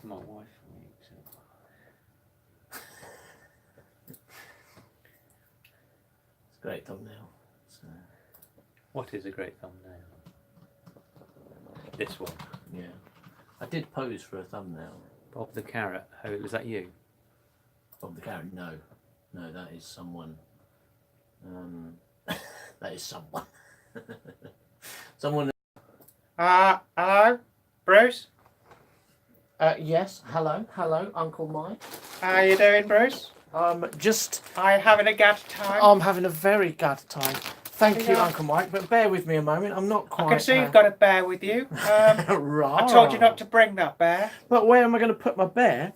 for my wife. It's a great thumbnail. So. What is a great thumbnail? This one. Yeah. I did pose for a thumbnail. Bob the Carrot. Oh, was that you? Bob the Carrot? No. No, that is someone. That is someone. Someone. Hello? Bruce? Yes. Hello. Hello, Uncle Mike. How you doing, Bruce? Just. Are you having a good time? I'm having a very good time. Thank you, Yeah. Uncle Mike, but bear with me a moment. I'm not quite... I can see you've got a bear with you. Right. I told you not to bring that bear. But where am I going to put my bear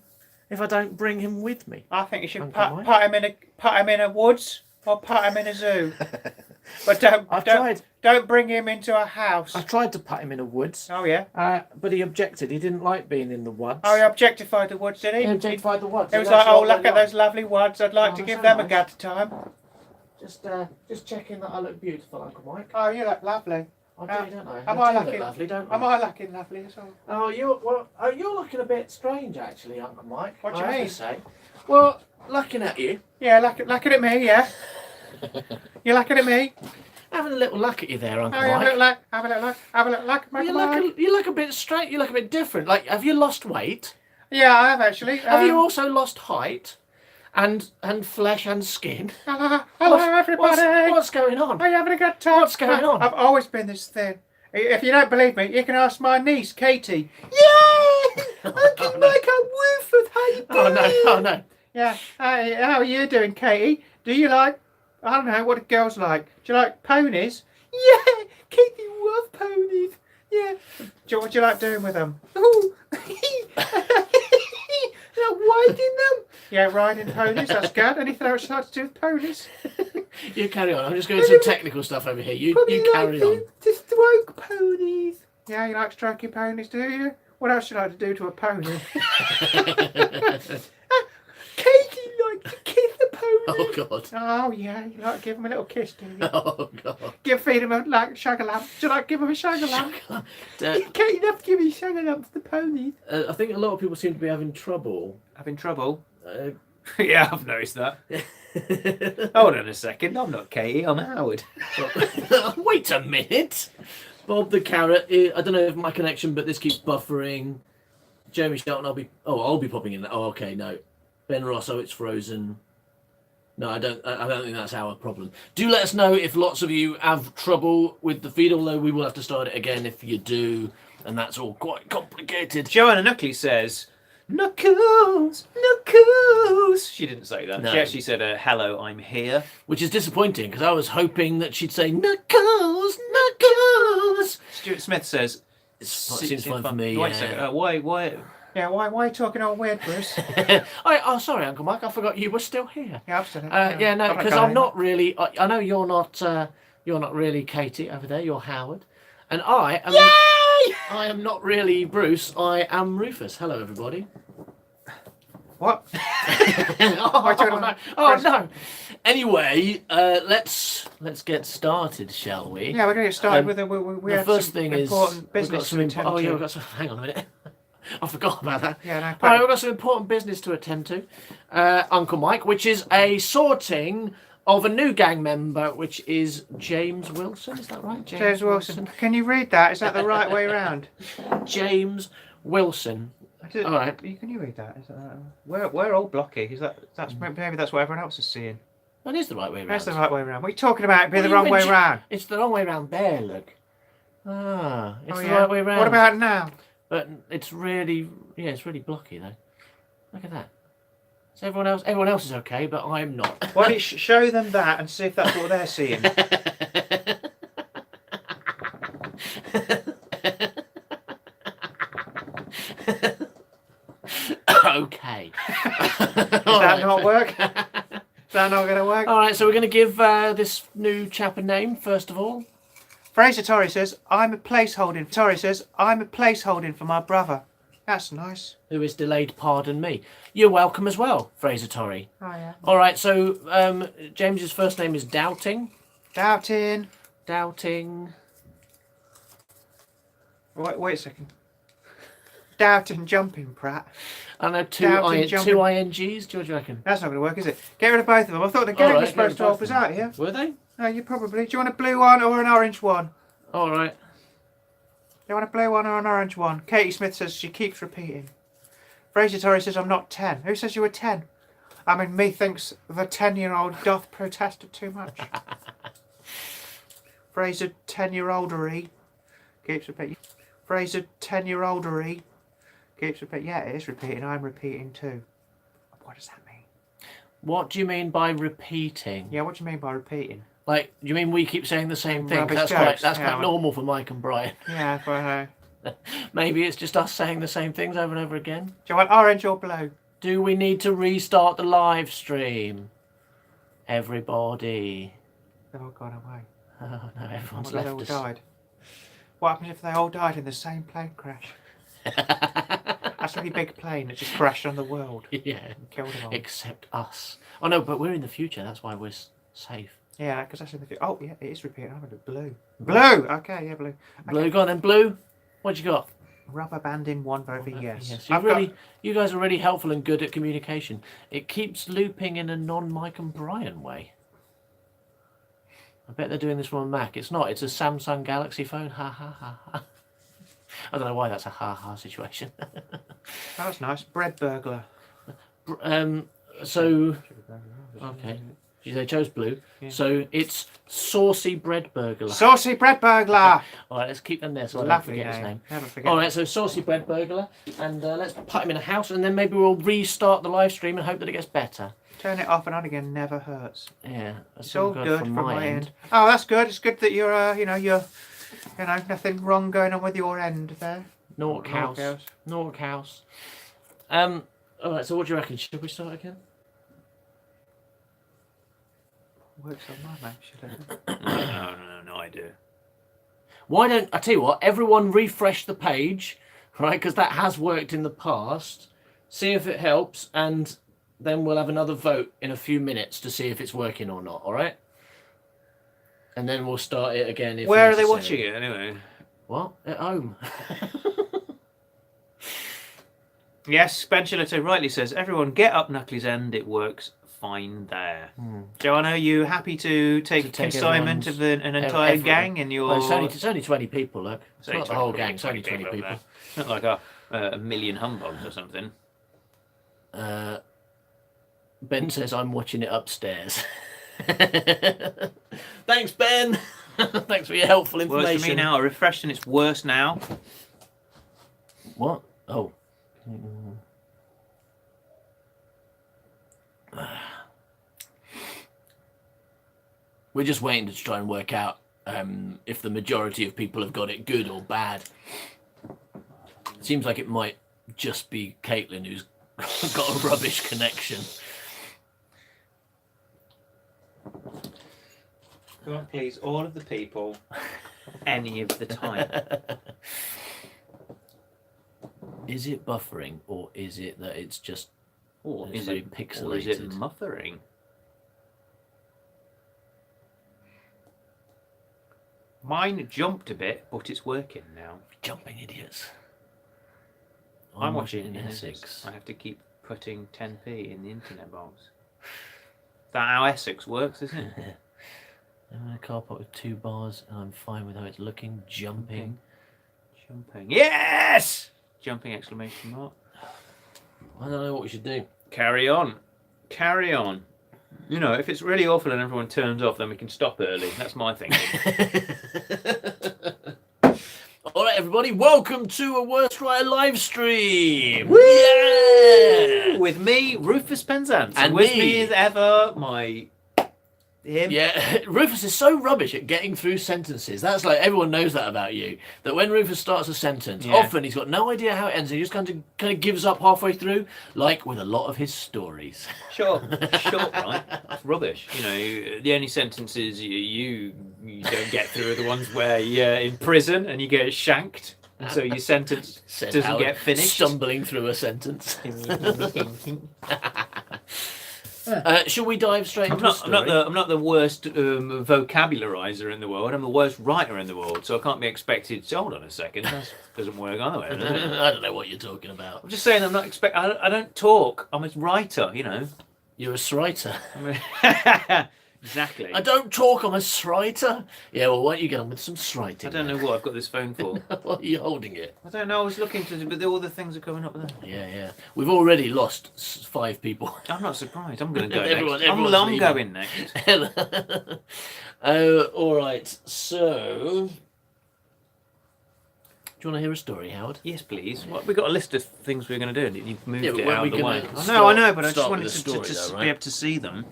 if I don't bring him with me? I think you should Uncle put him in a woods or put him in a zoo. But don't bring him into a house. I tried to put him in a woods. Oh yeah. But he objected. He didn't like being in the woods. Oh, he objectified the woods, did he? He objectified the woods. It was like, oh, look at those lovely woods. I'd like to give them a good time. Just checking that I look beautiful, Uncle Mike. Oh, you look lovely. I do, don't I? Am I I do looking look lovely, don't I? Am I looking lovely as well? Oh, you're looking a bit strange, actually, Uncle Mike. What do you I have mean? to say. Well, looking at you. Yeah, looking at me, yeah. You're looking at me. Having a little look at you there, Uncle Mike. Have a little look. You look a bit straight. You look a bit different. Like, have you lost weight? Yeah, I have actually. Have you also lost height? And flesh and skin. Hello everybody. What's going on? Are you having a good time? What's going on? I've always been this thin. If you don't believe me, you can ask my niece, Katie. Yeah! Looking like a woof of hay. Oh no. Yeah. How are you doing, Katie? Do you like, I don't know, what do girls like? Do you like ponies? Yeah, Katie loves ponies. Yeah. What do you like doing with them? Ooh. Riding them? Yeah, riding ponies, that's good. Anything else you'd like to do with ponies? You carry on. I'm just going some technical stuff over here. You carry on. To stroke ponies. Yeah, you like stroking ponies, do you? What else do you like to do to a pony? Katie likes to kiss a pony. Oh God. Oh yeah, you like to give him a little kiss, do you? Oh God. Feed him a sugar lump. Do you like to give him a sugar lump? Katie loves giving sugar lumps to ponies. I think a lot of people seem to be having trouble. Having trouble? Yeah, I've noticed that. Hold on a second, I'm not Katie, I'm Howard. Wait a minute. Bob the Carrot. I don't know if my connection, but this keeps buffering. Jeremy Shelton, I'll be popping in. Oh, okay, no. Ben Rosso, it's frozen. No, I don't think that's our problem. Do let us know if lots of you have trouble with the feed, although we will have to start it again if you do, and that's all quite complicated. Joanna Nuckley says, Knuckles, Knuckles. She didn't say that. No. She actually said, hello, I'm here. Which is disappointing, because I was hoping that she'd say, Knuckles, Knuckles. Stuart Smith says, Seems fine for me. Wait a second. Why? Yeah, why are you talking all weird, Bruce? Sorry, Uncle Mike. I forgot you were still here. Yeah, I'm still here. Yeah, no, because I'm not really. I know you're not. You're not really Katie over there. You're Howard, and I am. Yay! I am not really Bruce. I am Rufus. Hello, everybody. What? No. Anyway, let's get started, shall we? Yeah, we're going to get started with the first thing is we've got some important business to attend to. we've got some. Hang on a minute. I forgot about that. Yeah, no. All right, we've got some important business to attend to, Uncle Mike, which is a sorting of a new gang member, which is James Wilson. Is that right? James Wilson. Can you read that? Is that the right way around? James Wilson. All right. Can you read that? Is that we're all blocky. Is that's maybe that's what everyone else is seeing. That is the right way around. That's the right way around. What are you talking about? It'd be the wrong way around. It's the wrong way around there. Look. It's the right way around. What about now? But it's really, it's really blocky though. Look at that. So everyone else is okay, but I'm not. Why don't you show them that and see if that's what they're seeing? Okay. Does that not work? Is that not going to work? All right, so we're going to give this new chap a name first of all. Fraser Torrey says, I'm a placeholding for my brother. That's nice. Who is delayed pardon me. You're welcome as well, Fraser Torrey. Oh, yeah. All right, so James's first name is Doubting. Doubting. Wait a second. Doubting jumping, Pratt. I know two Doubting jumping. INGs. Do you reckon? That's not going to work, is it? Get rid of both of them. I thought the gang Alright, was supposed to get rid of help us both of out here. Were they? No, you probably. Do you want a blue one or an orange one? All right. Do you want a blue one or an orange one? Katie Smith says she keeps repeating. Fraser Torrey says I'm not 10. Who says you were 10? I mean, methinks the 10-year-old doth protest too much. Fraser 10-year-oldery keeps repeating. Fraser 10-year-oldery keeps repeating. Yeah, it is repeating. I'm repeating too. What does that mean? What do you mean by repeating? Yeah, what do you mean by repeating? Like, do you mean we keep saying the same thing? Rubbish That's jokes, quite normal for Mike and Brian. Yeah, but Maybe it's just us saying the same things over and over again. do you want orange or blue? Do we need to restart the live stream? Everybody. They've all gone away. Oh no, everyone's They left all us. died. What happens if they all died in the same plane crash? That's a really big plane that just crashed on the world Yeah. and killed them all. Except us. Oh no, but we're in the future. That's why we're safe. Yeah, because that's in the future. Oh, yeah, it is repeating. I'm going to blue. Blue! Okay, yeah, blue. Okay. Blue, go on then, Blue. What you got? Rubber banding one vote for yes. You guys are really helpful and good at communication. It keeps looping in a non-Mike and Brian way. I bet they're doing this from a Mac. It's not. It's a Samsung Galaxy phone. Ha ha ha ha. I don't know why that's a ha ha situation. That's nice. Bread burglar. So okay. They chose blue. Yeah. So it's saucy bread burglar. Saucy bread burglar. All right, let's keep them there so I don't Lovely forget his name. Never forget. All right, so saucy bread burglar, and let's put him in a house, and then maybe we'll restart the live stream and hope that it gets better. Turn it off and on again never hurts. Yeah, that's It's all good from from my my end. end. Oh, that's good. It's good that you're, you're nothing wrong going on with your end there. Naught house. Naught house. All right. So what do you reckon? Should we start again? Works on my Mac, should it? No idea. Why don't I tell you what? Everyone refresh the page, right? Because that has worked in the past. See if it helps, and then we'll have another vote in a few minutes to see if it's working or not. All right. And then we'll start it again. If Where are they necessary. watching it anyway? What? At home. Yes, Spencer rightly says, everyone get up Knuckly's end, it works fine there. Joanna, are you happy to take consignment of an entire gang in your... Well, it's only 20 people, look. It's not the whole gang, it's only 20 people. It's not like a million humbugs or something. Ben says I'm watching it upstairs. Thanks, Ben. Thanks for your helpful information. Worse for me now, refreshed and it's worse now. What? Oh. We're just waiting to try and work out if the majority of people have got it good or bad. It seems like it might just be Caitlin who's got a rubbish connection. Go on, please, all of the people, any of the time. Is it buffering, or is it that it's just Is very it pixelated? Or is it muffering? Mine jumped a bit, but it's working now. Jumping idiots. I'm watching in in Essex. I have to keep putting 10p in the internet box. That's how Essex works, isn't it? I'm in a car park with 2 bars, and I'm fine with how it's looking. Jumping. Yes! Jumping exclamation mark. I don't know what we should do. Carry on. Carry on. You know, if it's really awful and everyone turns off, then we can stop early. That's my thinking. All right, everybody, welcome to a Worst Writer live stream. Woo! Yeah! With me, Rufus Penzance. And with me. me as ever, him. Yeah, Rufus is so rubbish at getting through sentences. That's like, everyone knows that about you. That when Rufus starts a sentence, often he's got no idea how it ends. He just kind of gives up halfway through, like with a lot of his stories. Sure, right? That's rubbish. You know, the only sentences you don't get through are the ones where you're in prison and you get shanked. And so your sentence doesn't get finished. Stumbling through a sentence. Shall we dive straight into the story? I'm not the worst vocabularizer in the world. I'm the worst writer in the world, so I can't be expected. Hold on a second, that doesn't work either. Does it? I don't know what you're talking about. I'm just saying I'm not I don't talk. I'm a writer, you know. You're a writer. Exactly. I don't talk, I'm a writer. Yeah, well, why don't you get on with some writing? I don't know what I've got this phone for. Why are you holding it? I don't know. I was looking but all the things are coming up there. Yeah. We've already lost 5 people. I'm not surprised. I'm going to go Everyone- next. everyone's I'm leaving. going next. All right, so... Do you want to hear a story, Howard? Yes, please. Well, we've got a list of things we're going to do, and you've moved Yeah, but it when out we of the gonna way. start- I know, but I just start wanted with to, the story, to though, right? be able to see them.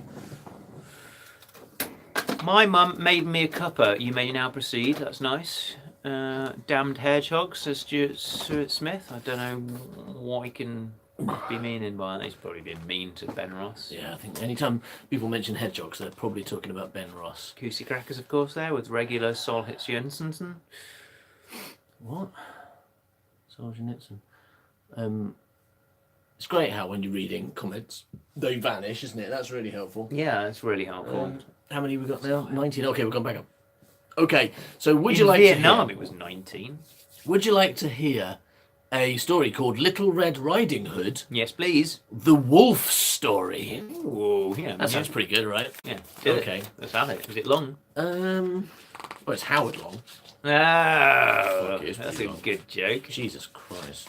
My mum made me a cuppa. You may now proceed. That's nice. Damned hedgehog, says Stuart Smith. I don't know what he can be meaning by that. He's probably been mean to Ben Ross. Yeah, I think anytime people mention hedgehogs, they're probably talking about Ben Ross. Goosey Crackers, of course, there with regular Sol Hitchjensen. What? Solzhenitsyn. It's great how when you're reading comments, they vanish, isn't it? That's really helpful. Yeah, it's really helpful. How many we got now? 19. Okay, we've gone back up. Okay, so would you In like Vietnam, to it was 19. would you like to hear a story called Little Red Riding Hood, Yes, please. the Wolf Story? Oh, yeah. That sounds pretty good, right? Yeah. Okay. Let's have it. Is it long? Well, it's Howard Long. Oh, Okay, it's that's pretty a long. good joke. Jesus Christ.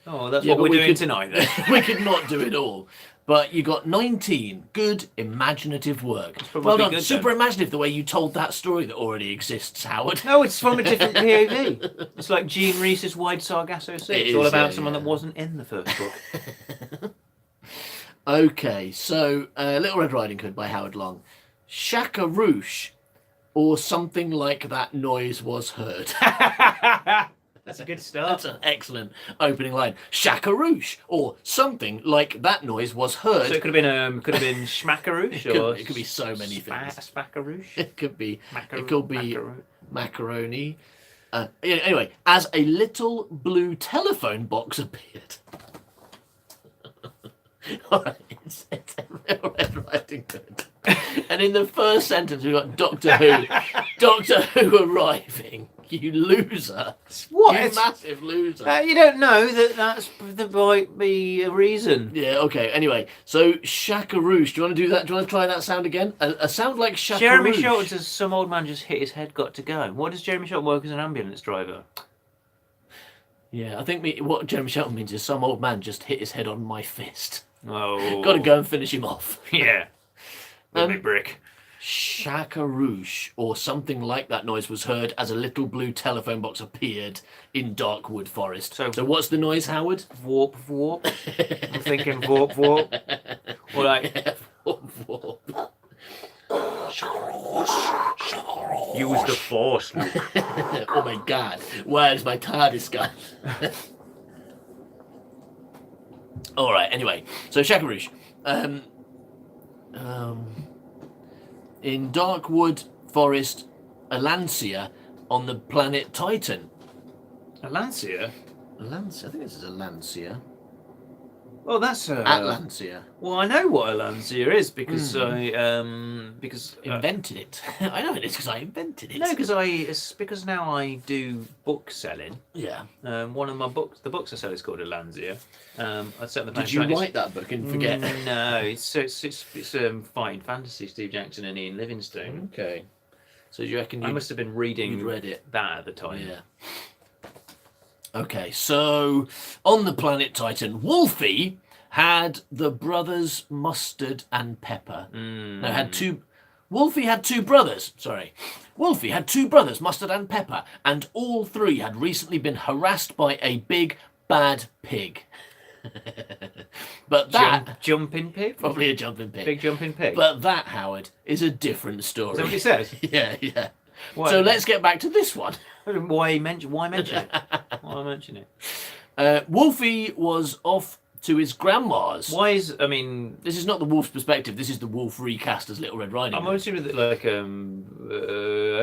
Oh, that's Yeah, what but we're we doing could- tonight, then. We could not do it all. But you got 19 good imaginative work. probably Well done. good, Super then. imaginative the way you told that story that already exists, Howard. No, it's from a different POV. It's like Gene Reese's Wide Sargasso Sea. It It's all is, about yeah, someone yeah. that wasn't in the first book. Okay, so Little Red Riding Hood by Howard Long. Shakaroosh, or something like that noise was heard. That's a good That's start. an excellent opening line. Shakaroosh, or something like that noise was heard. So it could have been schmackaroosh, or It could be so many things. Spackaroosh. It could be Macaroo- macaroni. Anyway, as a little blue telephone box appeared. Alright, it's a Red Riding Hood. And in the first sentence, we've got Doctor Who. Doctor Who arriving. You loser. What? You massive loser. You don't know that might be a reason. Yeah, okay. Anyway, so Shakaroosh. Do you want to do that? Do you want to try that sound again? A sound like Shakaroosh. Jeremy Shelton says some old man just hit his head, got to go. What does Jeremy Shelton work as an ambulance driver? Yeah, I think what Jeremy Shelton means is some old man just hit his head on my fist. Oh. Got to go and finish him off. Yeah. With me brick. Shakaroosh, or something like that noise was heard as a little blue telephone box appeared in dark wood forest. So- So what's the noise, Howard? Warp, warp. I'm thinking warp, warp. Or like, use the force, Luke. Oh my god, where's my TARDIS gun? Alright, anyway, so Shakaroosh. In Darkwood Forest, Alancia, on the planet Titan. A Lancia? Alancia? I think this is Alancia. Oh, that's Atlancia. Well, I know what a Lancia is because Invented it. I know it is because I invented it. no, it's because now I do book selling. Yeah. One of my books, the books I sell is called a Lancia. I set the Did you write that book and forget? No, it's Fighting Fantasy, Steve Jackson and Ian Livingstone. Okay. So do you reckon I must have been reading you'd read it? that at the time. Yeah. Okay, so on the planet Titan, Wolfie had the brothers Mustard and Pepper. No, Wolfie had two brothers. Sorry. Wolfie had two brothers, Mustard and Pepper, and all three had recently been harassed by a big bad pig. But that Jumping pig? probably a jumping pig. Big jumping pig. But that, Howard, is a different story. Is that what he says? Yeah. Why- So let's get back to this one. Why mention it? Why mention it? Wolfie was off to his grandma's. Why is This is not the wolf's perspective. This is the wolf recast as Little Red Riding I'm Hood. assuming that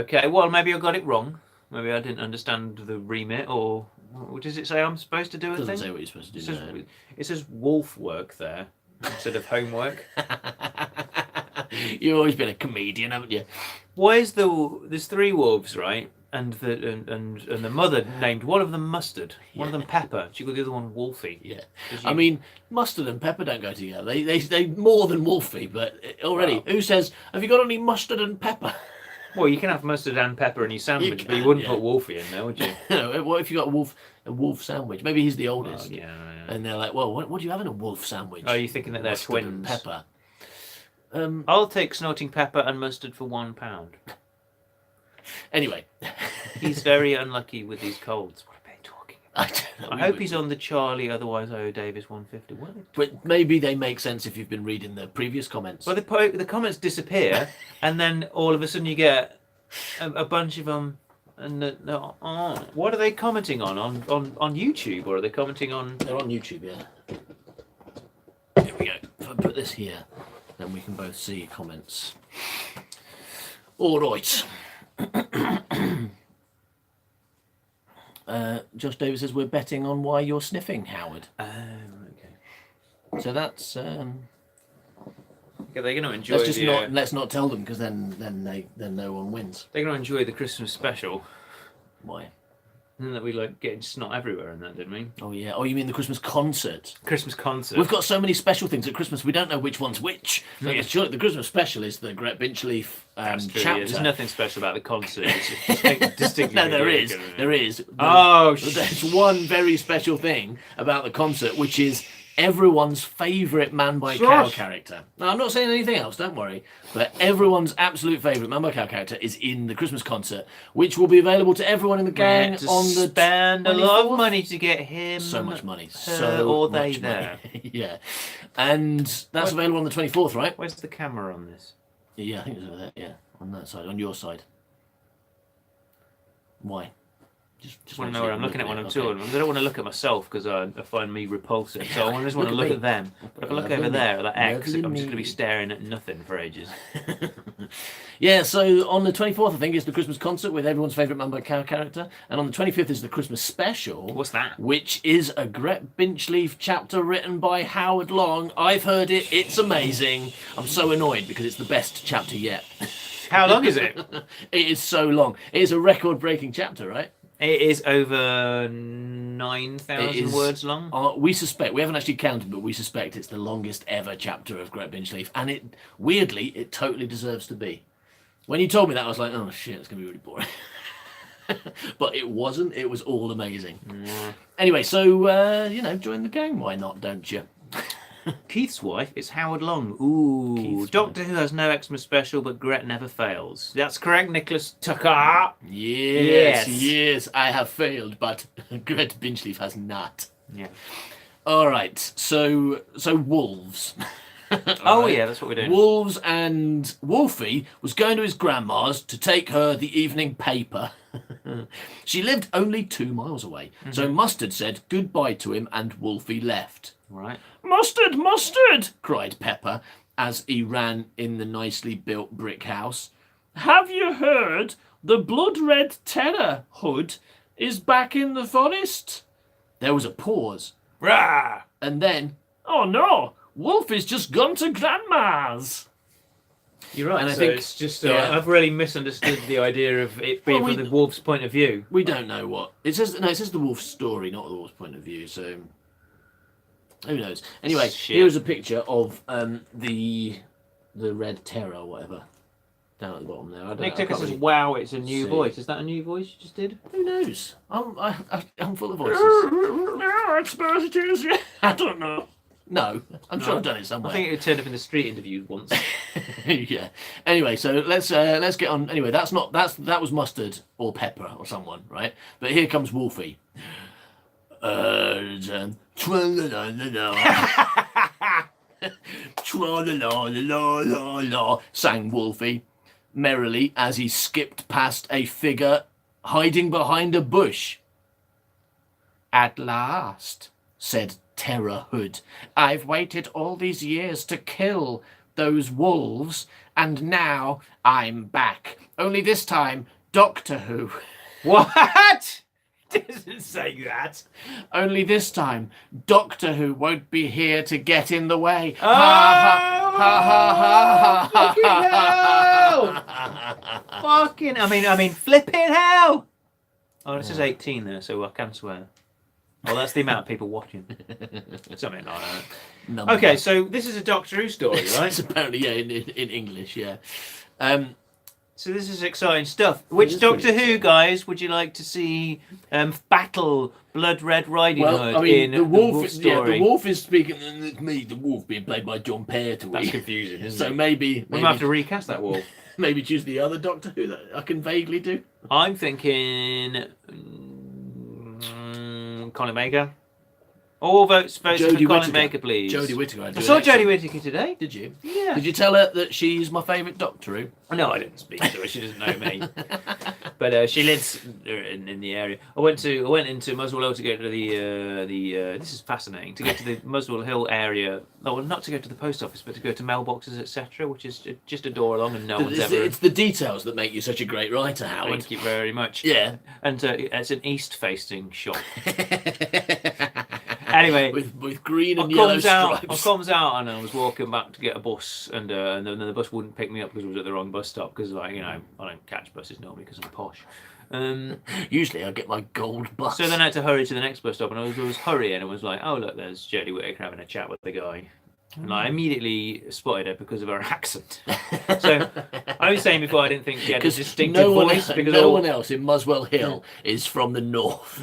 okay, well maybe I got it wrong. Maybe I didn't understand the remit, or does it say I'm supposed to do a Doesn't thing? say what you're supposed to It do. says, No. it says wolf work there. instead of homework. You've always been a comedian, haven't you? Why is there's 3 wolves, right? And the mother named one of them Mustard, one of them Pepper. She got the other one Wolfie. Yeah. I mean, mustard and pepper don't go together. They more than Wolfie, but already, Wow. who says, have you got any mustard and pepper? Well, you can have mustard and pepper in your sandwich, but you wouldn't put Wolfie in there, would you? What if you got a wolf sandwich? Maybe he's the oldest. Well, yeah. And they're like, well, what do you have in a wolf sandwich? Oh, you're thinking that they're Mustard and twins. pepper. I'll take snorting pepper and mustard for £1. Anyway. He's very unlucky with these colds. What are they talking about? I don't know. I hope he's on the Charlie, otherwise I owe Davis 150. What are they But maybe they make sense if you've been reading the previous comments. Well, the comments disappear, and then all of a sudden you get a bunch of them. And what are they commenting on YouTube, or are they commenting on? They're on YouTube, yeah. Here we go. If I put this here, then we can both see comments. All right. Josh Davis says we're betting on why you're sniffing, Howard. Okay. So that's. Yeah, they're going to enjoy. Let's not tell them, because then no one wins. They're going to enjoy the Christmas special. Why? And that we getting snot everywhere in that, didn't we? Oh yeah. Oh, you mean the Christmas concert? Christmas concert. We've got so many special things at Christmas. We don't know which one's which. Yeah. Surely the Christmas special is the Gret Binchleaf chapter. Yeah, there's nothing special about the concert. It's distinctly. No, there is. isn't it? There is. Oh, There's one very special thing about the concert, which is everyone's favourite Man by Cow character. Now, I'm not saying anything else, don't worry, but everyone's absolute favourite Man by Cow character is in the Christmas concert, which will be available to everyone in the gang on the spend a lot 24th. of money to get him. So much money. her, So or they much there. money. Yeah. And that's available on the 24th, right? Where's the camera on this? Yeah, I think it's over there. Yeah, on that side, on your side. Why? Just want to know where I'm looking at when I'm talking. I don't want to look at myself because I find me repulsive. So I just want to look at them. But if I look over there at that X, I'm just going to be staring at nothing for ages. Yeah, so on the 24th, I think, is the Christmas concert with everyone's favourite Man by Cow character. And on the 25th is the Christmas special. What's that? Which is a Gret Binchleaf chapter written by Howard Long. I've heard it. It's amazing. I'm so annoyed because it's the best chapter yet. How long is it? It is so long. It is a record-breaking chapter, right? It is over 9,000 words long. We suspect, we haven't actually counted, but we suspect it's the longest ever chapter of Gret Binchleaf. And it, weirdly, it totally deserves to be. When you told me that, I was like, oh shit, it's going to be really boring. But it wasn't. It was all amazing. Yeah. Anyway, so, join the gang. Why not, don't you? Keith's wife is Howard Long. Ooh. Keith's Doctor Who has no Xmas special, but Gret never fails. That's correct, Nicholas Tucker. Yes, I have failed, but Gret Binchleaf has not. Yeah. All right, so wolves. Oh, Right. yeah, that's what we're doing. Wolves, and Wolfie was going to his grandma's to take her the evening paper. She lived only 2 miles away, so Mustard said goodbye to him and Wolfie left. Right. Mustard, Mustard, cried Pepper as he ran in the nicely built brick house. Have you heard? The blood-red terror hood is back in the forest. There was a pause. Rah! And then, oh no, Wolfie's just gone to Grandma's. You're right. And I so think- it's just yeah. I've really misunderstood the idea of it being Well, from the wolf's point of view. We don't know what. It says the wolf's story, not the wolf's point of view, so who knows. Anyway, Shit. here's a picture of the Red Terror or whatever. Down at the bottom there. Nick I Ticker can't says, really- "Wow, it's a new see. voice. Is that a new voice you just did?" Who knows? I'm full of voices. I suppose it is. I don't know. No, I'm sure I've done it somewhere. I think it turned up in the street interview once. Yeah. Anyway, so let's get on. Anyway, that was Mustard or Pepper or someone, right? But here comes Wolfie. Tra-la-la-la-la-la-la, sang Wolfie merrily as he skipped past a figure hiding behind a bush. At last, said Terror Hood, I've waited all these years to kill those wolves, and now I'm back. Only this time, Doctor Who. What? doesn't say that. Only this time, Doctor Who won't be here to get in the way. Oh, fucking hell! I mean, flipping hell! Oh, this is 18 there, so I can swear. Well, that's the amount of people watching. Something like that. Number. Okay, so this is a Doctor Who story, right? It's apparently, yeah, in English, yeah. So this is exciting stuff. Which Doctor Who guys would you like to see battle Blood Red Riding Hood in the wolf story? the wolf is speaking, and it's me, the wolf, being played by John Pertwee. That's confusing, isn't So it? maybe We might have to recast that wolf. maybe choose the other Doctor Who that I can vaguely do. I'm thinking Colin Baker. All votes for Jodie Colin Whittaker. Baker, please. Jodie Whittaker. I saw Jodie Whittaker today. Did you? Yeah. Did you tell her that she's my favourite Doctor Who? No, I didn't speak to her. She doesn't know me. But she lives in the area. I went into Muswell Hill to go to the. This is fascinating. To go to the Muswell Hill area. No, well, not to go to the post office, but to go to mailboxes, etc., which is just a door along, and no one's ever. It's the details that make you such a great writer, Howard. Thank you very much. Yeah. And it's an east-facing shop. Anyway, with green and yellow stripes. I comes out and I was walking back to get a bus, and then the bus wouldn't pick me up because it was at the wrong bus stop. Because I don't catch buses normally because I'm posh. Usually I get my gold bus. So then I had to hurry to the next bus stop, and I was hurrying, and it was like, oh look, there's Jodie Whittaker having a chat with the guy. And I immediately spotted her because of her accent. So I was saying before I didn't think she had a distinctive voice. Because no one else in Muswell Hill is from the north,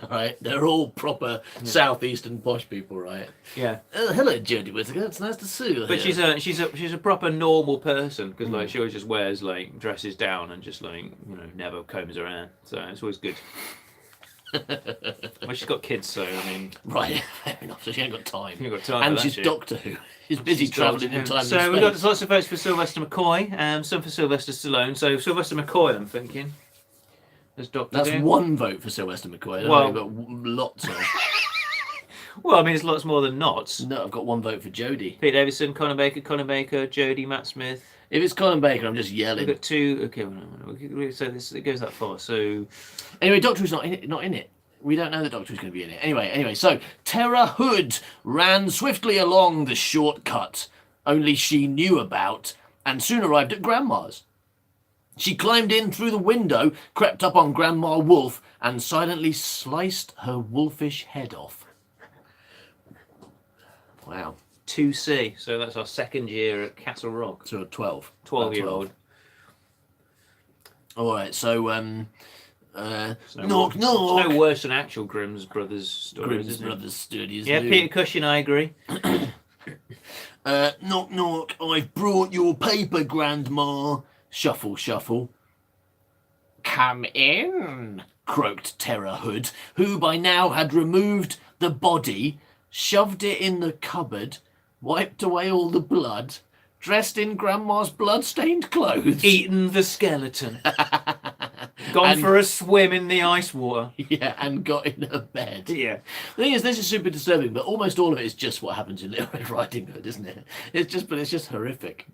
right? They're all proper southeastern posh people, right? Yeah. Hello, Jodie Whittaker. It's nice to see you. But she's a proper normal person because like she always just wears like dresses down and just like never combs her hair. So it's always good. Well, she's got kids, so I mean, right, fair enough. So she ain't got time. You've got time. And for she's that, Doctor Who. She's busy travelling in time. So we've got lots of votes for Sylvester McCoy, some for Sylvester Stallone. So Sylvester McCoy, I'm thinking, as Doctor That's Who. one vote for Sylvester McCoy. Well- I've got lots of. Well, I mean, it's lots more than knots. No, I've got one vote for Jodie. Pete Davidson, Colin Baker, Jodie, Matt Smith. If it's Colin Baker, I'm just We've yelling. got two. Okay, so it goes that far. So Anyway, Doctor Who's not in it. We don't know the Doctor Who's going to be in it. Anyway, so Terra Hood ran swiftly along the shortcut only she knew about and soon arrived at Grandma's. She climbed in through the window, crept up on Grandma Wolf and silently sliced her wolfish head off. Wow. 2C. So that's our second year at Castle Rock. So 12. 12-year-old. All right, so It's knock. It's no worse than actual Grimm's Brothers stories. Grimm's is it? Brothers Studios. Yeah, Peter Cushing, I agree. Knock. I've brought your paper, Grandma. Shuffle, shuffle. Come in, croaked Terra Hood, who by now had removed the body, shoved it in the cupboard, wiped away all the blood, dressed in Grandma's blood-stained clothes. Eaten the skeleton. Gone for a swim in the ice water. Yeah, and got in her bed. Yeah. The thing is, this is super disturbing, but almost all of it is just what happens in Little Red Riding Hood, isn't it? It's just horrific.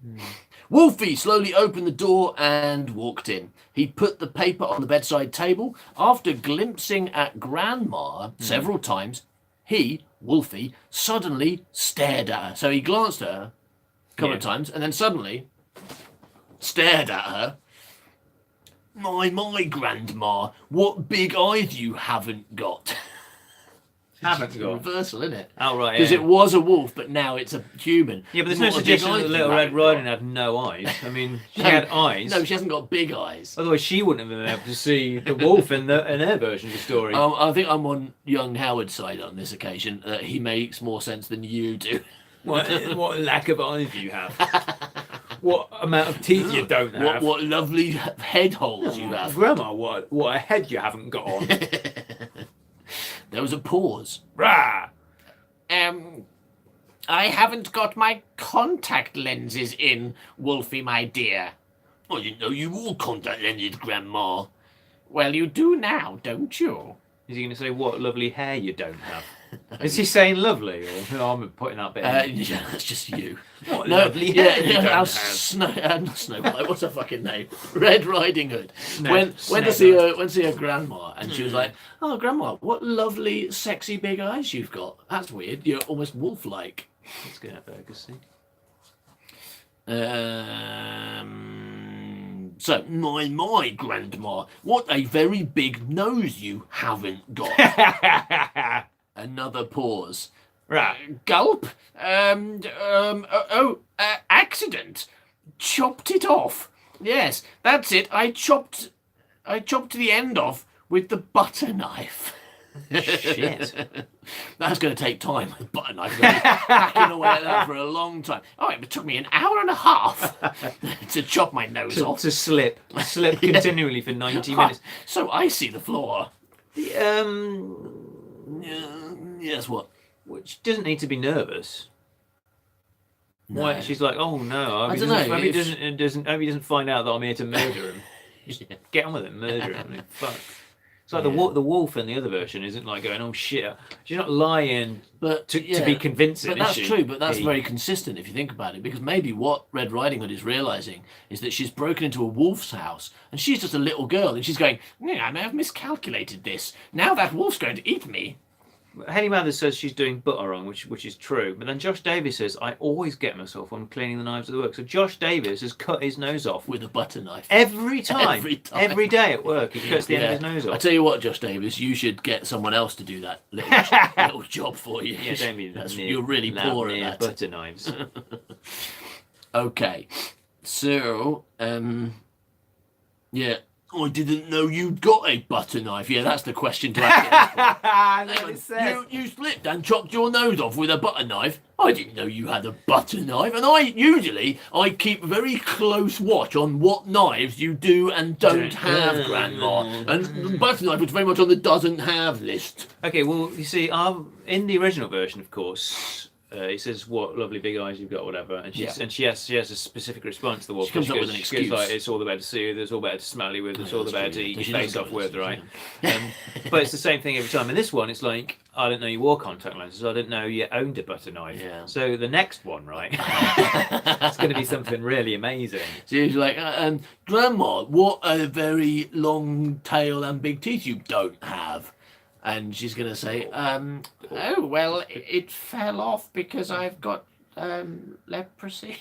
Wolfie slowly opened the door and walked in. He put the paper on the bedside table. After glimpsing at Grandma several times, he, Wolfie, suddenly stared at her. So he glanced at her a couple of times and then suddenly stared at her. My, Grandma, what big eyes you haven't got. Haven't got. Reversal, isn't it? Oh, right, Because yeah. it was a wolf, but now it's a human. Yeah, but there's no What a big suggestion that eyes Little you Red haven't Riding got. had no eyes. I mean, she No, had eyes. No, she hasn't got big eyes. Otherwise, she wouldn't have been able to see the wolf in their version of the story. I think I'm on young Howard's side on this occasion. He makes more sense than you do. What lack of eyes you have. What amount of teeth you don't have. What lovely head holes you have. Grandma, what a head you haven't got on. There was a pause. Rah! I haven't got my contact lenses in, Wolfie, my dear. I didn't know you wore contact lenses, Grandma. Well, you do now, don't you? Is he going to say, what lovely hair you don't have? Is he saying lovely? Or no, I'm putting that bit in. Yeah, that's just you. What No, lovely yeah, hair you yeah, don't our have. Snow White. What's her fucking name? Red Riding Hood. Went to Snake see her grandma, and she was like, "Oh, grandma, what lovely, sexy big eyes you've got. That's weird. You're almost wolf-like." Let's get that burger, see. So, my grandma, what a very big nose you haven't got. Another pause. Right. Gulp. Accident. Chopped it off. Yes, that's it. I chopped the end off with the butter knife. Shit. That's going to take time with butter knife. I've been hacking away at that for a long time. Oh, it took me an hour and a half to chop my nose off. To slip continually for 90 minutes. So I see the floor. Yes, what? Which doesn't need to be nervous. No. Why? She's like, oh no, I don't know, hope he doesn't find out that I'm here to murder him. Get on with it, murder him. I mean, fuck. It's like the wolf in the other version isn't like going, oh shit. She's not lying to be convincing. But that's is she? true, but that's very consistent if you think about it, because maybe what Red Riding Hood is realising is that she's broken into a wolf's house and she's just a little girl and she's going, I may have miscalculated this. Now that wolf's going to eat me. Henny Mathers says she's doing butter wrong, which is true. But then Josh Davis says, I always get myself when cleaning the knives at the work. So Josh Davis has cut his nose off With a butter knife. every time. Every time. Every day at work, he cuts the end of his nose I off. tell you what, Josh Davis, you should get someone else to do that little job for you. Yeah, don't be You're really poor at that. butter knives. Okay, so, yeah. I didn't know you'd got a butter knife. Yeah, that's the question to ask. You slipped and chopped your nose off with a butter knife. I didn't know you had a butter knife. And I keep very close watch on what knives you do and don't have, Grandma. And the butter knife was very much on the doesn't have list. Okay, well, you see, in the original version, of course, he says, "What lovely big eyes you've got," whatever, and she has a specific response to the wolf. She comes up with an excuse. She goes like, "It's all the better to see with, it's all better to smell you with, it's all the better to eat your face off with," right? But it's the same thing every time. In this one, it's like, "I didn't know you wore contact lenses. I didn't know you owned a butter knife." Yeah. So the next one, right, it's going to be something really amazing. She's like, "Grandma, what a very long tail and big teeth you don't have." And she's going to say, oh, well, it fell off because I've got leprosy.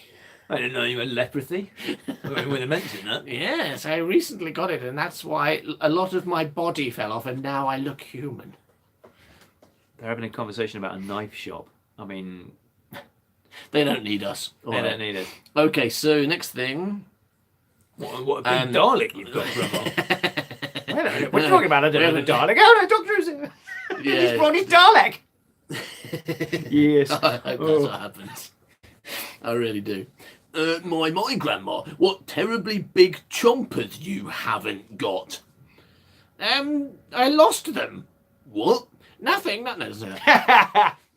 I didn't know you had leprosy. I wouldn't have mentioned that. Yes, I recently got it, and that's why a lot of my body fell off, and now I look human. They're having a conversation about a knife shop. I mean... They don't need us. They don't need us. Okay, so next thing... What a big Dalek you've got, Grandma. What are you No, talking about? I don't know the Dalek. Oh, no, Doctor is He's brought his Dalek. Yes. I hope that's what happens. I really do. My Grandma, what terribly big chompers you haven't got. I lost them. What? Nothing.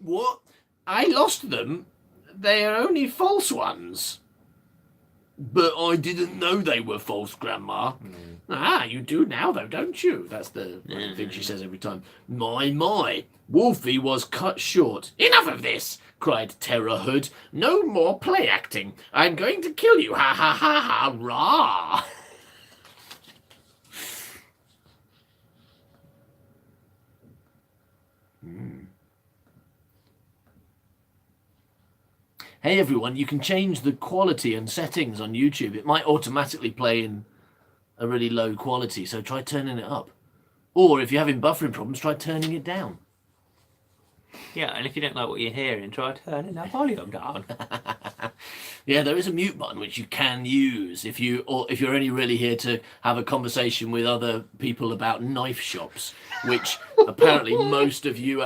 What? I lost them. They are only false ones. But I didn't know they were false, Grandma. Ah, you do now, though, don't you? That's the thing she says every time. My. Wolfie was cut short. Enough of this, cried Terror Hood. No more play acting. I'm going to kill you. Ha ha ha ha, rah. Hey everyone, you can change the quality and settings on YouTube. It might automatically play in a really low quality, so try turning it up. Or if you're having buffering problems, try turning it down. Yeah, and if you don't like what you're hearing, try turning that volume down. Yeah, there is a mute button which you can use if you're only really here to have a conversation with other people about knife shops, which apparently most of you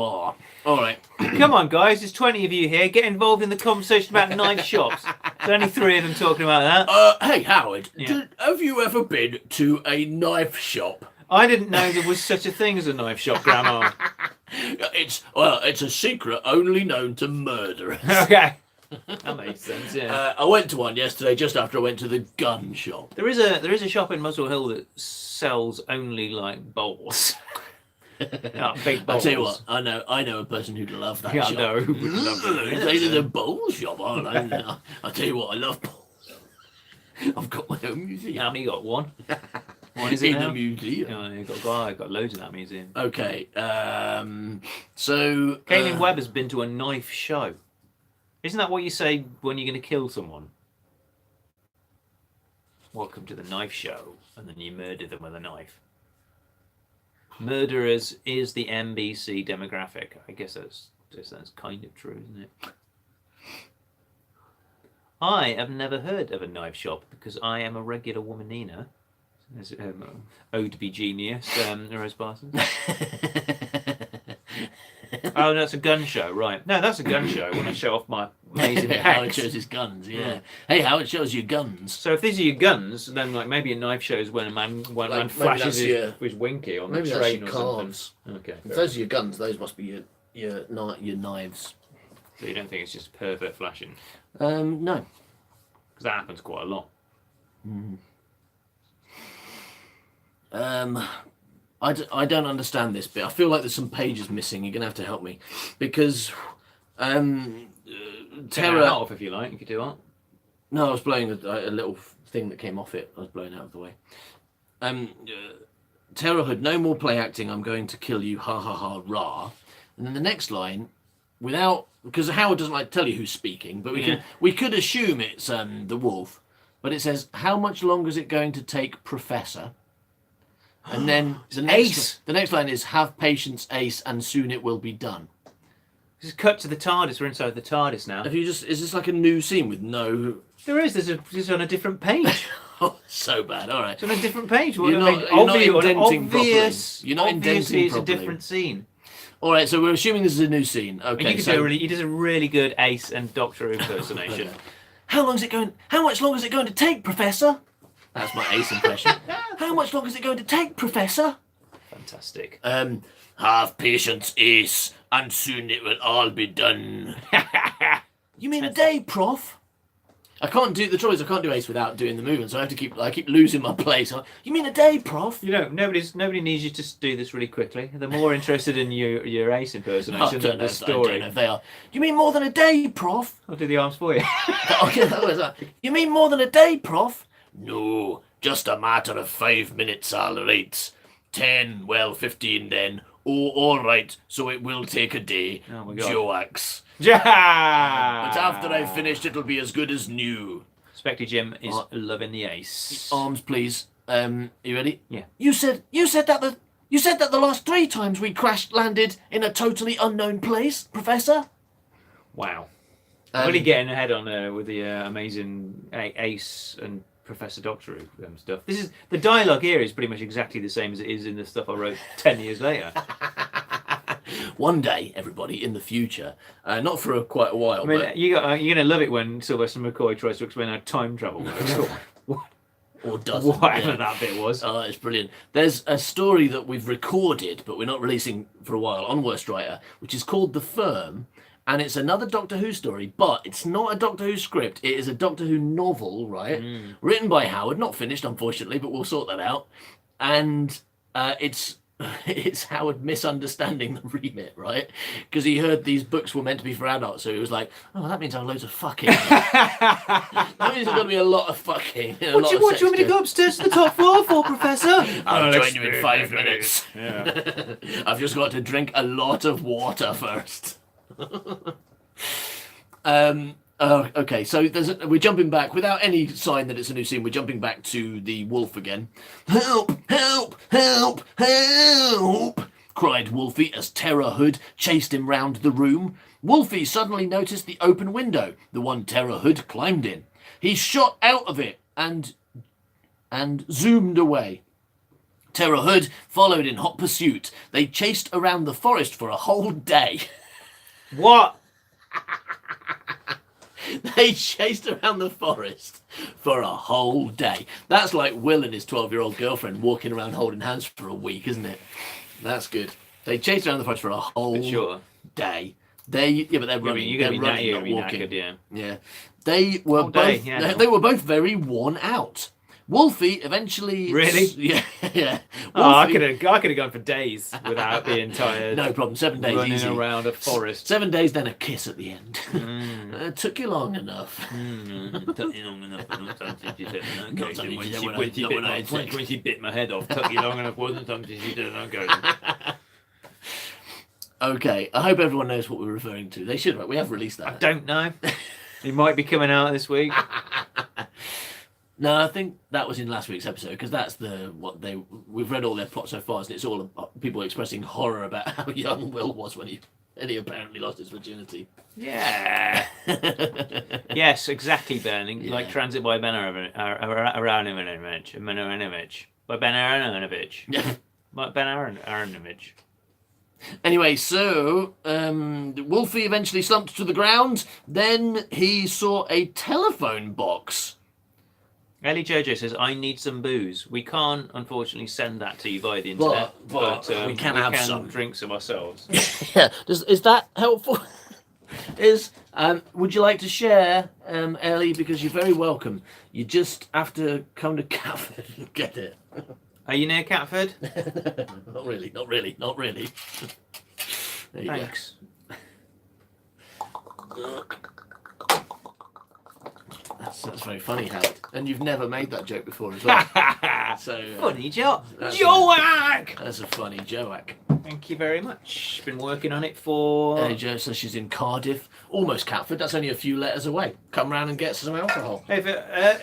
are. All right. Come on, guys, there's 20 of you here. Get involved in the conversation about knife shops. There's only 3 of them talking about that. Hey, Howard, Yeah. have you ever been to a knife shop? I didn't know there was such a thing as a knife shop, Grandma. It's a secret only known to murderers. Okay. That makes sense, yeah. I went to one yesterday just after I went to the gun shop. There is a shop in Muswell Hill that sells only like bowls. Big I'll tell you bowls. what, I know a person who'd love that Yeah, I shop. know who would love it. It's a bowl shop. I'll tell you what, I love bowls. I've got my own museum. How many you got? One? One is it In now? a museum. Oh, you've got loads in that museum. Okay, so... Caitlin Webb has been to a knife show. Isn't that what you say when you're going to kill someone? Welcome to the knife show, and then you murder them with a knife. Murderers is the NBC demographic. I guess that's kind of true, isn't it? I have never heard of a knife shop because I am a regular womanina. Ode to be genius, Rose Parsons. Oh, that's a gun show, right? No, that's a gun show when I show off my amazing Howard pecs. shows his guns, yeah. Hey, Howard shows you guns. So if these are your guns, then like maybe a knife show is when a man Maybe flashes that's your- his winky on Maybe the that's train your or something. calves. Okay. If those are your guns, those must be your knives. So you don't think it's just pervert flashing? No. Because that happens quite a lot. I don't understand this bit. I feel like there's some pages missing. You're going to have to help me. Because Take Terra... that off if you like. You could do that. No, I was blowing a little thing that came off it. I was blowing out of the way. Terra Hood, no more play acting. I'm going to kill you. Ha ha ha rah. And then the next line, without... Because Howard doesn't like to tell you who's speaking, but we could assume it's the wolf. But it says, how much longer is it going to take, Professor? And then Ace. The next line is, have patience, Ace, and soon it will be done. Just cut to the TARDIS. We're inside the TARDIS now. Is this like a new scene with no... There is. There's on a different page. Oh, so bad. All right. It's on a different page. You're not indenting properly. You're not Obviously, indenting it's properly. a different scene. All right, so we're assuming this is a new scene. And Okay, you could so he does a really good Ace and Doctor Who impersonation. how much longer is it going to take, Professor? That's my Ace impression. How much longer is it going to take, Professor? Fantastic. Have patience, Ace, and soon it will all be done. You mean a day, Prof? I can't do Ace without doing the movement, so I keep losing my place. You mean a day, Prof? You know, nobody needs you to do this really quickly. They're more interested in your Ace impersonation than the I story. don't know if they are. You mean more than a day, Prof? I'll do the arms for you. You mean more than a day, Prof? No, just a matter of 5 minutes, all right. 10, well, 15 then. Oh, all right, so it will take a day. Oh my God. Joax. Yeah. But after I've finished, it'll be as good as new. Specty Jim is loving the Ace. Arms, please. You ready? Yeah. You said that the last 3 times we crash landed in a totally unknown place, Professor. Wow. I'm really getting ahead on with the amazing Ace and Professor Doctor Who stuff. The dialogue here is pretty much exactly the same as it is in the stuff I wrote 10 years later. One day, everybody, in the future, not for quite a while. I mean, but... you're going to love it when Sylvester McCoy tries to explain how time travel works. or doesn't. Whatever that bit was. Oh, it's brilliant. There's a story that we've recorded, but we're not releasing for a while on Worst Writer, which is called The Firm. And it's another Doctor Who story, but it's not a Doctor Who script. It is a Doctor Who novel, right? Written by Howard, not finished, unfortunately, but we'll sort that out. And it's Howard misunderstanding the remit, right? Because he heard these books were meant to be for adults, so he was like, "Oh, that means I have loads of fucking." That means there's going to be a lot of fucking. What do you want me to go upstairs to the top floor for, Professor? I'll join you in 5 minutes. Yeah. I've just got to drink a lot of water first. Okay, so we're jumping back without any sign that it's a new scene. We're jumping back to the wolf again. Help! Help! Help! Help! Cried Wolfie as Terra Hood chased him round the room. Wolfie suddenly noticed the open window, the one Terra Hood climbed in. He shot out of it and zoomed away. Terra Hood followed in hot pursuit. They chased around the forest for a whole day. What? They chased around the forest for a whole day. That's like Will and his 12-year-old girlfriend walking around holding hands for a week, isn't it? That's good. They chased around the forest for a whole day. But they're running. You're going to not be walking. knackered, yeah. Yeah. They were Whole day, yeah. They were both very worn out. Wolfie eventually. Really? Yeah, yeah. Oh, I Wolfie- could have gone for days without being tired. No problem. 7 days Running easy. around a forest. 7 days, then a kiss at the end. It took you long enough. Took you long enough. Not something she did. Not something she said when I said. When she bit my head off, took you long enough. Wasn't something she did. Okay. Okay, I hope everyone knows what we're referring to. They should, right? We have released I that. don't know. It might be coming out this week. No, I think that was in last week's episode because that's we've read all their plot so far, and it's all about people expressing horror about how young Will was when he apparently lost his virginity. Yeah. Yes, exactly, Ben. Like Transit by Ben Aronovich. By Ben Aronovich. Yeah. By Ben Aronovich. Anyway, so Wolfie eventually slumped to the ground. Then he saw a telephone box. Ellie Jojo says, I need some booze. We can't, unfortunately, send that to you via the internet. But we can have some. Drink some ourselves. Yeah. Is that helpful? Would you like to share, Ellie? Because you're very welcome. You just have to come to Catford and get it. Are you near Catford? Not really. There you Thanks. go. That's very funny, Howard. And you've never made that joke before as well. So Funny joke. that's Joack! That's a funny joke. Thank you very much. Been working on it for... Ellie Jo says she's in Cardiff, almost Catford. That's only a few letters away. Come round and get some alcohol. Are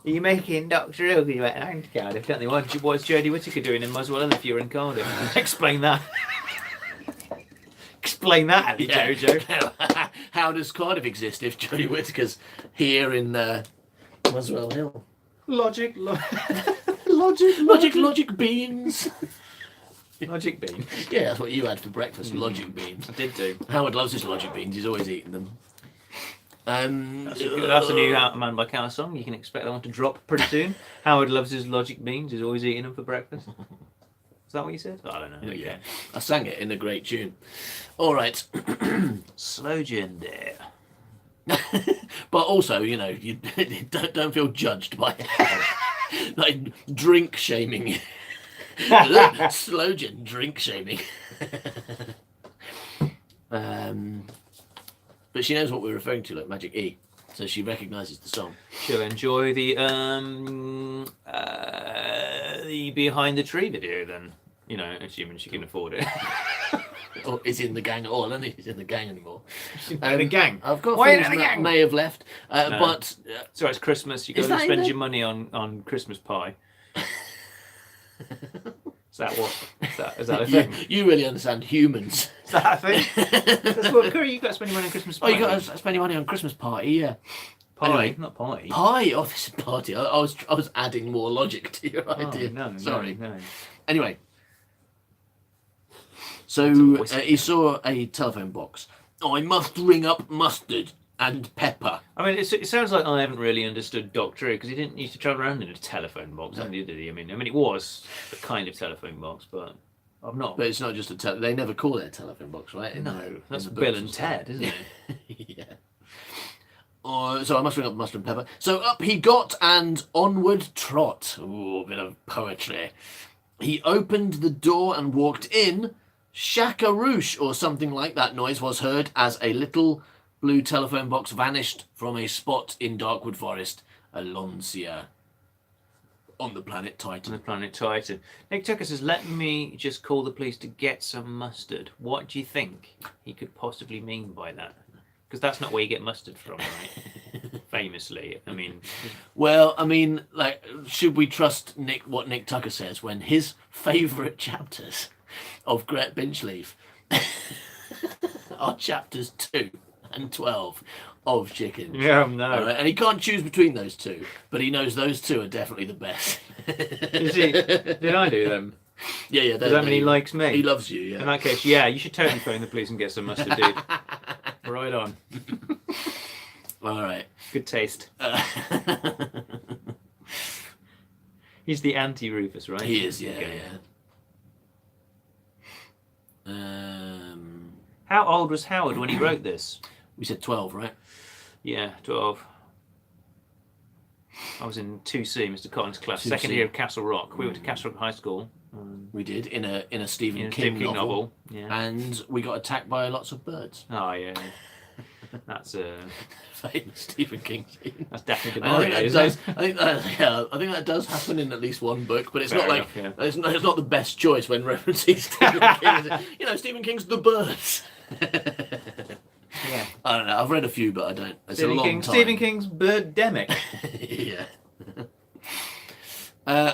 you making Dr. Who you went down to Cardiff, don't they? What's Jodie Whittaker doing in Muswell if you're in Cardiff? Explain that. Explain that, Ellie Jojo. How does Cardiff exist if Jodie Whittaker's here in Muswell Hill? Logic. Logic beans. Logic bean. Yeah, that's what you had for breakfast, logic beans. I did do. Howard loves his logic beans, he's always eating them. That's a new Man by Cow song. You can expect that one to drop pretty soon. Howard loves his logic beans. He's always eating them for breakfast. Is that what you said? I don't know. Okay. Yeah, I sang it in a great tune. All right. Slow gin there. But also, you know, you don't feel judged by like drink shaming. Slow gin drink shaming. But she knows what we're referring to, like Magic E, so she recognises the song. She'll enjoy the behind the tree video then. You know, assuming she can afford it. Or is in the gang at all? I don't think he's in the gang anymore. The gang. I've got Why friends in the that gang? may have left, No. but So it's Christmas. You got Is to that in spend there? your money on Christmas pie. Is that what? Is that a thing? you really understand humans. Is that a thing? That's what Curry. You got to spend your money on Christmas pie. Oh, you got to spend your money on Christmas party, yeah. pie, anyway. not party. Pie? Oh, this is party. I was adding more logic to your idea. No, Sorry. No. Anyway, so he saw a telephone box. Oh, I must ring up Mustard and Pepper. I mean, it sounds like I haven't really understood Doctor Who because he didn't used to travel around in a telephone box, did he? I mean, it was a kind of telephone box, but I've not. But it's not just they never call it a telephone box, right? No, that's the Bill books and stuff. Ted, isn't it? Yeah. So I must ring up Mustard and Pepper. So up he got and onward trot. Ooh, a bit of poetry. He opened the door and walked in. Shakaroosh or something like that noise was heard as a little blue telephone box vanished from a spot in Darkwood Forest, Alonsia, on the planet Titan. On the planet Titan. Nick Tucker says, let me just call the police to get some mustard. What do you think he could possibly mean by that? Because that's not where you get mustard from, right? Famously. I mean... Well, I mean, like, should we trust what Nick Tucker says when his favourite chapters of Gret Binchleaf are chapters 2 and 12 of Chickens? Yeah, no. Right, and he can't choose between those two, but he knows those two are definitely the best. Is he? Did I do them? Yeah. Does that mean he likes me? He loves you, yeah. In that case, yeah, you should totally phone the police and get some mustard, dude. Right on. All right. Good taste. He's the anti-Rufus, right? He is, yeah, Okay. yeah. How old was Howard when he wrote this? We said 12, right? Yeah, 12. I was in 2C, Mr. Cotton's class, 2C. second year of Castle Rock. We went to Castle Rock High School. We did in a Stephen In a King, Stephen King novel, Yeah. and we got attacked by lots of birds. Oh yeah. That's Famous Stephen King scene. that's definitely I think good. that Isn't does. it? I think that. Yeah, I think that does happen in at least one book, but it's Fair not like enough, yeah. it's not the best choice when referencing Stephen King. You know, Stephen King's The Birds. Yeah. I don't know. I've read a few, but I don't. It's a long time. Stephen King's Birdemic. yeah.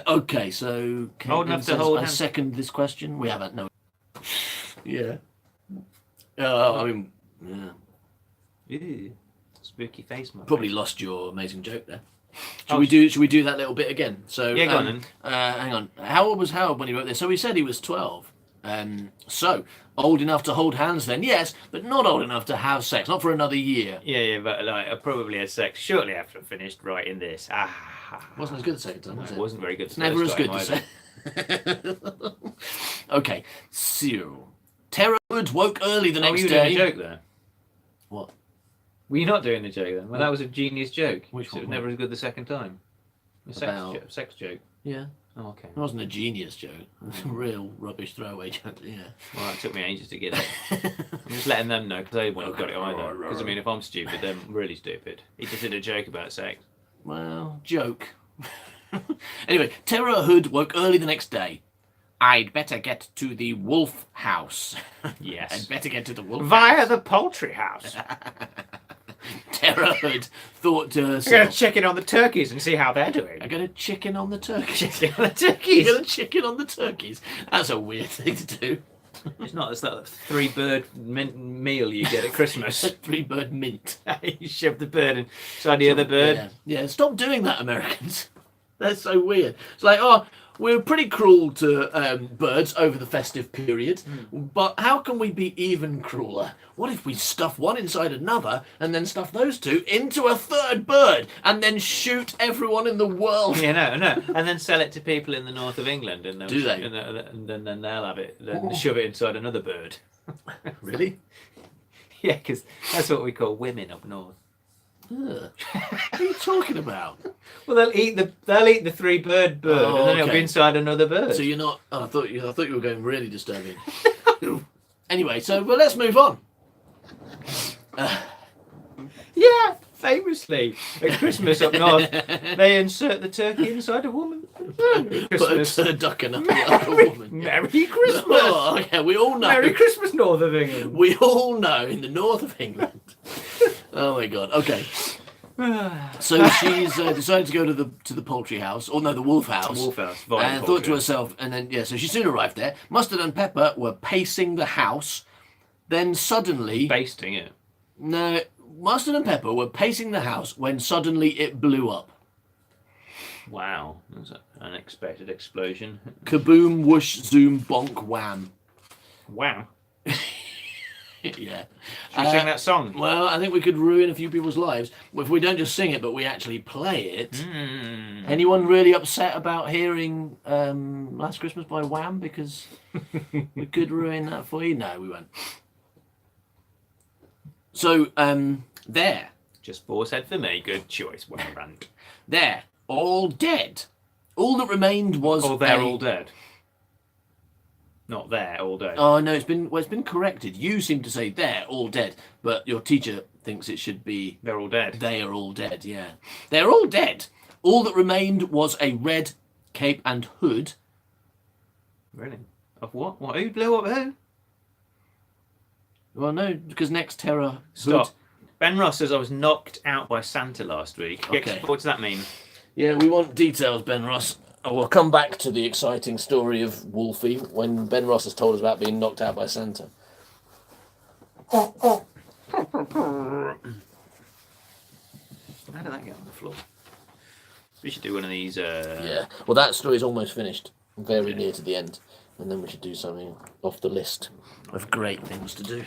Okay, so Old enough to says, hold I hands. second this question. We haven't. No. Yeah. I mean, yeah. Ooh, spooky face, man. Probably lost your amazing joke there. Oh, Should we do that little bit again? So Yeah, go on then. hang on. How old was Howard when he wrote this? So he said he was 12. So old enough to hold hands then, yes, but not old enough to have sex, not for another year. Yeah, but like I probably had sex shortly after I finished writing this. Wasn't as good the second time, No, was it it? wasn't very good. It's never as good to either. say. Okay, so Terra Woods woke early the Oh, next you were day. doing a joke there. What? Were you not doing the joke then? Well, that was a genius joke. Which So it was one? never as good the second time. A About- sex joke. Yeah, Oh, okay. it wasn't a genius joke. Real rubbish throwaway joke. Yeah. Well, it took me ages to get it. I'm just letting them know because they wouldn't have got it either. Because I mean, if I'm stupid, they're really stupid. He just did a joke about sex. Well, joke. Anyway, Terra Hood woke early the next day. I'd better get to the wolf house. Yes. I'd better get to the wolf Via house. the poultry house. Terra Hood thought to I'm going herself, to check in on the turkeys and see how they're doing. I got a chicken on the turkeys. Check in on the You turkeys. got a chicken on the turkeys. That's a weird thing to do. It's not. It's that 3-bird meal you get at Christmas. 3-bird mint. You shove the bird inside the other bird. Yeah, stop doing that, Americans. That's so weird. It's like, oh, we're pretty cruel to birds over the festive period, but how can we be even crueler? What if we stuff one inside another and then stuff those two into a third bird and then shoot everyone in the world? Yeah, no, and then sell it to people in the north of England, and Do they? And then they'll have it, then shove it inside another bird. Really? Yeah, because that's what we call women up north. Ugh. What are you talking about? Well, they'll eat the 3-bird bird, Oh, and then it'll okay. be inside another bird. So you're not. Oh, I thought you were going really disturbing. Anyway, so well, let's move on. Yeah, famously at Christmas up north, they insert the turkey inside a woman. Christmas. Put a turducken up the other woman. Merry Christmas. Oh, yeah, we all know. Merry Christmas, North of England. We all know in the north of England. Oh my God. Okay. So she's decided to go to the poultry house, or no, the wolf house. Wolf house. And thought to herself, and then so she soon arrived there. Mustard and Pepper were pacing the house. Then suddenly, Basting it. no, Mustard and Pepper were pacing the house when suddenly it blew up. Wow, that's an unexpected explosion. Kaboom! Whoosh! Zoom! Bonk! Wham! Wow. Yeah. Should we sing that song? Well, I think we could ruin a few people's lives if we don't just sing it, but we actually play it. Anyone really upset about hearing Last Christmas by Wham? Because we could ruin that for you. No, we won't. So, there. Just Boar's Head for me. Good choice, well run. There. All dead. All that remained was Oh, they're all dead. Not there, all dead. Oh no, it's been corrected. You seem to say they're all dead, but your teacher thinks it should be They're all dead. they are all dead. Yeah, they're all dead. All that remained was a red cape and hood. Really? Of what? What? Who blew up who? Well, no, because next Terra Stop. hood. Ben Ross says I was knocked out by Santa last week. Okay. What does that mean? Yeah, we want details, Ben Ross. Oh, we'll come back to the exciting story of Wolfie when Ben Ross has told us about being knocked out by Santa. How did that get on the floor? We should do one of these. Yeah, well, that story's almost finished. Very near to the end. And then we should do something off the list of great things to do.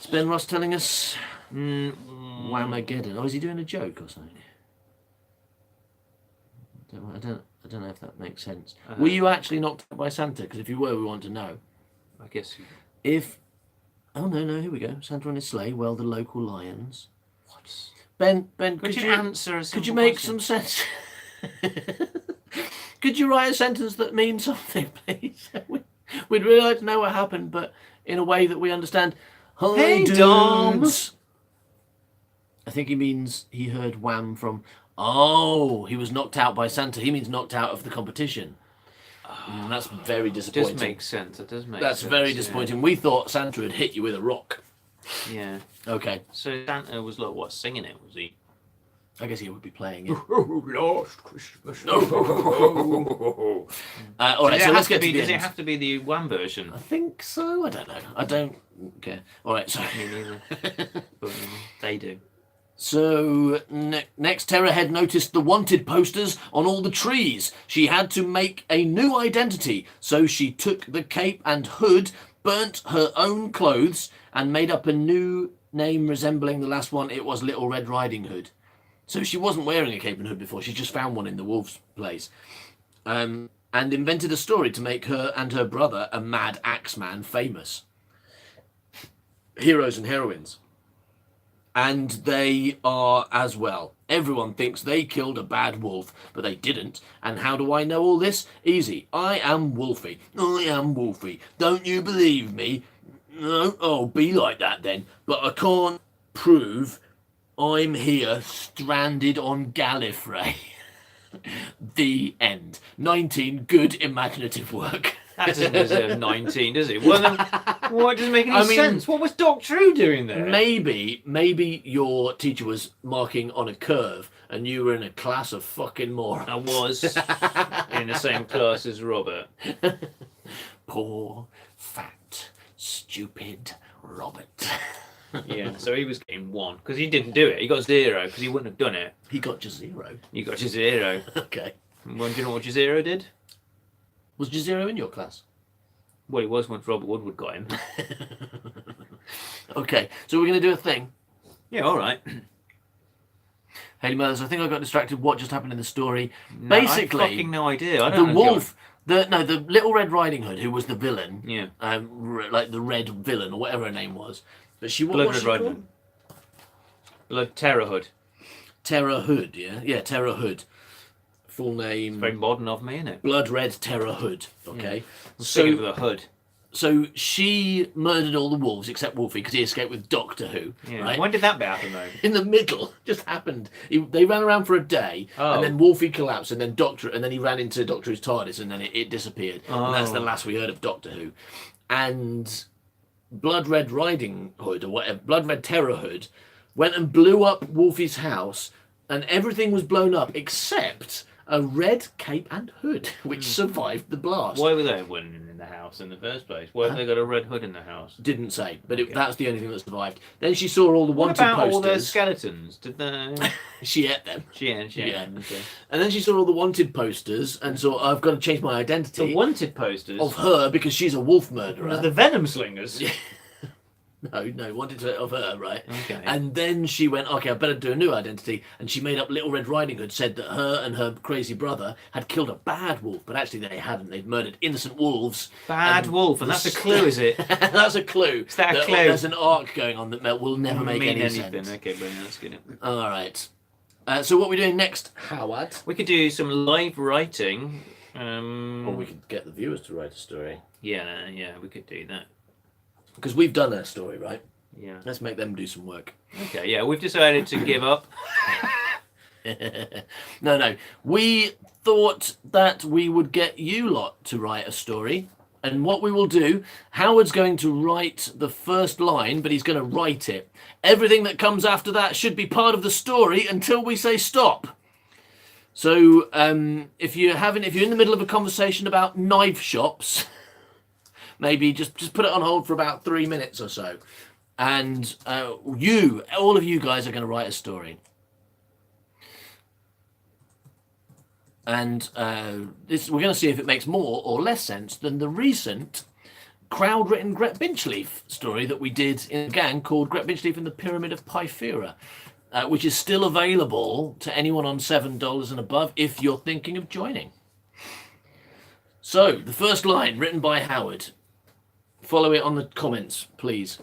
Is Ben Ross telling us Whamageddon? Oh, is he doing a joke or something? I don't know if that makes sense. Were you actually knocked out by Santa? Because if you were, we want to know. I guess. If... Oh, no, here we go. Santa on his sleigh. Well, the local lions. What? Ben, Could you answer a could you simple make question? some sense? Could you write a sentence that means something, please? We'd really like to know what happened, but in a way that we understand. Hi, Hey, dudes. Dom. I think he means he heard wham from. Oh, he was knocked out by Santa. He means knocked out of the competition. That's very It disappointing. does make sense. It does make That's sense. very disappointing. We thought Santa had hit you with a rock. Yeah. Okay, So Santa was like, what, singing it, was he? I guess he would be playing it. Last Christmas. All right, so let's get to the Does it end. have to be the one version? I think so. I don't know. I don't care. All right, so Me neither. But they do. so next, Terra had noticed the wanted posters on all the trees. She had to make a new identity, so she took the cape and hood, burnt her own clothes, and made up a new name resembling the last one. It was Little Red Riding Hood. So she wasn't wearing a cape and hood before. She just found one in the wolf's place. And invented a story to make her and her brother, a mad axeman, famous. Heroes and heroines. And they are as well. Everyone thinks they killed a bad wolf, but they didn't. And how do I know all this? Easy. I am Wolfie. I am Wolfie. Don't you believe me? No? Oh, be like that then. But I can't prove I'm here stranded on Gallifrey. The end. 19 good imaginative work. That doesn't deserve 19, does it? Well, then, what doesn't make any I mean, sense? What was Doctor Who doing there? Maybe your teacher was marking on a curve and you were in a class of fucking morons. I was in the same class as Robert. Poor, fat, stupid Robert. Yeah, so he was getting 1 because he didn't do it. He got 0 because he wouldn't have done it. He got just 0. You got your 0. Okay. Well, do you know what your 0 did? Was just 0 in your class? Well, he was once Robert Woodward got him. Okay, so we're going to do a thing. Yeah, all right. Haley Mothers, I think I got distracted. What just happened in the story? No, Basically, I fucking no idea. I the don't know. wolf, the Little Red Riding Hood, who was the villain, Yeah. like the red villain or whatever her name was. But she what Blood was Red she Riding called? Hood. Blood Terror Hood. Terror Hood, yeah, Terror Hood. Full name. Very modern of me, isn't it? Blood Red Terror Hood. Okay, Sticking with a hood. so she murdered all the wolves except Wolfie because he escaped with Doctor Who. Yeah. Right? When did that bit happen though? In the middle, just happened. They ran around for a day, Oh. and then Wolfie collapsed, and then he ran into Doctor Who's TARDIS, and then it disappeared. And that's the Oh. last we heard of Doctor Who. And Blood Red Riding Hood, or whatever, Blood Red Terror Hood, went and blew up Wolfie's house, and everything was blown up except a red cape and hood, which survived the blast. Why were they winning in the house in the first place? Why have they got a red hood in the house? Didn't say, but that's the only thing that survived. Then she saw all the What wanted about posters. all the skeletons? Did they? She ate them. Yeah. Yeah. And then she saw all the wanted posters and saw, I've got to change my identity The wanted posters of her because she's a wolf murderer. the Venom Slingers. No, wanted to of her, right? Okay. And then she went, okay, I better do a new identity. And she made up Little Red Riding Hood, said that her and her crazy brother had killed a bad wolf, but actually they hadn't. They'd murdered innocent wolves. Bad wolf, and that's a clue, is it? That's a clue. Is that a clue? There's an arc going on that will never make Mean any anything. sense. Okay, brilliant. That's good. All right. So what are we doing next, Howard? We could do some live writing. Or we could get the viewers to write a story. Yeah, we could do that. Because we've done our story, right? Yeah. Let's make them do some work. Okay, yeah, we've decided to give up. No. We thought that we would get you lot to write a story. And what we will do, Howard's going to write the first line, but he's going to write it. Everything that comes after that should be part of the story until we say stop. So if you're in the middle of a conversation about knife shops, maybe just put it on hold for about 3 minutes or so. And all of you guys are going to write a story. And we're going to see if it makes more or less sense than the recent crowd-written Gret Binchleaf story that we did in a gang called Gret Binchleaf and the Pyramid of Pythera, which is still available to anyone on $7 and above if you're thinking of joining. So, the first line, written by Howard. Follow it on the comments, please.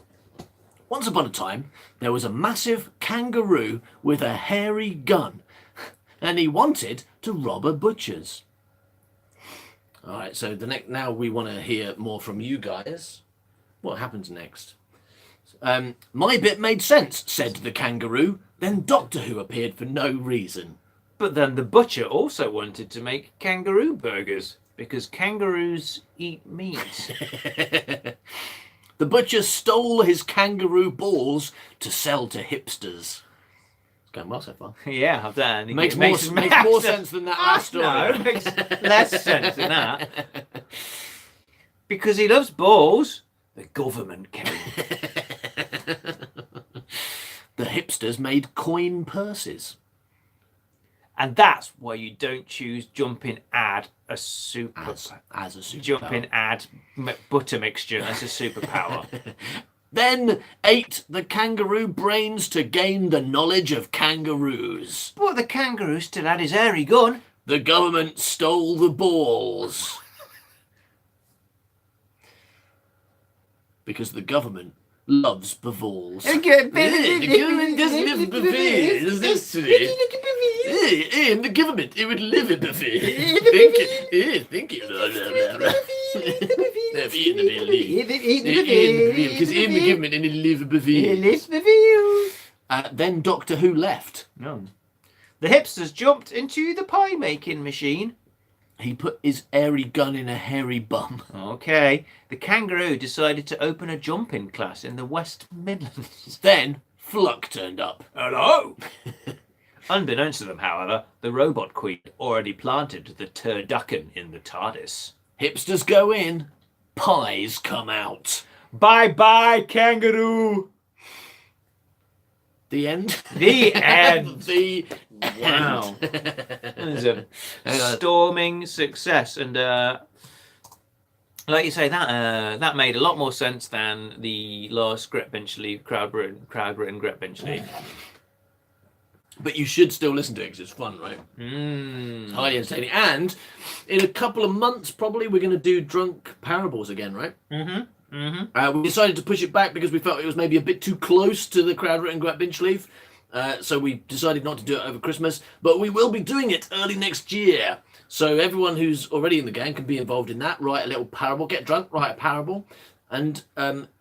Once upon a time, there was a massive kangaroo with a hairy gun, and he wanted to rob a butcher's. All right, so now we want to hear more from you guys. What happens next? My bit made sense, said the kangaroo. Then Doctor Who appeared for no reason. But then the butcher also wanted to make kangaroo burgers, because kangaroos eat meat. The butcher stole his kangaroo balls to sell to hipsters. It's going well so far. Yeah, I've done. Makes more sense than that last story. No, it makes less sense than that. Because he loves balls, the government came. The hipsters made coin purses. And that's why you don't choose jumping ad a super As a superpower. jumping ad butter mixture as a superpower. Then ate the kangaroo brains to gain the knowledge of kangaroos. But the kangaroo still had his hairy gun. The government stole the balls. Because the government loves bavals. The government doesn't love bavals. That's it. And the government, it would live in buffet. Thank you. Because in the government, and it live buffet. Then Doctor Who left. No. The hipsters jumped into the pie making machine. He put his airy gun in a hairy bum. Okay. The kangaroo decided to open a jumping class in the West Midlands. Then Fluck turned up. Hello! Unbeknownst to them, however, the robot queen already planted the turducken in the TARDIS. Hipsters go in, pies come out. Bye-bye, kangaroo! The end? The end! The Wow. end. It was a storming success. And like you say, that made a lot more sense than the last Gret Benchley, crowd written Gret Benchley. But you should still listen to it because it's fun, right? It's highly entertaining. And in a couple of months, probably, we're going to do Drunk Parables again, right? We decided to push it back because we felt it was maybe a bit too close to the crowd-written Gret Benchley. So we decided not to do it over Christmas. But we will be doing it early next year. So everyone who's already in the gang can be involved in that. Write a little parable. Get drunk, write a parable. And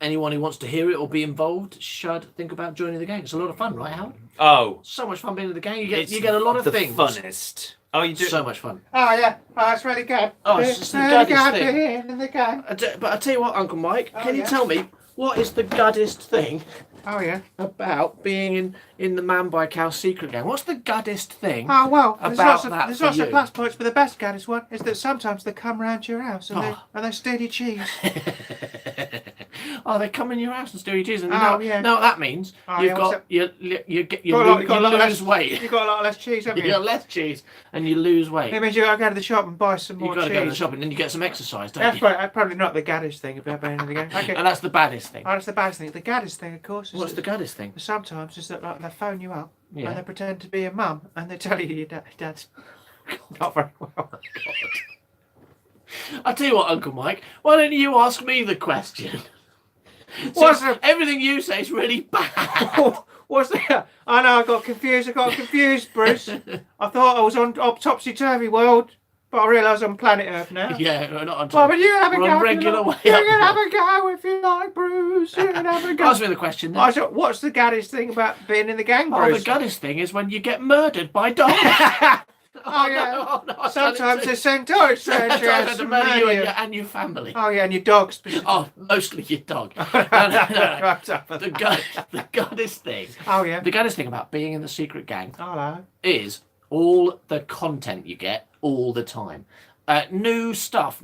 anyone who wants to hear it or be involved should think about joining the gang. It's a lot of fun, right, Howard? Oh. So much fun being in the gang. You get a lot of things. Funnest. Oh, you do? So much fun. Oh, yeah. Oh, it's really good. Oh, it's just the gaddest thing. In the gang. But I tell you what, Uncle Mike, can you yeah. tell me what is the gaddest thing Oh, yeah. about being in the Man by Cow secret gang? What's the gaddest thing? Oh, well, there's About lots of, that there's for lots of you. plus points, but the best gaddest one is that sometimes they come round to your house and, they steal your cheese. Oh, they come in your house and steal your cheese. And Oh, you yeah. know what that means? Oh, You've yeah, got what's you lose weight. You've got a lot less cheese, haven't You you? got less cheese and you lose weight. It means you've got to go to the shop and buy some more You've got to cheese. go to the shop and then you get some exercise, don't That's you? probably not the gaddest thing about being in the gang. Okay. And that's the baddest thing. Oh, that's the baddest thing. The gaddest thing, of course, is What's the that gaddest thing? sometimes is that like, they phone you up Yeah. and they pretend to be a mum and they tell you your dad's not very well. I'll tell you what, Uncle Mike, why don't you ask me the question? What's So the- everything you say is really bad. What's that? I know, I got confused, Bruce. I thought I was on topsy-turvy world, but I realise I'm planet Earth now. Yeah, we're not on Well, top. but you have a We're go. on regular way You up can now. have a go if you like, Bruce. You can have a go. Ask me the question then. I said, what's the gaddest thing about being in the gang, Oh, the Bruce? gaddest thing is when you get murdered by dogs. Oh, yeah. no, I've done it Sometimes too. they send dogs Sometimes around your I house had to to murder you murder you. and your family. Oh, yeah, and your dogs. Oh, mostly your dog. No. The gaddest thing. Oh, yeah. The gaddest thing about being in the secret gang Hello. is all the content you get all the time. New stuff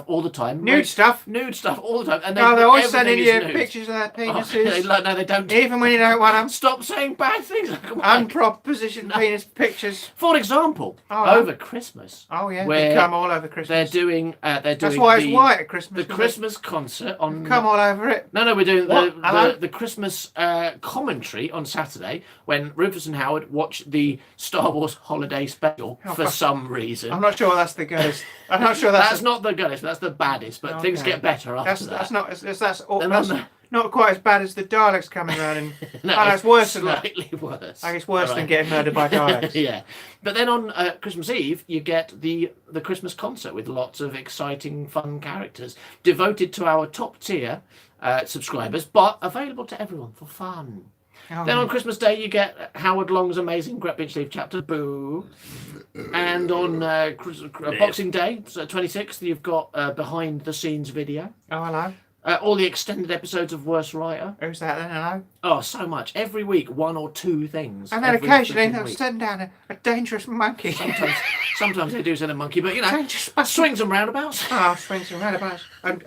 all the time. Nude stuff. Nude stuff all the time. And Oh, they're always everything sending is you nude. pictures of their Oh, penises. no, they don't. Even when you don't want them. Stop saying bad things. Unproper position penis pictures. For example, Oh, over Christmas, Oh, yeah. Where They come all over they're Christmas. doing. That's why it's white at Christmas. The because Christmas concert on. they come all over it. No, we're doing What? Hello? the Christmas commentary on Saturday when Rufus and Howard watch the Star Wars Holiday Special Oh, for fuck. some reason. I'm not sure that's the goodest. I'm not sure That's not the goodest, that's the baddest, but things Okay. get better after That's that. not. That's all. Then That's, on the- Not quite as bad as the Daleks coming around and... No, oh, it's worse than that. slightly worse. I think it's worse All than right. getting murdered by Daleks. Yeah, but then on Christmas Eve you get the Christmas concert with lots of exciting, fun characters devoted to our top tier subscribers, but available to everyone for fun. Oh, Then on Christmas Day you get Howard Long's amazing Gret Beachleaf chapter, boo. And on Boxing Day, so 26th, you've got behind the scenes video. oh, hello. All the extended episodes of Worst Writer. Who's that then? Hello. Oh, so much. Every week, one or two things. And then Every occasionally freaking they'll week. send down a dangerous monkey. Sometimes they do send a monkey, but you know, Dangerous monkey. swings and roundabouts. Oh, swings and roundabouts. And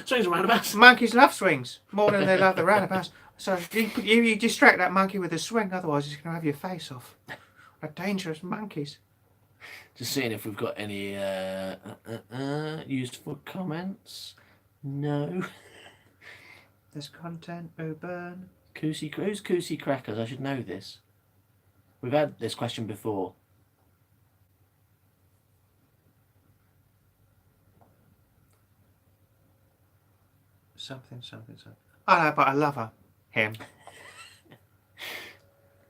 Swings and roundabouts. monkeys love swings more than they love the roundabouts. So you distract that monkey with a swing, otherwise he's going to have your face off. A dangerous monkeys. Just seeing if we've got any used for comments. No. There's content, burn. Who's Coosey Crackers? I should know this. We've had this question before. Something. I know, but I love her. Him.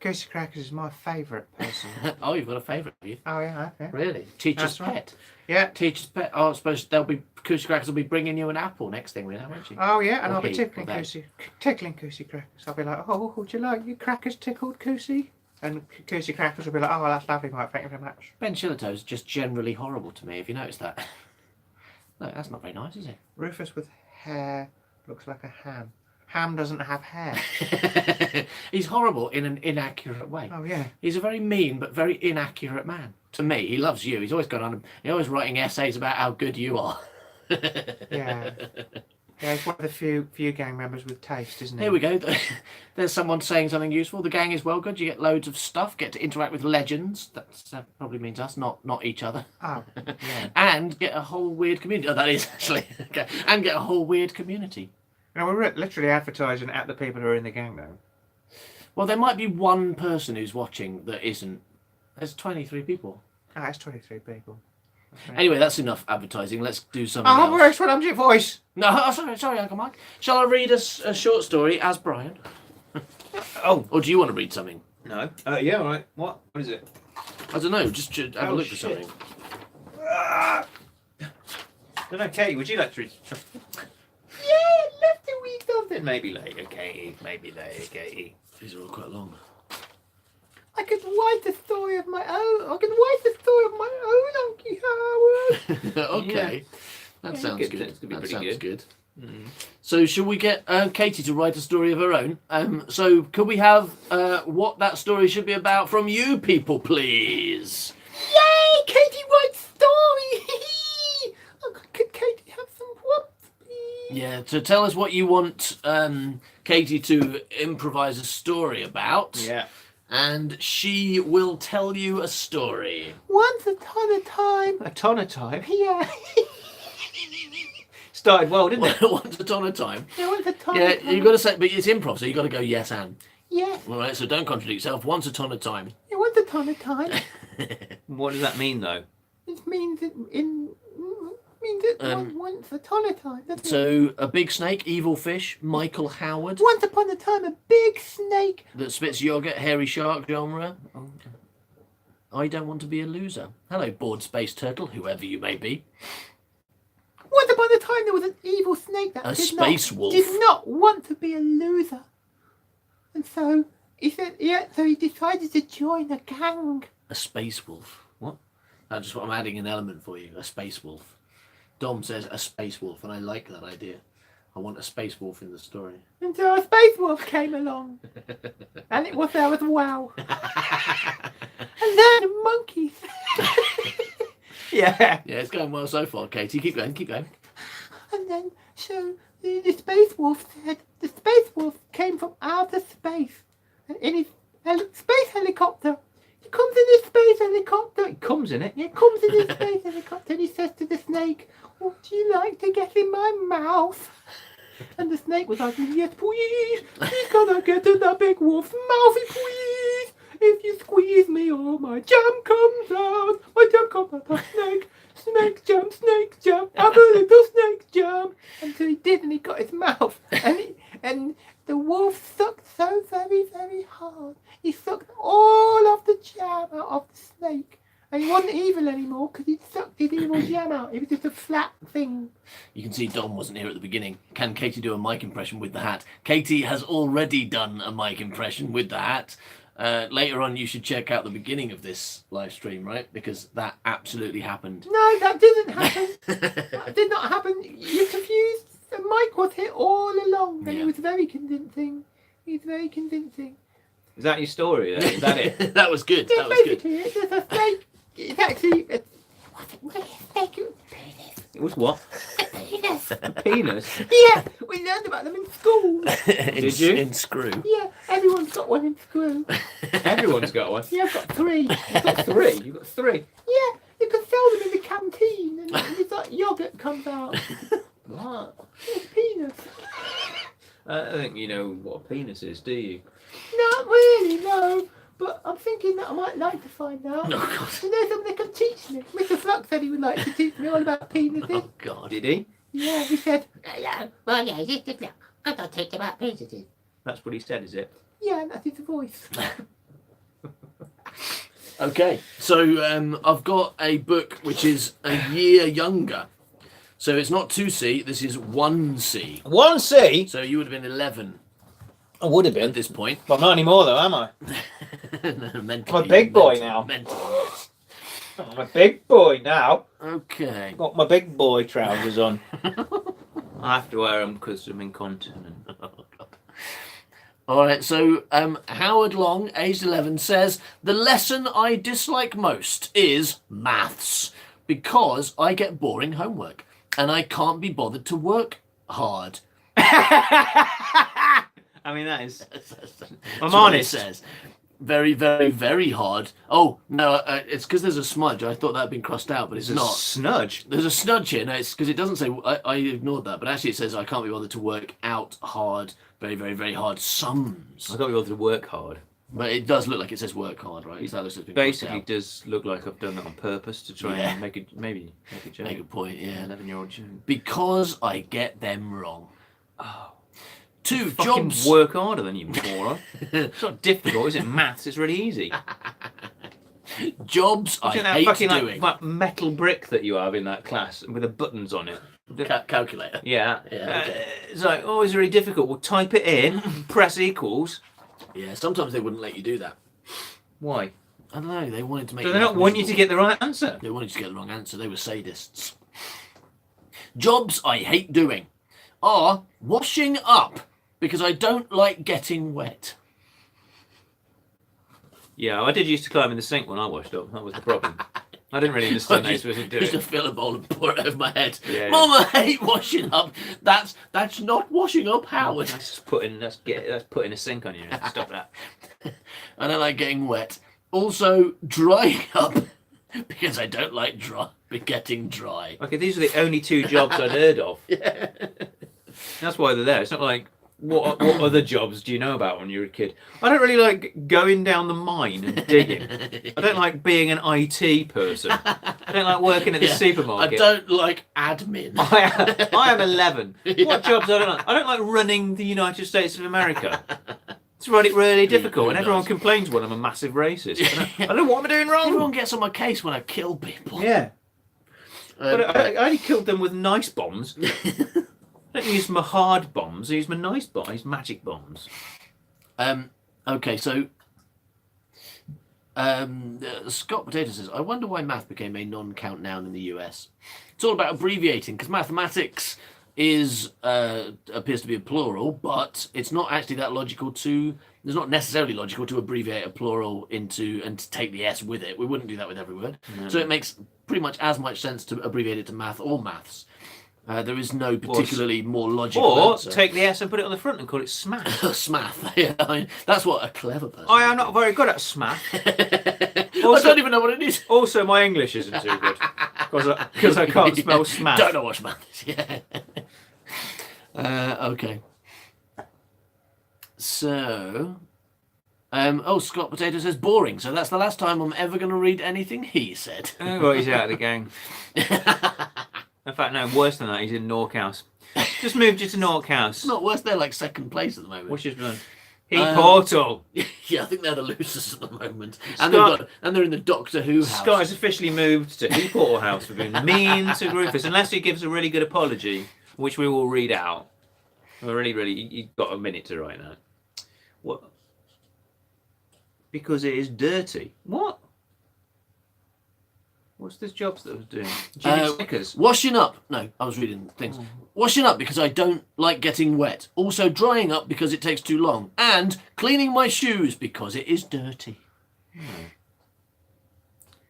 Goosey Crackers is my favourite person. Oh, you've got a favourite, have you? Oh, yeah, okay. Really? Teacher's That's right. pet. Yeah. Teacher's pet. Oh, I suppose Coosey Crackers will be bringing you an apple next thing we know, won't she? Oh, yeah, and I'll be Okay, tickling well, Goosey Crackers. I'll be like, oh, would you like your crackers tickled, Goosey? And Goosey Crackers will be like, oh, well, that's lovely, mate. Thank you very much. Ben Shillitoe's just generally horrible to me. Have you noticed that? No, that's not very nice, is it? Rufus with hair looks like a ham. Ham doesn't have hair. He's horrible in an inaccurate way. Oh, yeah. He's a very mean but very inaccurate man. To me, he loves you. He's always gone on. He's always writing essays about how good you are. Yeah. Yeah, he's one of the few gang members with taste, isn't he? Here we go. There's someone saying something useful. The gang is well good. You get loads of stuff. Get to interact with legends. That probably means us, not each other. Oh, yeah. And get a whole weird community. Oh, that is actually. Okay. And get a whole weird community. You know, we're literally advertising at the people who are in the gang, though. Well, there might be one person who's watching that isn't. There's 23 people. Ah, that's 23 people. Anyway, that's enough advertising. Let's do something Oh, else. where's what your voice? No, sorry, Uncle Mike. Shall I read us a short story as Brian? Oh, Or do you want to read something? no. Yeah, all right. What is it? I don't know. Just have a Oh, look for shit. something. Don't know, Katie, would you like to read? Yeah, I'd love to read something. Maybe later, Katie. Maybe later, Katie. These are all quite long. I could write the story of my own. I could write the story of my own, Uncle Howard. Okay. That Yeah, sounds good. good. That's gonna be That pretty sounds good. good. So, shall we get Katie to write a story of her own? So, could we have what that story should be about from you people, please? Yay! Katie writes story. Could Katie have some props, please? Yeah, so tell us what you want Katie to improvise a story about. Yeah. And she will tell you a story. Once upon a time. A ton of time. Yeah. Started well, didn't it? Once upon a time. Yeah, once upon Yeah, a time. you've got to say, but it's improv, so you've got to go yes and. Yes. All right, so don't contradict yourself. Once upon a time. Yeah, once upon a time. What does that mean, though? It means once upon a time. doesn't it? So, a big snake, evil fish, Michael Howard, Once upon a time, a big snake. that spits yogurt, hairy shark genre. Oh, I don't want to be a loser. Hello, bored space turtle, whoever you may be. Once upon a time, there was an evil snake that A did space not, wolf. did not want to be a loser, and so he said, yeah. So he decided to join a gang. A space wolf. What? That's just what I'm adding an element for you. A space wolf. Dom says a space wolf, and I like that idea. I want a space wolf in the story. And so a space wolf came along, and it was there as well. And then the monkeys. Yeah. Yeah, it's going well so far, Katie. Keep going, keep going. And then, so the space wolf said, the space wolf came from outer space. And in his space helicopter, he comes in his space helicopter. It comes in it. He comes in his space helicopter and he says to the snake, would you like to get in my mouth? And the snake was like, yes, please. He's gonna get in the big wolf's mouth, please. If you squeeze me, all my jam comes out. My jam comes out of snake. Snake jam, have a little snake jam. And so he did, and he got his mouth. And and the wolf sucked so very, very hard. He sucked all of the jam out of the snake. And he wasn't evil anymore because he sucked his evil jam out. It was just a flat thing. You can see Dom wasn't here at the beginning. Can Katie do a mic impression with the hat? Katie has already done a mic impression with the hat. Later on, you should check out the beginning of this live stream, right? Because that absolutely happened. No, that didn't happen. That did not happen. You're confused. The mic was here all along, and Yeah. it was very convincing. It was very convincing. Is that your story? Then? Is that it? That was good. Yeah, That was good. basically, it's just a snake. It's actually a snake. It was a penis. It was what? A penis. A penis? Yeah, we learned about them in school. Did you? In Screw. Yeah, everyone's got one in school. Everyone's got one. Yeah, I've got 3. You've got 3. You've got 3. Yeah, you can sell them in the canteen, and it's like yogurt comes out. What? It's penis. I don't think you know what a penis is, do you? Not really, no. But I'm thinking that I might like to find out. Oh, God. So there's something they can teach me. Mr. Flux said he would like to teach me all about penises. Oh, God. Did he? Yeah, he said, Yeah, well, yeah, just look. I got to teach about penises. That's what he said, is it? yeah, and that's his voice. Okay, so I've got a book which is a year younger. So it's not 2C, this is 1C. 1C? So you would have been 11 I would have at been. this point. But I'm not anymore, though, am I? Mentally, I'm a big boy mentally, now. mentally, yes. I'm a big boy now. Okay. Got my big boy trousers on. I have to wear them because I'm incontinent. All right, so Howard Long, aged 11, says, the lesson I dislike most is maths because I get boring homework and I can't be bothered to work hard. I mean, that is... That's I'm what it honest. says. Very, very, very hard. Oh, no, it's because there's a smudge. I thought that had been crossed out, but it's It's a not. snudge. There's a smudge here. No, it's because it doesn't say. I ignored that, but actually it says I can't be bothered to work out hard, very, very, very hard sums. I can't be able to work hard. But it does look like it says work hard, right? That looks like it's been crossed Basically, out. does look like I've done that on purpose to try Yeah. and make a joke. Make a point, yeah. 11-year-old joke. Because I get them wrong. Oh. 2 Fucking jobs. work harder than you, moron. It's not difficult, is it? Maths is really easy. Jobs I Isn't that hate fucking doing. that metal brick that you have in that class with the buttons on it? Calculator. Yeah. Yeah, okay. It's like, oh, it's really difficult. Well, type it in, press equals. Yeah, sometimes they wouldn't let you do that. Why? I don't know. They wanted to make. Do they not want you to get the right answer? They wanted you to get the wrong answer. They were sadists. Jobs I hate doing are washing up because I don't like getting wet. Yeah, I did used to climb in the sink when I washed up. That was the problem. I didn't really understand how you're supposed to do Just to it. fill a bowl and pour it over my head. Yeah. Mum, I hate washing up. That's not washing up, Howard. That's putting a sink on you. Stop that. I don't like getting wet. Also, drying up because I don't like getting dry. Okay, these are the only 2 jobs I'd heard of. Yeah. That's why they're there. It's not like, what other jobs do you know about when you were a kid? I don't really like going down the mine and digging. I don't like being an IT person. I don't like working at the Yeah. supermarket. I don't like admin. I am 11. Yeah. What jobs I don't like? I don't like running the United States of America. It's really difficult, and everyone does? complains when I'm a massive racist. I don't know what I'm doing wrong. Everyone gets on my case when I kill people. Yeah, Um, but I only killed them with nice bombs. I don't use my hard bombs. I use my nice bombs. I use magic bombs. Okay, so Scott Potato says, I wonder why math became a non-count noun in the US. It's all about abbreviating, because mathematics is appears to be a plural, but it's not actually that logical to. It's not necessarily logical to abbreviate a plural into and to take the S with it. We wouldn't do that with every word. So it makes pretty much as much sense to abbreviate it to math or maths. There is no particularly more logical Or answer. take the S and put it on the front and call it smath. Smath. Yeah, I mean, that's what a clever person. I am not very good at smath. I Also- don't even know what it is. Also, my English isn't too good because I can't spell smath. Don't know what smath is. Yeah. Okay. So, Scott Potato says boring. So that's the last time I'm ever going to read anything he said. Oh, well, he's out of the gang. In fact, no, worse than that, he's in Nork House. Just moved you to Nork House. It's not worse. They're like second place at the moment. What's your done? Portal. Yeah, I think they're the losers at the moment. And, Scott- they're in the Doctor Who house. Scott has officially moved to Portal House for being mean to Rufus, unless he gives a really good apology, which we will read out. Really, you've got a minute to write that. What? Because it is dirty. What? What's this jobs that I was doing? Jimmy Snickers. Washing up. No, I was reading things. Washing up because I don't like getting wet. Also drying up because it takes too long. And cleaning my shoes because it is dirty.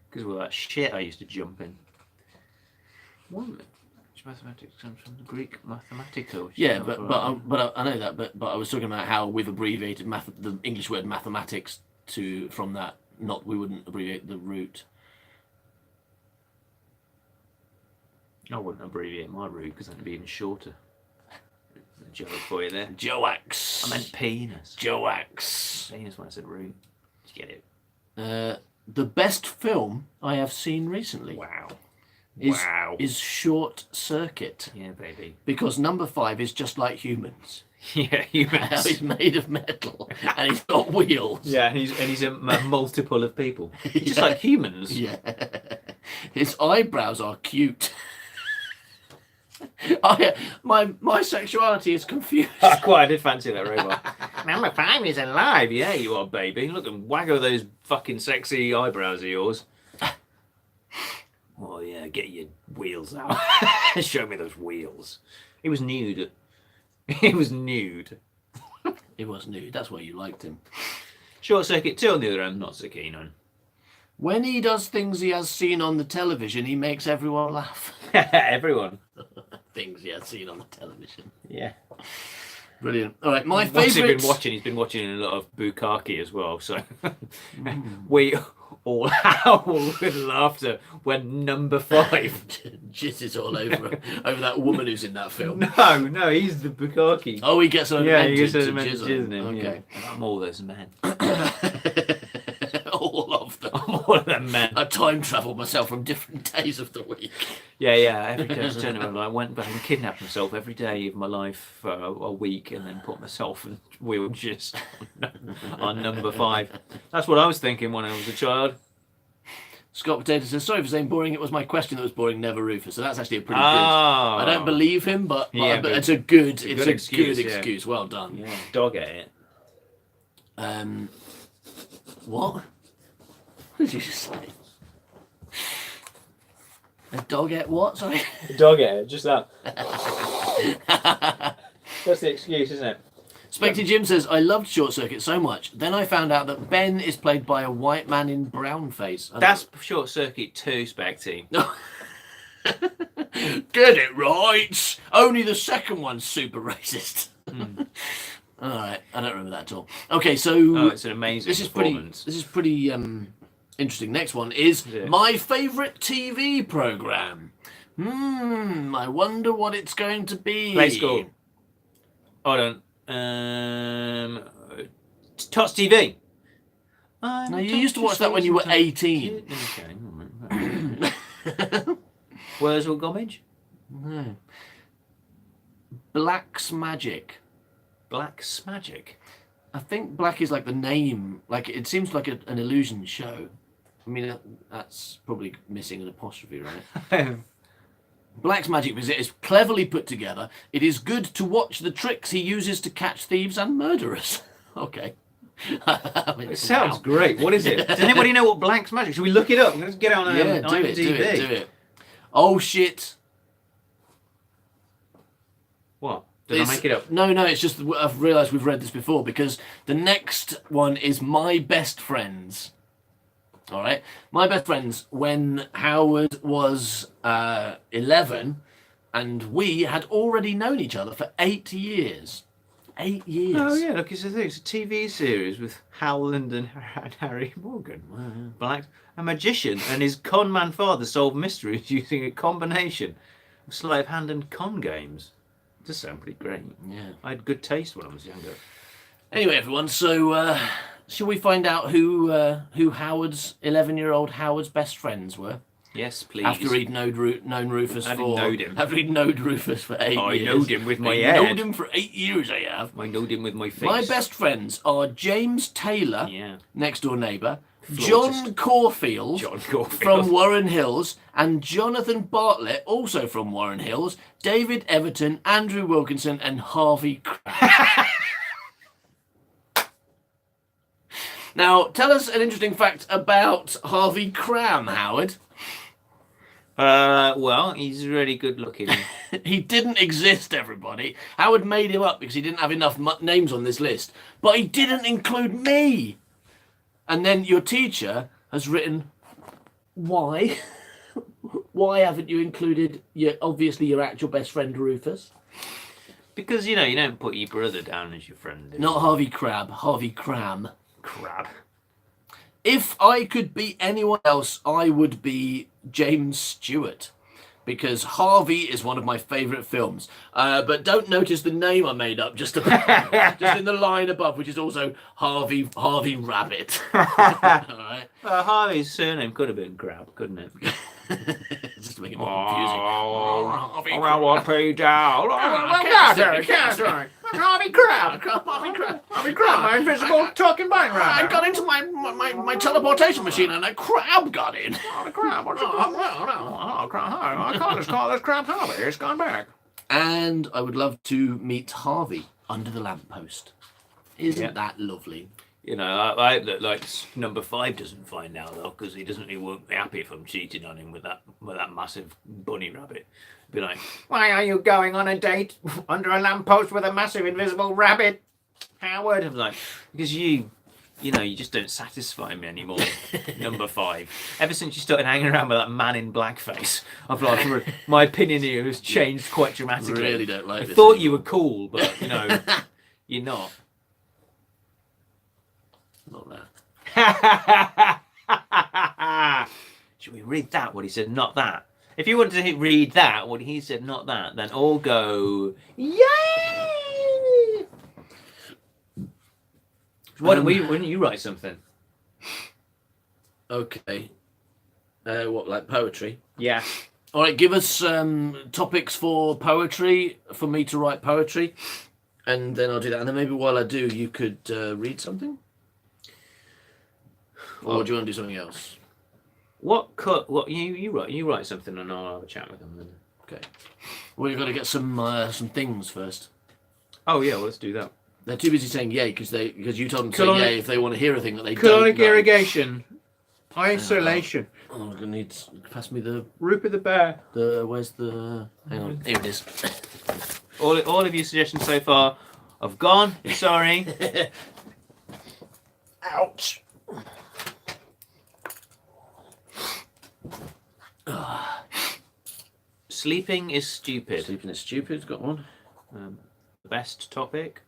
Because of all that shit I used to jump in. What? Mathematics comes from the Greek mathematical. Yeah, but I know that. But I was talking about how we've abbreviated the English word mathematics from that. Not we wouldn't abbreviate the root. I wouldn't abbreviate my root because that'd be even shorter. A joke for you there. Joax. I meant penis. Joax. Penis when I said root. Did you get it? The best film I have seen recently. Wow. Is Short Circuit. Yeah, baby. Because number 5 is just like humans. Yeah, humans. He's made of metal and he's got wheels. Yeah, and he's a multiple of people. Just like humans. Yeah. His eyebrows are cute. My sexuality is confused. I did fancy that robot. Number 5 is alive. Yeah, you are, baby. Look and waggle those fucking sexy eyebrows of yours. Oh yeah, get your wheels out. Show me those wheels. He was nude. He was nude. He was nude. That's why you liked him. Short Circuit 2 on the other hand, not so keen on. When he does things he has seen on the television, he makes everyone laugh. Everyone. Things he has seen on the television. Yeah. Brilliant. All right, my What's he favourite. been watching? He's been watching a lot of Bukkake as well. So we all howl with laughter when number 5 jizzes all over that woman who's in that film. No, he's the Bukkake. Oh, he gets on Yeah, he to gets jizz jizz on. in him. Okay. Yeah. I'm all those men. All of them. I'm all of them men. I time travelled myself from different days of the week. Yeah. Every day I was turning around, I went back and kidnapped myself every day of my life for a week, and then put myself in wheelchairs on number 5. That's what I was thinking when I was a child. Scott Potato says, sorry for saying boring, it was my question that was boring, never Rufus. So that's actually a pretty good. Oh. I don't believe him, but Yeah, but it's a good excuse, yeah. excuse. Well done. Yeah, dog at it. What? What did you say? A dog ate what? Sorry. Dog at it, just that. That's the excuse, isn't it? Spectre Jim says, I loved Short Circuit so much. Then I found out that Ben is played by a white man in brown face. That's Short Circuit 2, Specty. No. Get it right. Only the second one's super racist. All right, I don't remember that at all. Okay, so it's an amazing performance. This is pretty interesting. Next one is my favourite TV program. I wonder what it's going to be. Play School. Hold on. Tots TV. No, you used to watch that when you were 18. Okay. Wurzel Gummidge? No. Black's Magic. Black's Magic. I think Black is like the name. Like it seems like an illusion show. I mean, that's probably missing an apostrophe, right? Black's Magic Visit is cleverly put together. It is good to watch the tricks he uses to catch thieves and murderers. Okay. It sounds great. What is it? Does anybody know what Black's Magic? Should we look it up? Let's get on do IMDb. it. Oh shit. What? Did I make it up? No, it's just I've realised we've read this before because the next one is My Best Friends. All right, My Best Friends, when Howard was 11 and we had already known each other for 8 years. 8 years. Oh yeah, look, it's a TV series with Howland and Harry Morgan. Wow. Black, a magician and his con man father solve mysteries using a combination of sleight of hand and con games. Does sound pretty great. Yeah. I had good taste when I was younger. Anyway, everyone, so shall we find out who Howard's 11-year-old Howard's best friends were? Yes, please. After he'd known Rufus I didn't for... know him. After he'd known Rufus for 8 years. I knowed him with my I head. knowed him for 8 years, I have. I knowed him with my face. My best friends are James Taylor, Yeah. next door neighbour, Flautist. John Caulfield, John Caulfield. from Warren Hills, and Jonathan Bartlett, also from Warren Hills, David Everton, Andrew Wilkinson, and Harvey Crabb. Now, tell us an interesting fact about Harvey Cram, Howard. Well, he's really good looking. He didn't exist, everybody. Howard made him up because he didn't have enough names on this list. But he didn't include me. And then your teacher has written, why? Why haven't you included obviously your actual best friend Rufus? Because, you know, you don't put your brother down as your friend. do you? Not Harvey Crabb, Harvey Cram. Crab. If I could be anyone else, I would be James Stewart. Because Harvey is one of my favourite films. But don't notice the name I made up just above, just in the line above, which is also Harvey Rabbit. Alright. Harvey's surname could have been Crab, couldn't it? Just to make it more confusing. Harvey down. That's right. Harvey Crab. Harvey Crab, my invisible talking bank I rabbit. got into my teleportation machine and a crab got in. The crab. What's it called? Oh, crab. I can't just call this crab Harvey. It's gone back. And I would love to meet Harvey under the lamppost. Isn't that lovely? You know, I like number 5 doesn't find out though, because he won't be happy if I'm cheating on him with that massive bunny rabbit. Be like, Why are you going on a date under a lamppost with a massive invisible rabbit, Howard? I'm like, because you just don't satisfy me anymore. Number 5. Ever since you started hanging around with that man in blackface, I've like my opinion of you has changed quite dramatically. Really don't like I this thought anymore. you were cool, but you know, you're not. Not that. Should we read that? What he said, not that. If you wanted to read that, what he said, not that, then all go, yay! Why don't you write something? Okay. What, like poetry? Yeah. All right, give us topics for poetry, for me to write poetry, and then I'll do that. And then maybe while I do, you could read something? Or do you want to do something else? What you write something and I'll have a chat with them then. Okay. Well, you've got to get some things first. Oh yeah, well, let's do that. They're too busy saying yay because you told them to say Colonic- yay if they want to hear a thing that they Colonic don't know. irrigation. Isolation. Oh, I'm gonna need pass me the Rupert the Bear. where's the hang on, here it is. All of your suggestions so far have gone. Sorry. Ouch. Sleeping is stupid. Sleeping is stupid. Got one. The best topic.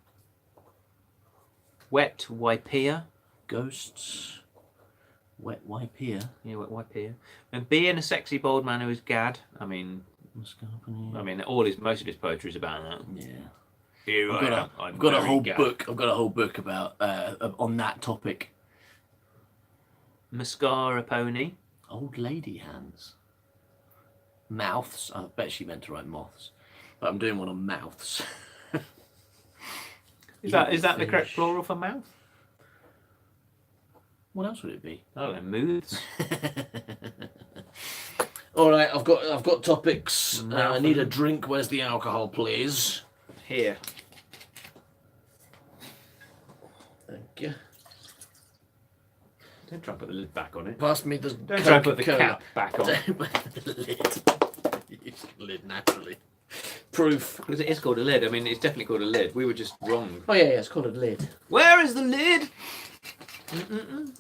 Wet Waipia. Ghosts. Wet Waipia. Yeah, Wet Waipia. And being a sexy bald man who is Gad. I mean, What's going on here? most of his poetry is about that. Yeah. Here I've I got am. I've got a very whole Gad. book. I've got a whole book about on that topic. Mascara pony. Old lady hands. Mouths. I bet she meant to write moths, but I'm doing one on mouths. Is that the correct Fish. plural for mouth? What else would it be? Oh, then moods. All right, I've got topics. I Mouth need a and- drink. Where's the alcohol, please? Here. Thank you. Don't try and put the lid back on it. Pass me the Don't try and put the Coca-Cola. cap back on. Don't put the lid. Use the lid naturally. Proof. Because it is called a lid. I mean, it's definitely called a lid. We were just wrong. Oh yeah, it's called a lid. Where is the lid?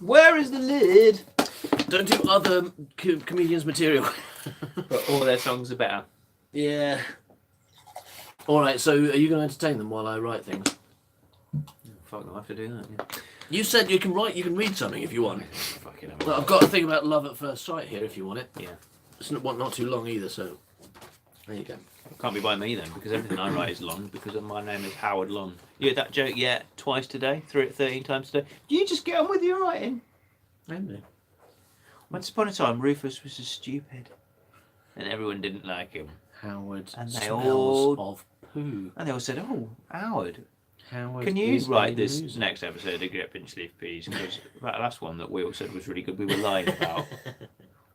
Where is the lid? Don't do other comedians' material. But all their songs are better. Yeah. All right. So, are you going to entertain them while I write things? Fuck, I'll have to do that. Yeah. You said you can write. You can read something if you want. Fucking hell. But I've got a thing about love at first sight here. If you want it. Yeah. It's not too long either. So, there you go. Can't be by me then, because everything I write is long, because my name is Howard Long. You heard that joke yet? Twice today? 13 times today? Do you just get on with your writing? Maybe. Once upon a time, Rufus was just stupid, and everyone didn't like him. Howard And they smells all- of poo. And they all said, "Oh, Howard, Howard can you is write a this loser. next episode of Get Pinch Leaf, please?" Because that last one that we all said was really good, we were lying about.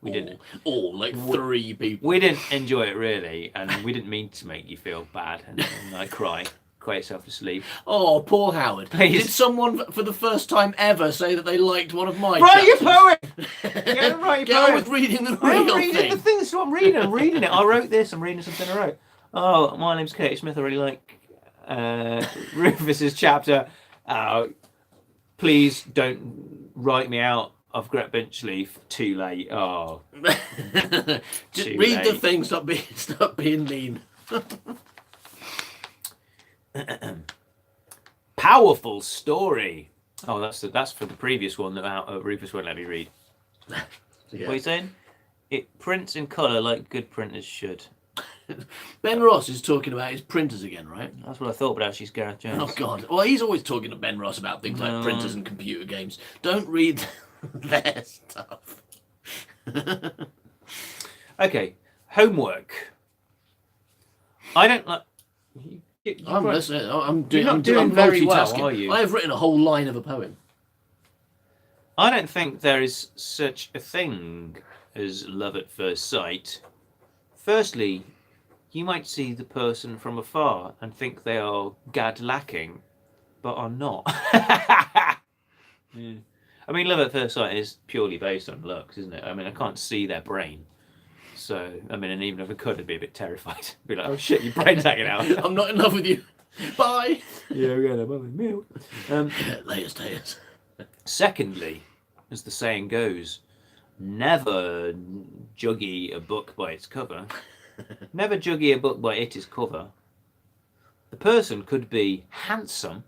We didn't. All like 3 people. We didn't enjoy it really, and we didn't mean to make you feel bad and like cry yourself to sleep. Oh, poor Howard. Please. Did someone for the first time ever say that they liked one of my Write your chapters? poem! Get write Get your on poem! with reading the I'm real reading thing. the thing, that's what I'm reading. I'm reading it. I wrote this. I'm reading something I wrote. Oh, my name's Katie Smith. I really like Rufus's chapter. Please don't write me out of Gret Benchleaf. Too late. Oh, Just Too read the late. thing. Stop being mean. powerful story. Oh, that's for the previous one that Rufus won't let me read. Yeah. What are you saying? It prints in colour like good printers should. Ben Ross is talking about his printers again, right? That's what I thought, but actually, it's Gareth Jones. Oh God! Well, he's always talking to Ben Ross about things like printers and computer games. Don't read their stuff. Okay, homework. I don't like. I'm listening. I'm doing. You're not doing I'm very well, multitasking. are you? I have written a whole line of a poem. I don't think there is such a thing as love at first sight. Firstly, you might see the person from afar and think they are gad lacking, but are not. Yeah. I mean, love at first sight is purely based on looks, isn't it? I mean, I can't see their brain. So, I mean, and even if I could, I'd be a bit terrified. I'd be like, oh shit, your brain's hanging out. I'm not in love with you. Bye. Yeah, we're gonna have a meal. Laters. Secondly, as the saying goes, never juggy a book by its cover. Never juggy a book by its cover. The person could be handsome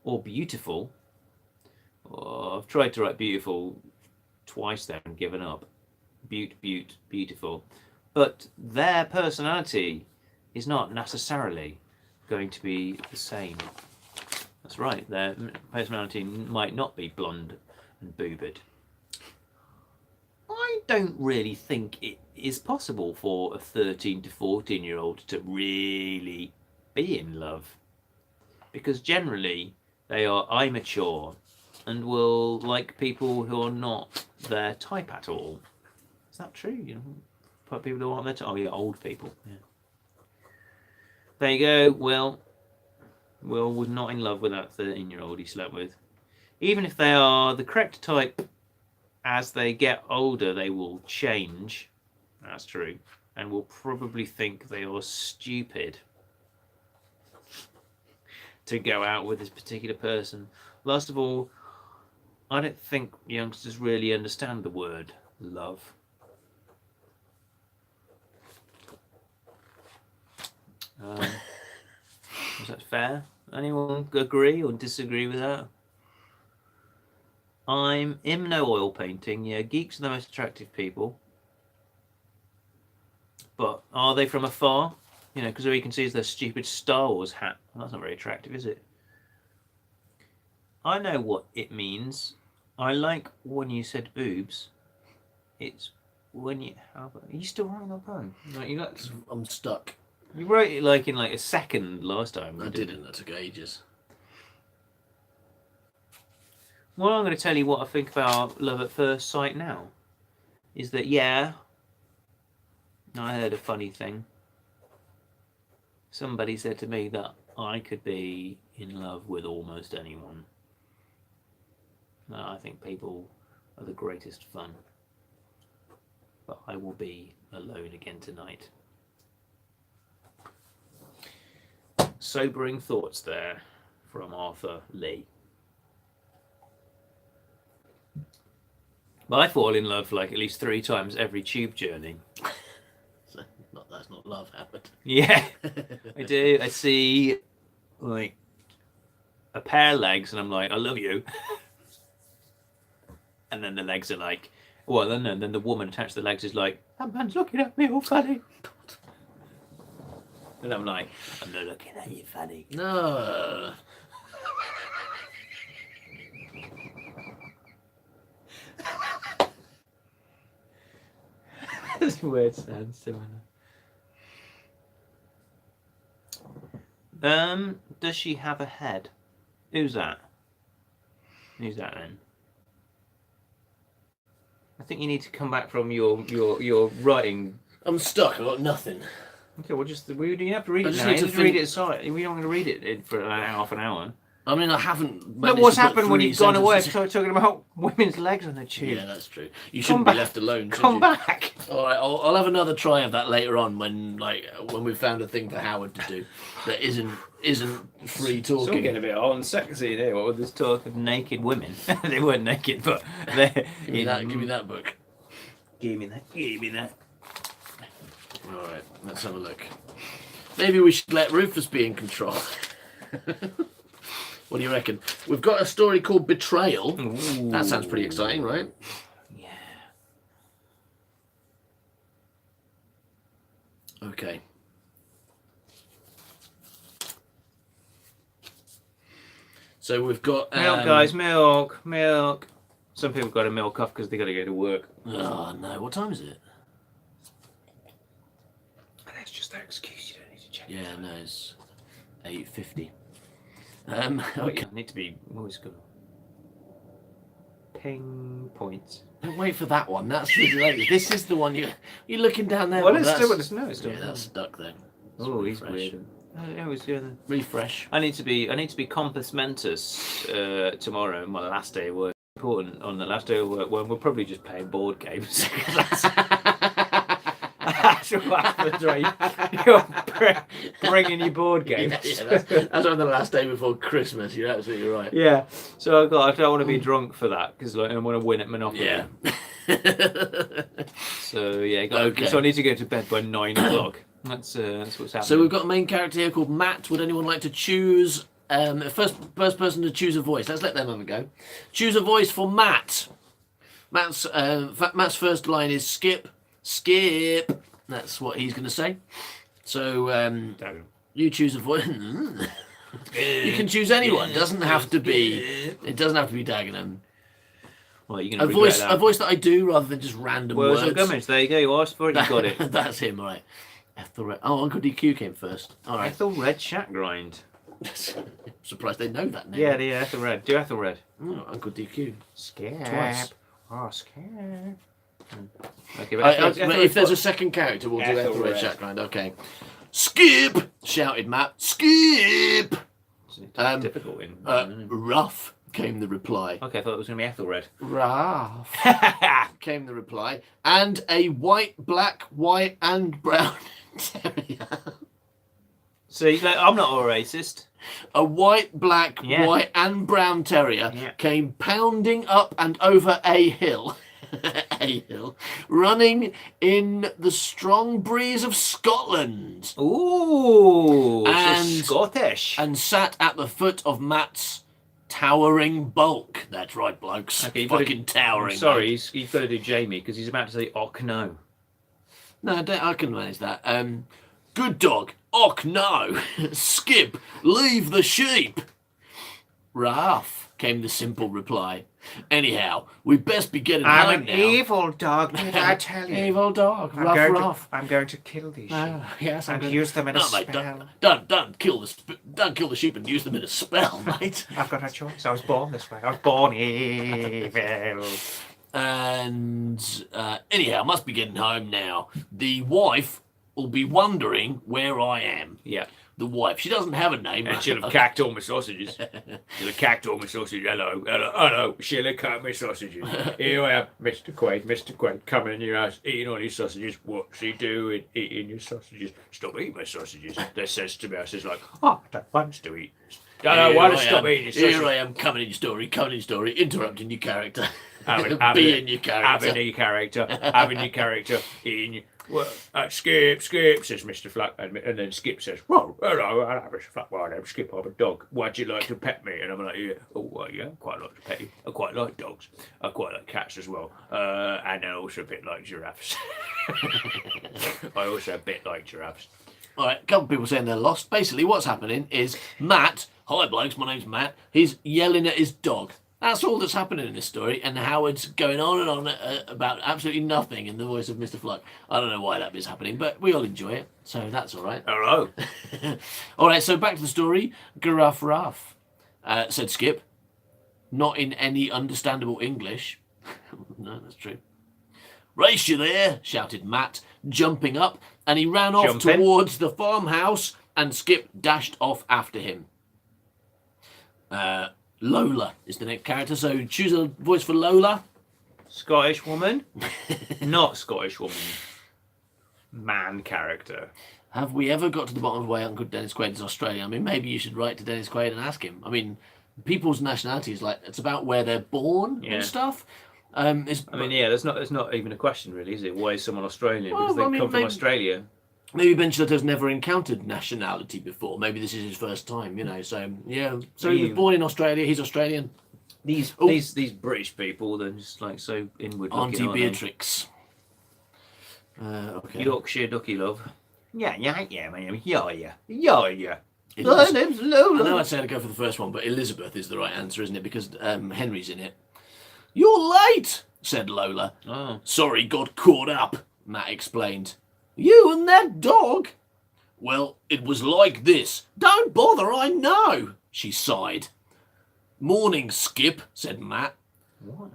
or beautiful. Oh, I've tried to write beautiful twice there and given up. Beautiful. But their personality is not necessarily going to be the same. That's right, their personality might not be blonde and boobed. I don't really think it is possible for a 13 to 14-year-old to really be in love. Because generally they are immature and will like people who are not their type at all. Is that true? You know, people who aren't their type. Oh yeah, old people. Yeah. There you go. Will was not in love with that 13-year-old he slept with. Even if they are the correct type, as they get older, they will change. That's true. And will probably think they are stupid to go out with this particular person. Last of all, I don't think youngsters really understand the word love. Is that fair? Anyone agree or disagree with that? I'm in no oil painting. Yeah, geeks are the most attractive people. But are they from afar? You know, because all you can see is their stupid Star Wars hat. Well, that's not very attractive, is it? I know what it means. I like when you said boobs. It's when you... Are you still writing that poem? Like, I'm stuck. You wrote it like in like a second last time. I didn't. That took ages. Well, I'm going to tell you what I think about love at first sight now. Is that, yeah, I heard a funny thing. Somebody said to me that I could be in love with almost anyone. I think people are the greatest fun. But I will be alone again tonight. Sobering thoughts there from Arthur Lee. But I fall in love like at least 3 times every tube journey. That's not love, Howard. Yeah, I do. I see like a pair of legs and I'm like, I love you. And then the legs are like, well, then the woman attached to the legs is like, that man's looking at me all funny. And I'm like, I'm not looking at you funny. No. Words sound similar. Does she have a head? Who's that? Who's that then? I think you need to come back from your writing. I'm stuck. I've got nothing. Okay, well, you have to read I it just now. need You to have to read it aside. We don't want to read it for half an hour. I mean, I haven't. Look managed what's to put happened when 3 you've gone away. sentences- Start talking about women's legs on the tube. Yeah, that's true. You Come shouldn't back. be left alone. Should Come you? back. All right, I'll have another try of that later on when we've found a thing for Howard to do that isn't free It's all talking. getting a bit hot and sexy there. What with this talk of naked women? They weren't naked, but they. Give me that. Give me that book. Give me that. Give me that. All right, let's have a look. Maybe we should let Rufus be in control. What do you reckon? We've got a story called Betrayal. Ooh. That sounds pretty exciting, right? Yeah. Okay. So we've got Milk, guys, milk. Some people got to milk off because they got to go to work. Oh no! What time is it? That's just their excuse. You don't need to check. Yeah, no, it's 8:50. Okay. Need to be always good. Ping points. Don't wait for that one. That's the latest. This is the one you're looking down there. Well, Well, it's that's- still. No, it's still. Yeah, that's stuck then. Oh, he's Refresh. weird. I was doing. Refresh. I need to be compos mentis tomorrow, my last day of work. Important on the last day of work when we're probably just playing board games. That's what happens, right? You're bringing your board games. Yeah, that's on the last day before Christmas. You're absolutely right. Yeah. So I don't want to be drunk for that because I want to win at Monopoly. Yeah. So yeah. Okay. So I need to go to bed by 9 o'clock. That's what's happening. So we've got a main character here called Matt. Would anyone like to choose first person to choose a voice? Let's let them have a go. Choose a voice for Matt. Matt's first line is skip. That's what he's going to say. So you choose a voice. You can choose anyone. It doesn't have to be Dagenham. Well, you're A gonna voice, regret that. a voice that I do rather than just random Words words. or gummits. There you go. You asked for it. You got it. That's him, all right. Ethelred. Oh, Uncle DQ came first. All right. Ethelred Shackgrind. Surprised they know that name. Yeah, Ethelred. Do Ethelred. Oh, Uncle DQ. Scared. Twice. Oh, scared. Okay, but But if there's a second character, we'll do Ethelred Shackgrind. Okay. Skip! Shouted Matt. Skip! It's difficult in. Rough came the reply. Okay, I thought it was going to be Ethelred. Rough came the reply. And a white, black, white, and brown terrier. See, like, I'm not a racist. A white, black, Yeah. white, and brown terrier Yeah. came pounding up and over a hill. A hill. Running in the strong breeze of Scotland. Ooh, And- so Scottish. And sat at the foot of Matt's towering bulk. That's right, blokes. Okay, you've got to- Fucking towering. Sorry, mate. you've got to do Jamie because he's about to say "och no." No, I can manage that. Good dog. Och no. Skip. Leave the sheep. Ralph, came the simple reply. Anyhow, we'd best be getting home now. evil dog, did I tell you? Evil dog. Rough. I'm going to kill these sheep Yes, I'm and gonna- use them in a No, mate, spell. don't kill the sheep and use them in a spell, mate. I've got a choice. I was born this way. I was born evil. And anyhow, must be getting home now. The wife will be wondering where I am. Yeah, The wife. She doesn't have a name. and she'll have cacked all my sausages. She'll have cacked all my sausages. Hello. She'll have cacked my sausages. Here I am, Mr. Quaid, coming in your house, eating all your sausages. What's he doing, eating your sausages? Stop eating my sausages. That says to me, I says like, oh, I don't want to eat. I don't want to stop eating your sausages. Here I am, coming in your story, interrupting your character. Having Being your character. having your character, eating your... Well, Skip, says Mr. Flack, and then Skip says, well, hello, I'll have a flat white name, Skip, I'm a dog. Would you like to pet me? And I'm like, yeah, oh, well, yeah, I quite like to pet you. I quite like dogs. I quite like cats as well. And then also a bit like giraffes. I also a bit like giraffes. All right, a couple of people saying they're lost. Basically, what's happening is Matt, hi blokes, my name's Matt, he's yelling at his dog. That's all that's happening in this story, and Howard's going on and on about absolutely nothing in the voice of Mr. Fluck. I don't know why that is happening, but we all enjoy it, so that's all right. Hello. All right, so back to the story. Gruff Ruff, said Skip, not in any understandable English. No, that's true. Race you there, shouted Matt, jumping up, and he ran off towards the farmhouse, and Skip dashed off after him. Lola is the next character, so choose a voice for Lola. Scottish woman. Not Scottish woman. Man character. Have we ever got to the bottom of why Uncle Dennis Quaid is Australian? I mean, maybe you should write to Dennis Quaid and ask him. I mean, people's nationalities, like, it's about where they're born and stuff. There's not even a question, really, is it? Why is someone Australian? Because they come from Australia. Maybe Ben Shutter's never encountered nationality before. Maybe this is his first time, you know. So yeah. So he was born in Australia. He's Australian. These British people, they're just like so inward looking. Auntie Beatrix. Okay. Yorkshire ducky love. Yeah, man. Yeah. My name's Lola. I know I said I'd go for the first one, but Elizabeth is the right answer, isn't it? Because Henry's in it. You're late, said Lola. Oh. Sorry, got caught up, Matt explained. You and that dog? Well, it was like this. Don't bother, I know, she sighed. Morning, Skip, said Matt. What?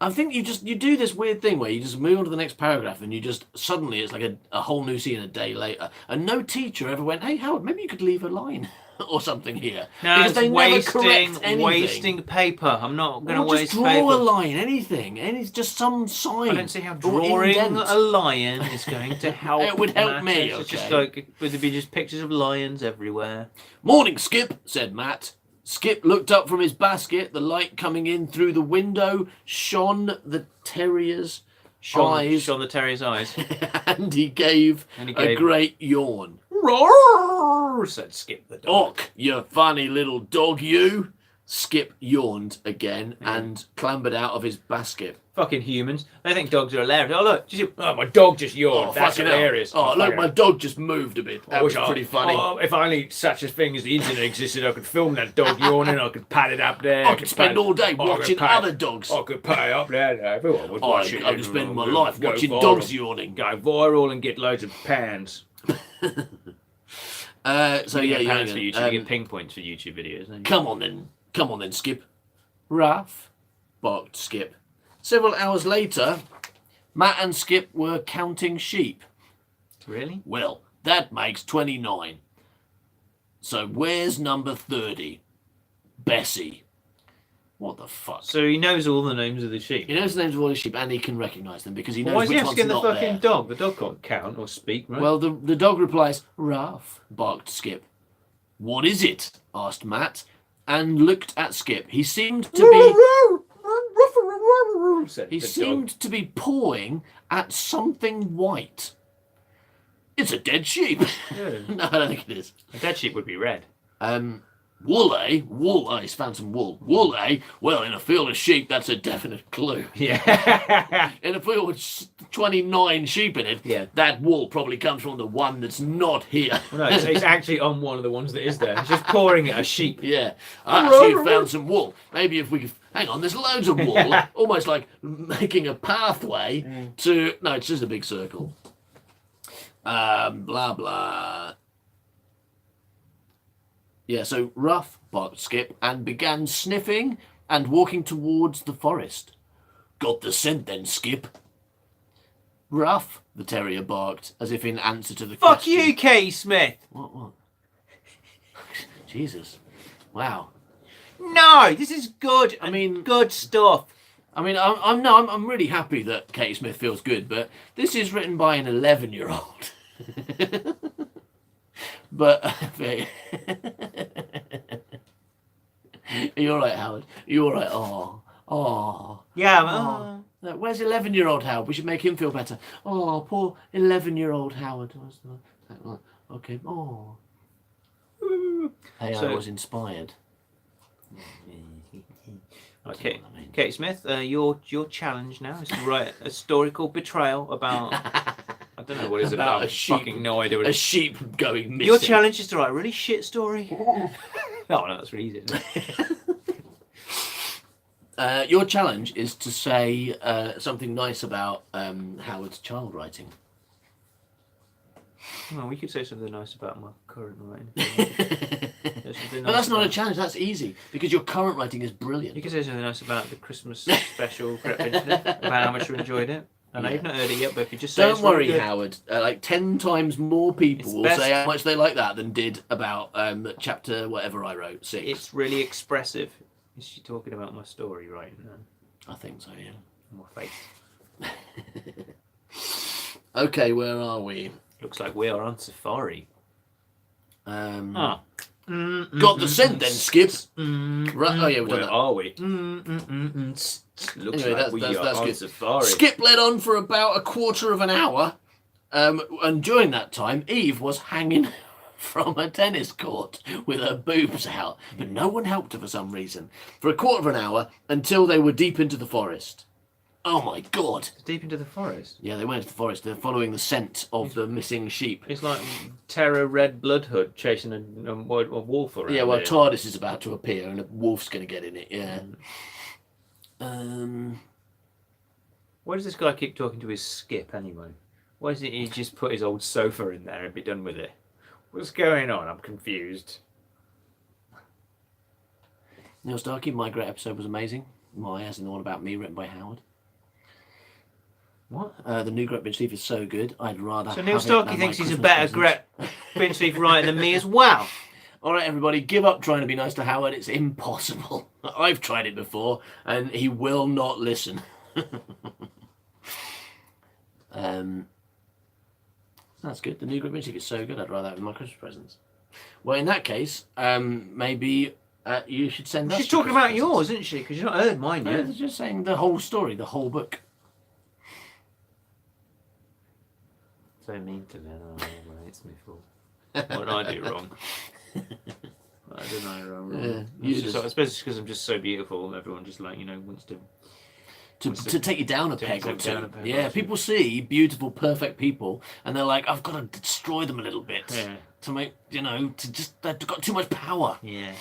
I think you do this weird thing where you just move on to the next paragraph and you just, suddenly it's like a whole new scene a day later. And no teacher ever went, hey, Howard, maybe you could leave a line or something here. No, because they never correct anything. Wasting paper. I'm not going to waste paper. Just draw a line, anything. And it's just some sign. I don't see how drawing a lion is going to help. It would help me, okay. It's just like, would there be just pictures of lions everywhere? Morning, Skip, said Matt. Skip looked up from his basket. The light coming in through the window shone the terrier's eyes. Shone the terrier's eyes. And he gave a great yawn. Roar, said Skip the dog. Och, you funny little dog, you. Skip yawned again and clambered out of his basket. Fucking humans. They think dogs are hilarious. Oh, look. My dog just yawned. That's hilarious. Oh, look, my dog just moved a bit. That was pretty funny. Oh, if only such a thing as the internet existed, I could film that dog yawning. I could pat it up there. I could spend all day watching other dogs. I could pat it up there. Everyone would watch it. I could spend my life watching dogs yawning. Go viral and get loads of pans. So you yeah, get pans for YouTube. You get ping points for YouTube videos. Come on then, Skip. Ruff, barked Skip. Several hours later, Matt and Skip were counting sheep. Really? Well, that makes 29. So where's number 30? Bessie. What the fuck? So he knows all the names of the sheep. He knows the names of all the sheep and he can recognise them because he knows why is which he one's asking not the fucking there. dog? The dog can't count or speak, right? Well, the dog replies, Ruff, barked Skip. What is it? Asked Matt and looked at Skip. He seemed to be pawing at something white. It's a dead sheep. Yeah. No, I don't think it is. A dead sheep would be red. Wool, eh? Wool, he's found some wool. Wool, eh? Well, in a field of sheep, that's a definite clue. Yeah. In a field with 29 sheep in it, that wool probably comes from the one that's not here. Well, no, it's actually on one of the ones that is there. It's just pouring at a sheep. Yeah. I actually found some wool. Maybe if we could... Hang on, there's loads of wool. Almost like making a pathway to... No, it's just a big circle. Blah, blah. Yeah, so Ruff barked Skip and began sniffing and walking towards the forest. Got the scent then, Skip? Ruff, the terrier barked, as if in answer to the question. Fuck you, Katie Smith! What? Jesus. Wow. No, this is good. I mean, good stuff. I mean, I'm really happy that Katie Smith feels good, but this is written by an 11-year-old. But are you all right, Howard? Are you all right? Oh. Yeah. Where's 11-year-old Howard? We should make him feel better. Oh, poor 11-year-old Howard. Okay. Oh. Hey, I was inspired. Okay, Katie Smith, your challenge now is to write a historical betrayal about. I don't know what it's about. A sheep, fucking no idea. A sheep going missing. Your challenge is to write a really shit story. No, that's really easy. Your challenge is to say something nice about Howard's child writing. Well, we could say something nice about my current writing. But that's not a challenge. That's easy because your current writing is brilliant. You could say something nice about the Christmas special Crep Infinite, about how much you enjoyed it. I know you've not heard it yet, but if you just say Don't it's really worry, good. Howard. Like 10 times more people It's will best- say how much they like that than did about chapter whatever I wrote, 6. It's really expressive. Is she talking about my story right now? I think so, yeah. My face. Okay, where are we? Looks like we are on safari. Got the scent then, Skip. Right, oh yeah, we've done Where that. are we? Looks Anyway, like we are that's on good. safari. Skip led on for about a quarter of an hour, and during that time, Eve was hanging from a tennis court with her boobs out, but no one helped her for some reason. For a quarter of an hour until they were deep into the forest. Oh my God! Deep into the forest. Yeah, they went into the forest. They're following the scent of the missing sheep. It's like Terror Red Bloodhood chasing a wolf around. Yeah, well, here. TARDIS is about to appear, and a wolf's going to get in it. Yeah. Why does this guy keep talking to his Skip anyway? Why doesn't he just put his old sofa in there and be done with it? What's going on? I'm confused. Neil Starkey, my great episode was amazing. My, as in the one about me, written by Howard. What? The new Gret Binch Thief is so good. I'd rather. So Neil have it Starkey than thinks my he's a Christmas better presents. Gret Binch Thief writer than me as well. All right, everybody, give up trying to be nice to Howard. It's impossible. I've tried it before, and he will not listen. That's good. The new Gret Binch Thief is so good. I'd rather have it than my Christmas presents. Well, in that case, maybe you should send us. She's your talking about Christmas yours, isn't she? Because you've not heard mine presents. yet. No, just saying the whole story, the whole book. So mean to me. Oh, well, it's my fault. What did I do wrong? What did I do wrong? Yeah, It's you just, just- I suppose it's because I'm just so beautiful. Everyone just wants to. To take you down a to peg or take down two. a peg or Yeah, two. people see beautiful, perfect people, and they're like, I've got to destroy them a little bit Yeah. to make, they've got too much power. Yeah.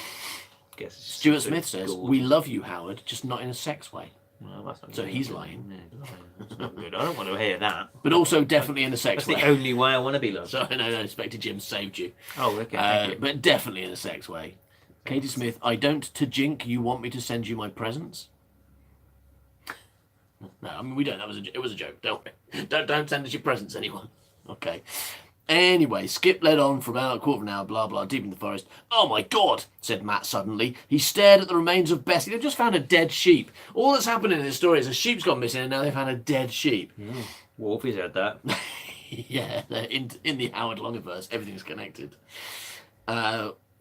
Guess it's Stuart just a Smith says, gold. we love you, Howard, just not in a sex way. Well, that's not So good. he's lying. Yeah, lying. That's not good. I don't want to hear that. But also definitely in a sex That's way. the only way I want to be loved. Sorry, no, Inspector Jim saved you. Oh, okay. Thank you. But definitely in a sex way. Katie Smith, I don't to jink, you want me to send you my presents? No, I mean we don't. It was a joke. Don't send us your presents, anyone. Okay. Anyway, Skip led on for about a quarter of an hour, blah blah, deep in the forest. Oh my God! Said Matt suddenly. He stared at the remains of Bessie. They've just found a dead sheep. All that's happening in this story is a sheep's gone missing, and now they found a dead sheep. Wolfie's had that. Yeah, in the Howard Longiverse, everything's connected.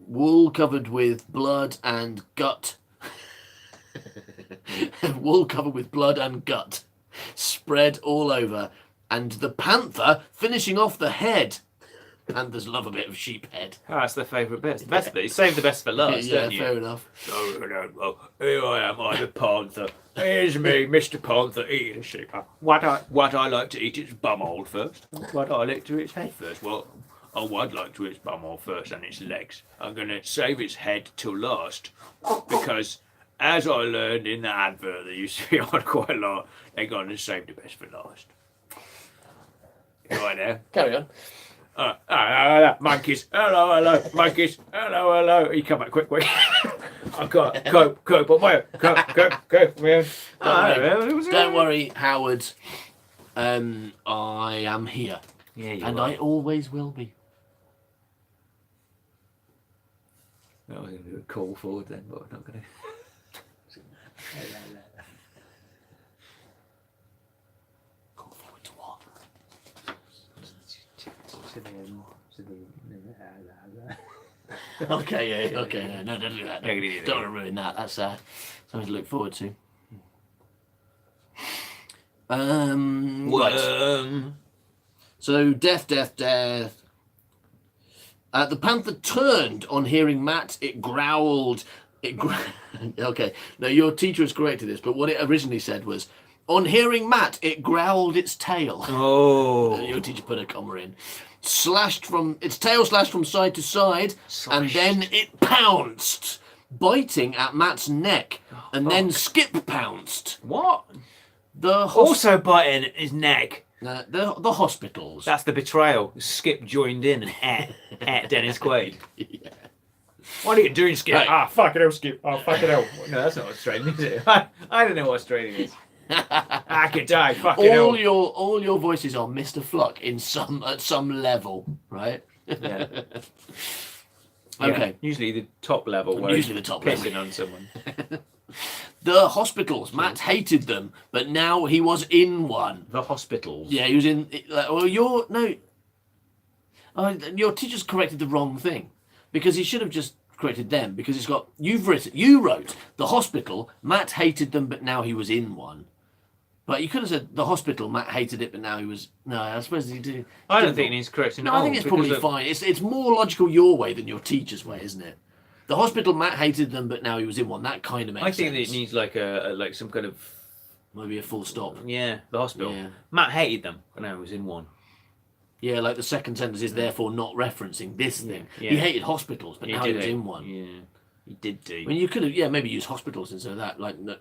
Wool covered with blood and gut. Wool covered with blood and gut spread all over, and the panther finishing off the head. Panthers love a bit of sheep head. Oh, that's their favourite bit. It's the best bit. You save the best for last, Yeah, don't you? fair enough. Well, here I am, I'm the panther. Here's me, Mr. Panther, eating a sheep. What I like to eat its bumhole first. What I like to eat its head first. Well, I'd like to eat its bumhole first and its legs. I'm going to save its head till last because, as I learned in the advert that you see on quite a lot, they're going to save the best for last. Right there. Carry on. Monkeys, hello, monkeys, hello. You come back quick. I can't cope on my own. Cope, man. Don't worry, Howard. I am here, Yeah, you and are. I always will be. I was going to do a call forward then, but I'm not going to. Call forward to what? Okay, yeah, okay. No, don't do that. Don't want to ruin that. That's something to look forward to. Right. So, death. The panther turned on hearing Matt. It growled. Okay, now your teacher has corrected this, but what it originally said was, on hearing Matt, it growled its tail. Oh. Your teacher put a comma in. Its tail slashed from side to side, and then it pounced. biting at Matt's neck, and then Skip pounced. What? The Also biting his neck. the hospitals. That's the betrayal. Skip joined in and ate Dennis Quaid. Yeah. What are you doing, Skip? Right. Fucking hell, Skip. Oh, fucking hell. No, that's not Australian, is it? I don't know what Australian is. I could die. Fucking hell. all your voices are Mr. Fluck at some level, right? Yeah. Okay. Yeah, usually the top level. Where Usually the top level. pissing on someone. The hospitals. Matt hated them, but now he was in one. The hospitals. Yeah, he was in. Well, your teacher's corrected the wrong thing, because he should have just corrected them, because it's got you wrote the hospital. Matt hated them, but now he was in one. But you could have said the hospital. Matt hated it, but now he was. No, I suppose he did. I don't think he's correcting. No, I think it's probably fine. It's more logical your way than your teacher's way, isn't it? The hospital. Matt hated them, but now he was in one. That kind of makes sense. I think that it needs like like some kind of maybe a full stop. the hospital. Yeah. Matt hated them, but now he was in one. Yeah, like the second sentence is therefore not referencing this thing. Yeah. He hated hospitals, but now he was it. in one. Yeah, he did do. I mean, you could have, maybe use hospitals instead of that, like the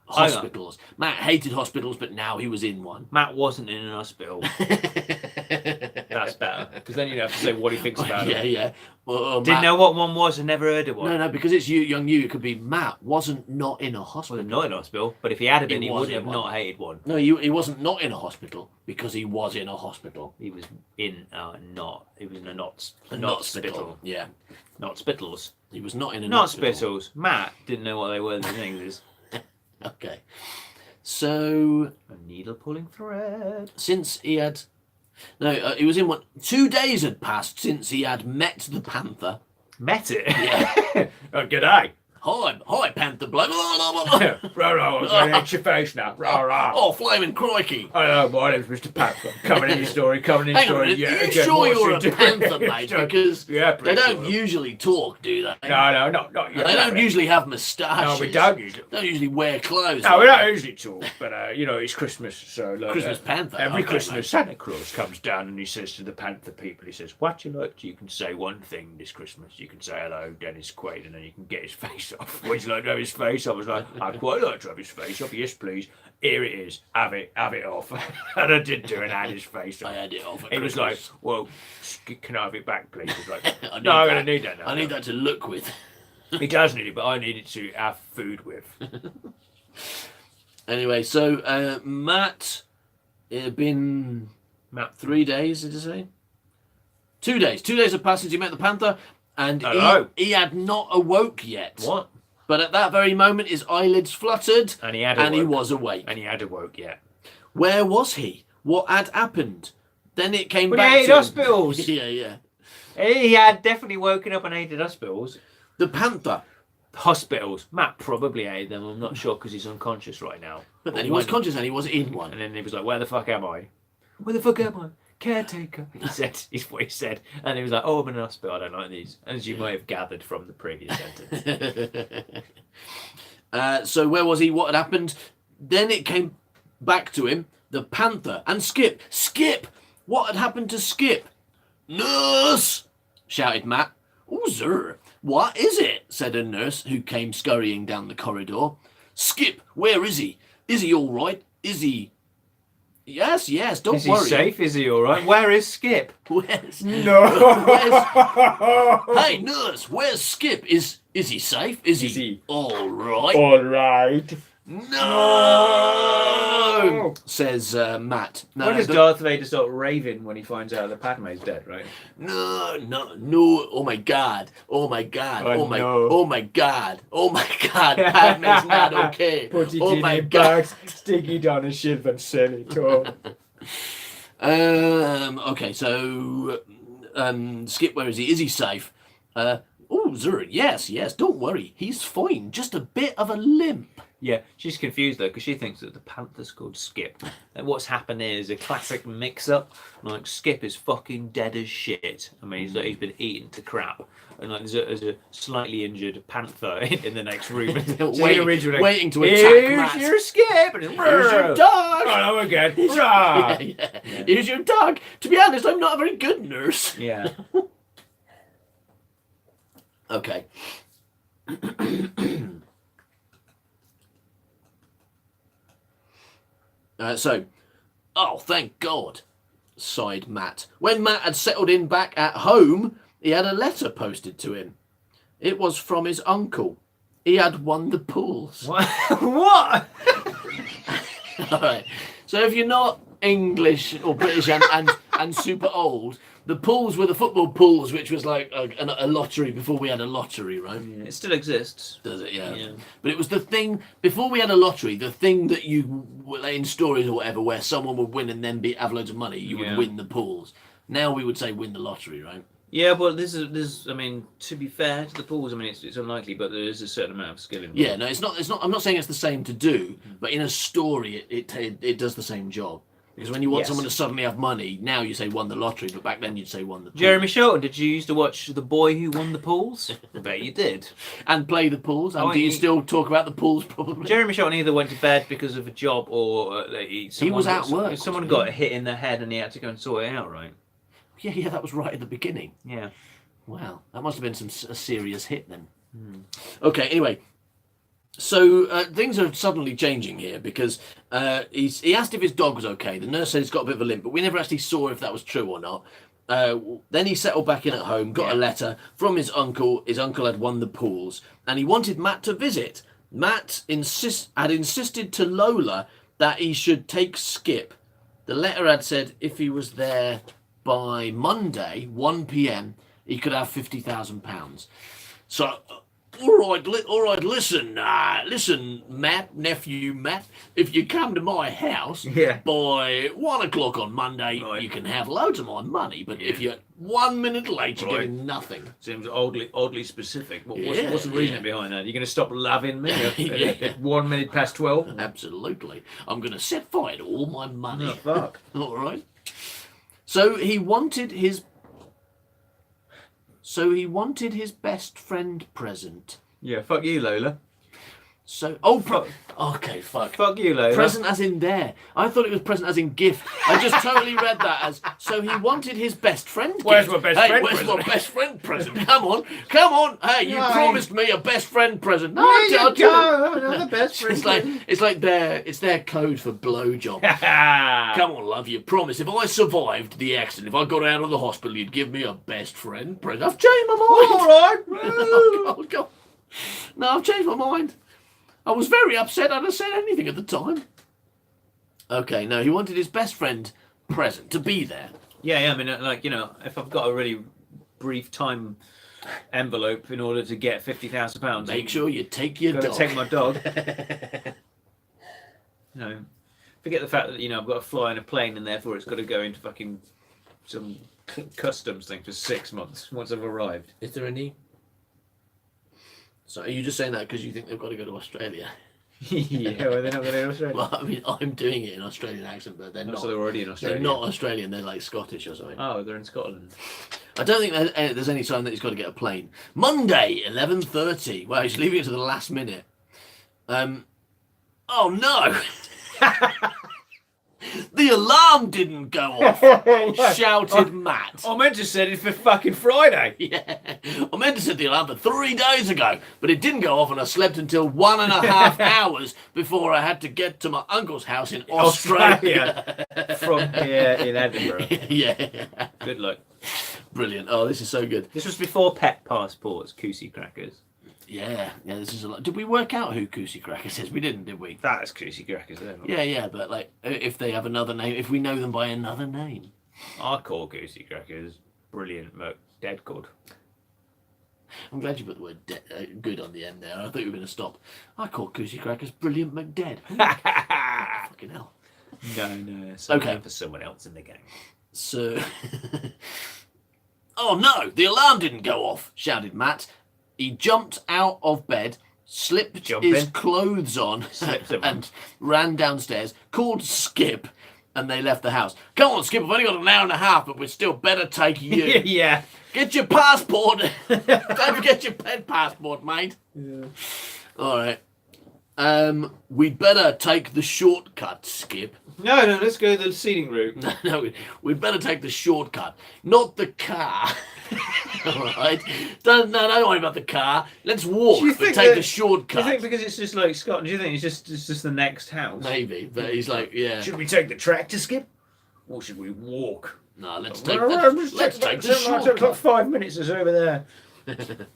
hospitals. Matt hated hospitals, but now he was in one. Matt wasn't in an hospital. That's better, because then you'd have to say what he thinks about it. Yeah. Well, Didn't Matt, know what one was and never heard of one. No, because it's young you. It could be Matt wasn't not in a hospital. Well, not in a hospital, but if he had been, he was wouldn't in have one. not hated one. No, he wasn't not in a hospital because he was in a hospital. He was in not. He was in a not Not spittle. Yeah, Not spittles. he was not in a Not hospital. spittles. Matt didn't know what they were. The things. Okay, so A needle pulling thread. since he had, he was in one. 2 days had passed since he had met the panther. Met it. Yeah. Oh, g'day. Hi, panther bloke. It's your face now. Rah, rah. Oh, flaming crikey! Hello, my name's Mr. Panther. Coming in your story, coming in your Hang on, story. are you again, sure what's you're he a doing? panther, mate? Because Yeah, they pretty don't sure. usually talk, do they? No, not yet. They don't usually have moustaches. No, we don't usually. Don't usually wear clothes. No, we like don't usually talk, but it's Christmas, so like, Christmas panther. Every Okay, Christmas, mate. Santa Claus comes down and he says to the panther people, he says, "What you like? You can say one thing this Christmas. You can say hello, Dennis Quaid, and then you can get his face off." Would you like to have his face? I was like, "I'd quite like to have his face off. Yes, please. Here it is. Have it off." And I did do and had his face off. I had it off. He was like, "Well, can I have it back, please?" I was like, I need "No, I'm that. gonna need that now." I need that to look with. He does need it, but I need it to have food with. Anyway, so Matt, it had been 3 days, did you say? 2 days. 2 days have passed since he met the panther, and Hello. he had not awoke yet. What? But at that very moment, his eyelids fluttered, And he had and he awoke. was awake. And he had awoke yet. Where was he? What had happened? Then it came Well, back he hated to him. hospitals. Yeah. He had definitely woken up and hated hospitals. The panther. Hospitals. Matt probably hated them. I'm not sure because he's unconscious right now. But then he was conscious and he was in one. And then he was like, "Where the fuck am I? Where the fuck am I? Caretaker." He said, is what he said. And he was like, "Oh, I'm in a hospital. I don't like these." As you may have gathered from the previous sentence. So where was he? What had happened? Then it came back to him. The panther and Skip. Skip! What had happened to Skip? "Nurse!" shouted Matt. "Oh, sir. What is it?" said a nurse who came scurrying down the corridor. "Skip, where is he? Is he all right? Is he..." Yes, don't Is he worry. safe? Is he all right? Where is Skip? Where's... No. Hey, nurse, where's Skip? Is he safe? Is he all right? All right. No, says Matt. No, Why does Darth Vader start raving when he finds out that Padme's dead, right? no. Oh my god. Oh, Oh my no. god. Padme's not okay. Put it Oh in my a god. box, stick it on a shelf and sell it. Oh. Okay, so Skip, where is he? Is he safe? Oh, Zurich, yes. Don't worry, he's fine. Just a bit of a limp. Yeah, she's confused though because she thinks that the panther's called Skip. And what's happened here is a classic mix-up. Like Skip is fucking dead as shit. I mean, he's been eaten to crap, and like there's a slightly injured panther in the next room. waiting to attack Matt. Here's your Skip. And Here's your dog. Hello again. Rah. Yeah. Here's your dog. To be honest, I'm not a very good nurse. Yeah. Okay. Oh, thank God, sighed Matt. When Matt had settled in back at home, he had a letter posted to him. It was from his uncle. He had won the pools. What? What? All right. So if you're not English or British and super old, the pools were the football pools, which was like a lottery before we had a lottery, right? Yeah, it still exists. Does it? Yeah. Yeah. But it was the thing, before we had a lottery, the thing that you, in stories or whatever, where someone would win and then have loads of money, you would win the pools. Now we would say win the lottery, right? Yeah, well, this is. I mean, to be fair to the pools, I mean, it's unlikely, but there is a certain amount of skill involved. Yeah, no, it's not. I'm not saying it's the same to do, but in a story, it does the same job. Because when you want someone to suddenly have money, now you say won the lottery, but back then you'd say won the pools. Jeremy Shelton, did you used to watch The Boy Who Won the Pools? I bet you did. And play the pools. And Oh, do you he- still talk about the pools? Probably. Jeremy Shelton either went to bed because of a job or He was at work, Someone wasn't got he? a hit in the head and he had to go and sort it out, right? Yeah, that was right at the beginning. Yeah. Wow, that must have been a serious hit then. Okay, anyway. So things are suddenly changing here because he asked if his dog was okay. The nurse said he's got a bit of a limp, but we never actually saw if that was true or not. Then he settled back in at home, got a letter from his uncle. His uncle had won the pools, and he wanted Matt to visit. Matt had insisted to Lola that he should take Skip. The letter had said if he was there by Monday, 1 p.m., he could have £50,000. So, all right. Listen, Matt, nephew Matt. If you come to my house by 1 o'clock on Monday, you can have loads of my money. But if you're 1 minute late, you're getting nothing. Seems oddly specific. What's the Yeah, reason behind that? You're going to stop loving me at 1 minute past 12? Absolutely. I'm going to set fire to all my money. Oh, fuck. All right. So he wanted his best friend present. Yeah, fuck you, Lola. So okay, fuck. Fuck you, Lola. Present as in there. I thought it was present as in gift. I just totally read that as so he wanted his best friend gift. Where's my best friend Where's present? my best friend present? Come on. Hey, you No. promised me a best friend present. No, There you I didn't. go. Another best friend. It's their code for blowjob. Come on, love, you promised if I survived the accident, if I got out of the hospital, you'd give me a best friend present. I've changed my mind. All right. Oh, God. No, I've changed my mind. I was very upset. I'd have said anything at the time. Okay, no, he wanted his best friend present to be there. Yeah, I mean, like, you know, if I've got a really brief time envelope in order to get £50,000, Make sure you take your I've got dog. to take my dog. You know, forget the fact that, you know, I've got to fly in a plane and therefore it's got to go into fucking some customs thing for 6 months once I've arrived. Is there any? So are you just saying that because you think they've got to go to Australia? Yeah, well, they're not going to Australia. Well, I mean, I'm doing it in Australian accent, but they're Oh, not. so they're already in Australia. They're not Australian. They're like Scottish or something. Oh, they're in Scotland. I don't think there's any sign that he's got to get a plane. Monday, 11:30. Well, he's leaving it to the last minute. Oh no! The alarm didn't go off, shouted Matt. I meant to set it for fucking Friday. Yeah, I meant to set the alarm for 3 days ago, but it didn't go off and I slept until 1.5 hours before I had to get to my uncle's house in Australia. From here in Edinburgh. Yeah, Good luck. brilliant. Oh, this is so good. This was before pet passports, Coosy Crackers. Yeah, this is a lot. Did we work out who Coosy Crackers is? We didn't, did we? That is Coosy Crackers, isn't it? Yeah, but like, if they have another name, if we know them by another name. I call Coosy Crackers brilliant, but dead good. I'm glad you put the word good on the end there. I thought you were going to stop. I call Coosy Crackers brilliant McDead. Fucking hell. No. Okay. For someone else in the gang. So... Oh no, the alarm didn't go off, shouted Matt. He jumped out of bed, slipped his clothes on, and ran downstairs, called Skip, and they left the house. Come on, Skip, I've only got an hour and a half, but we'd still better take you. Yeah. Get your passport. Don't forget your pet passport, mate. Yeah. All right. We'd better take the shortcut, Skip. No, let's go the seating route. No, we'd better take the shortcut, not the car. All right? Don't worry about the car. Let's walk, Do you but think take that- the shortcut. Do you think because it's just like Scotland, do you think it's just the next house? Maybe, but he's like, yeah. Should we take the tractor, Skip? Or should we walk? No, let's Well, take the It's like shortcut. 5 minutes is over there.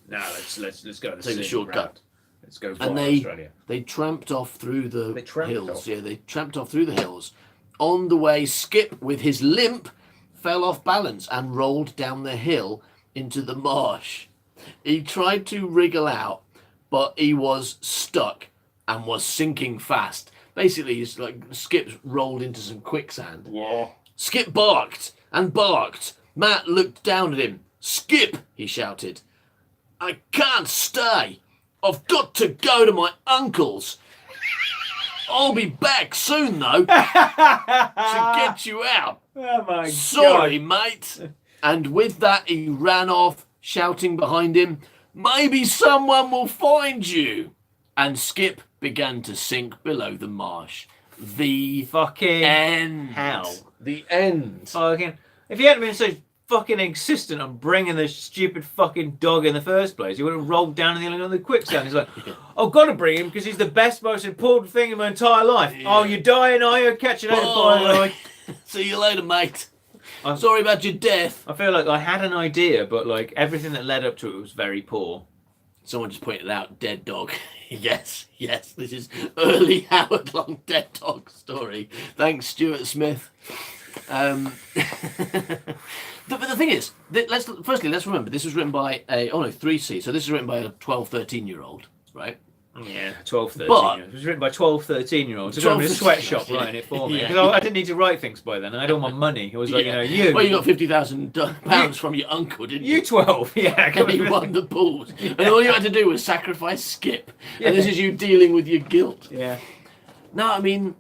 No, let's go the Take the scenic shortcut. route. Let's go via And they Australia. tramped off through the They tramped hills. off? Yeah, they tramped off through the hills. On the way, Skip, with his limp, fell off balance and rolled down the hill into the marsh. He tried to wriggle out, but he was stuck and was sinking fast. Basically, it's like Skip's rolled into some quicksand. Yeah. Skip barked and barked. Matt looked down at him. "Skip," he shouted. "I can't stay. I've got to go to my uncle's. I'll be back soon, though, to get you out. Oh my Sorry, mate." And with that, he ran off, shouting behind him, "Maybe someone will find you." And Skip began to sink below the marsh. The Fucking end. hell. The end. Fucking. If you hadn't been so fucking insistent on bringing the stupid fucking dog in the first place, you would have rolled down in the quicksand. He's like, I've got to bring him because he's the best, most important thing in my entire life. Yeah. Oh, you're dying, are you? Catch you later, Bye. boy. See you later, mate. I'm- Sorry about your death. I feel like I had an idea, but like everything that led up to it was very poor. Someone just pointed out, dead dog. Yes, this is early Howard Long dead dog story. Thanks, Stuart Smith. But the thing is, let's remember, this was written by 3C, so this is written by a 12, 13-year-old, right? Yeah, 12, 13. But- It was written by 12, 13-year-olds. It 12, was a sweatshop yeah. writing it for me. Yeah. Because I didn't need to write things by then. I had all my money. It was like, Yeah. you. Well, you got £50,000 from your uncle, didn't you? You 12. Yeah. And he won the balls. And all you had to do was sacrifice Skip. Yeah. And this is you dealing with your guilt. Yeah. No, I mean,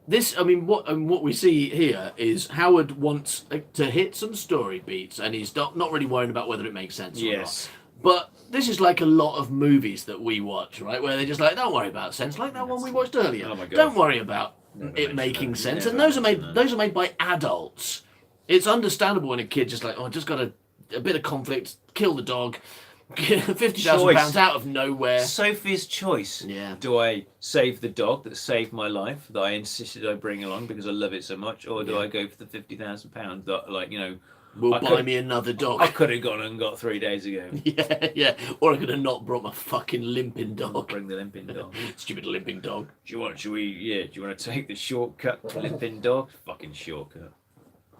what we see here is Howard wants to hit some story beats, and he's not really worrying about whether it makes sense or Yes. not. But this is like a lot of movies that we watch, right? Where they're just like, don't worry about sense, like that one we watched earlier. Oh my God. Don't worry about Never it mention making that. sense. Never And those are mention those are made by adults. It's understandable when a kid just like, just got a bit of conflict, kill the dog, £50,000 Choice. out of nowhere. Sophie's choice. Yeah. Do I save the dog that saved my life, that I insisted I bring along because I love it so much, or do Yeah. I go for the £50,000 that, like, Will I buy could- me another dog. I could have gone and got 3 days ago? Yeah. Or I could have not brought my fucking limping dog. Bring the limping dog. Stupid limping dog. Do you want to take the shortcut to limping dog? Fucking shortcut.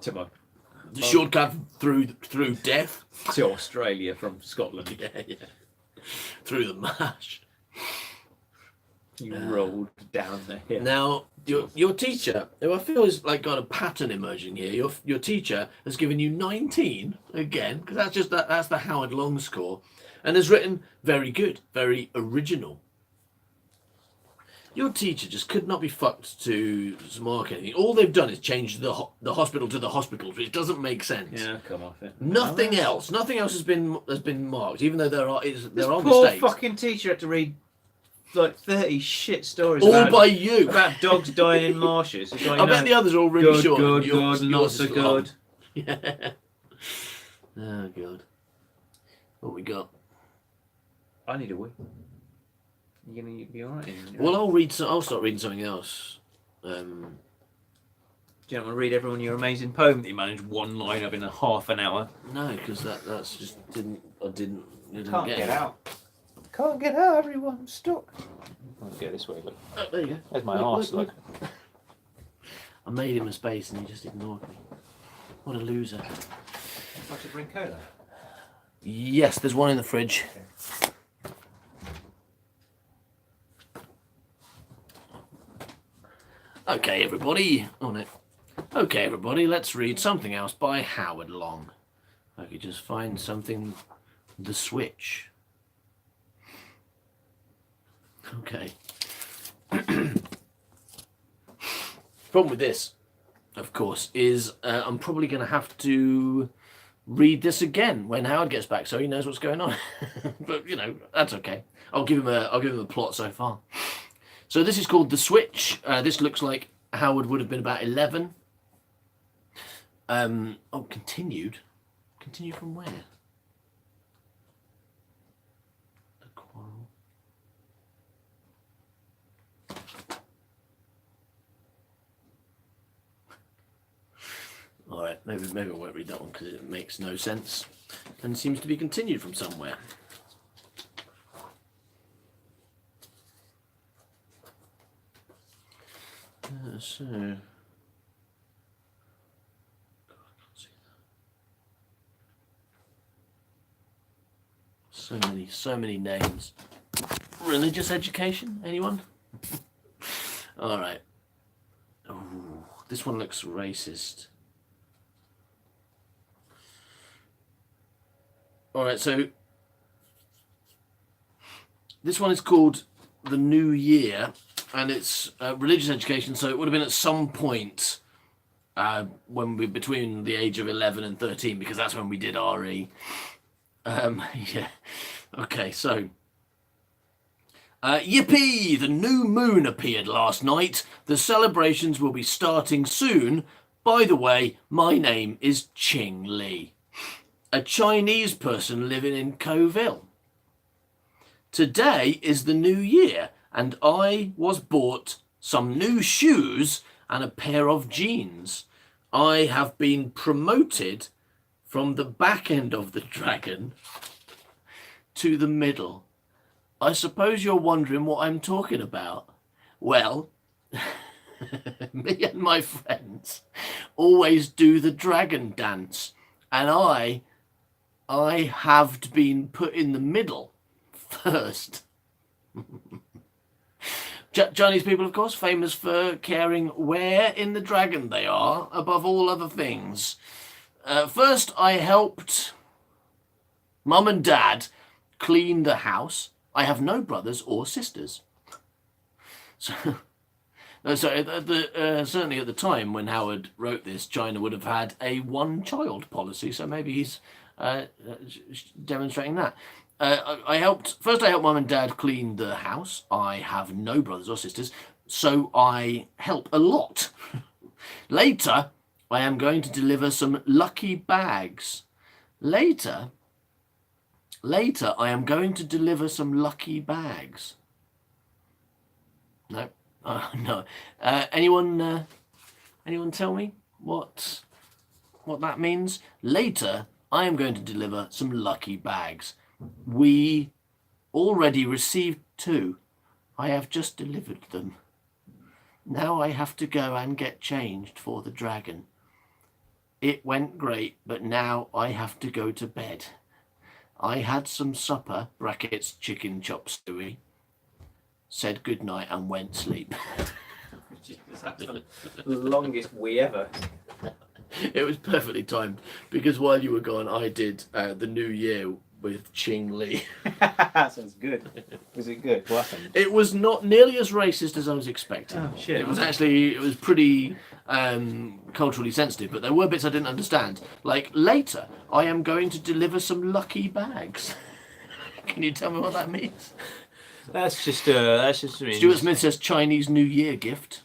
To my The shortcut through death. to Australia from Scotland. Yeah. Through the marsh. You rolled down the hill. Now, your teacher, who I feel has like got a pattern emerging here. Your teacher has given you 19 again, because that's the Howard Long score, and has written very good, very original. Your teacher just could not be fucked to mark anything. All they've done is change the hospital to the hospital, which doesn't make sense. Yeah, come off it. Nothing else has been marked, even though there are Poor mistakes. fucking teacher had to read like 30 shit stories All about, by you. about dogs dying in marshes. It's like, I bet the others are all really good, short. good, Yours- good, not yours so is long. good. Yeah. Oh god. What we got? I need a wee. You gonna be alright? Well, I'll start reading something else. Do you want to read everyone your amazing poem that you managed one line up in a half an hour? No, because that's just didn't get it. out. Can't get out, everyone's stuck. I'll go this way. Look, Oh, there you go. there's my Look, arse. look, Look. I made him a space and he just ignored me. What a loser. I should bring cola. Yes, there's one in the fridge. Okay, everybody. Oh no. Okay, everybody. Let's read something else by Howard Long. I could just find something. The Switch. Okay. Problem with this, of course, is I'm probably going to have to read this again when Howard gets back, so he knows what's going on. But that's okay. I'll give him a plot so far. So this is called The Switch. This looks like Howard would have been about 11. Continued. Continued from where? The quarrel. All right, maybe I won't read that one because it makes no sense and seems to be continued from somewhere. So. So many names. Religious education? Anyone? All right. Ooh, this one looks racist. All right, so this one is called The New Year, and it's religious education. So it would have been at some point when we between the age of 11 and 13, because that's when we did RE. Yeah. Okay, so. Yippee! The new moon appeared last night. The celebrations will be starting soon. By the way, my name is Ching Li, a Chinese person living in Coville. Today is the new year, and I was bought some new shoes and a pair of jeans. I have been promoted from the back end of the dragon to the middle. I suppose you're wondering what I'm talking about. Well, me and my friends always do the dragon dance, and I have been put in the middle first. Chinese people, of course, famous for caring where in the dragon they are above all other things. First, I helped Mum and Dad clean the house. I have no brothers or sisters. So certainly at the time when Howard wrote this, China would have had a one-child policy. So maybe he's demonstrating that. I helped Mum and Dad clean the house. I have no brothers or sisters, so I help a lot. Later, I am going to deliver some lucky bags. Later, I am going to deliver some lucky bags. No, no. Anyone tell me what that means? Later, I am going to deliver some lucky bags. We already received 2. I have just delivered them. Now I have to go and get changed for the dragon. It went great, but now I have to go to bed. I had some supper, brackets chicken chop stewy, said good night and went sleep. That's the longest we ever. It was perfectly timed, because while you were gone, I did the New Year with Ching Li. That sounds good. Was it good? What happened? It was not nearly as racist as I was expecting. Oh shit! It was pretty culturally sensitive, but there were bits I didn't understand. Like, later, I am going to deliver some lucky bags. Can you tell me what that means? That's just Stuart Smith says Chinese New Year gift.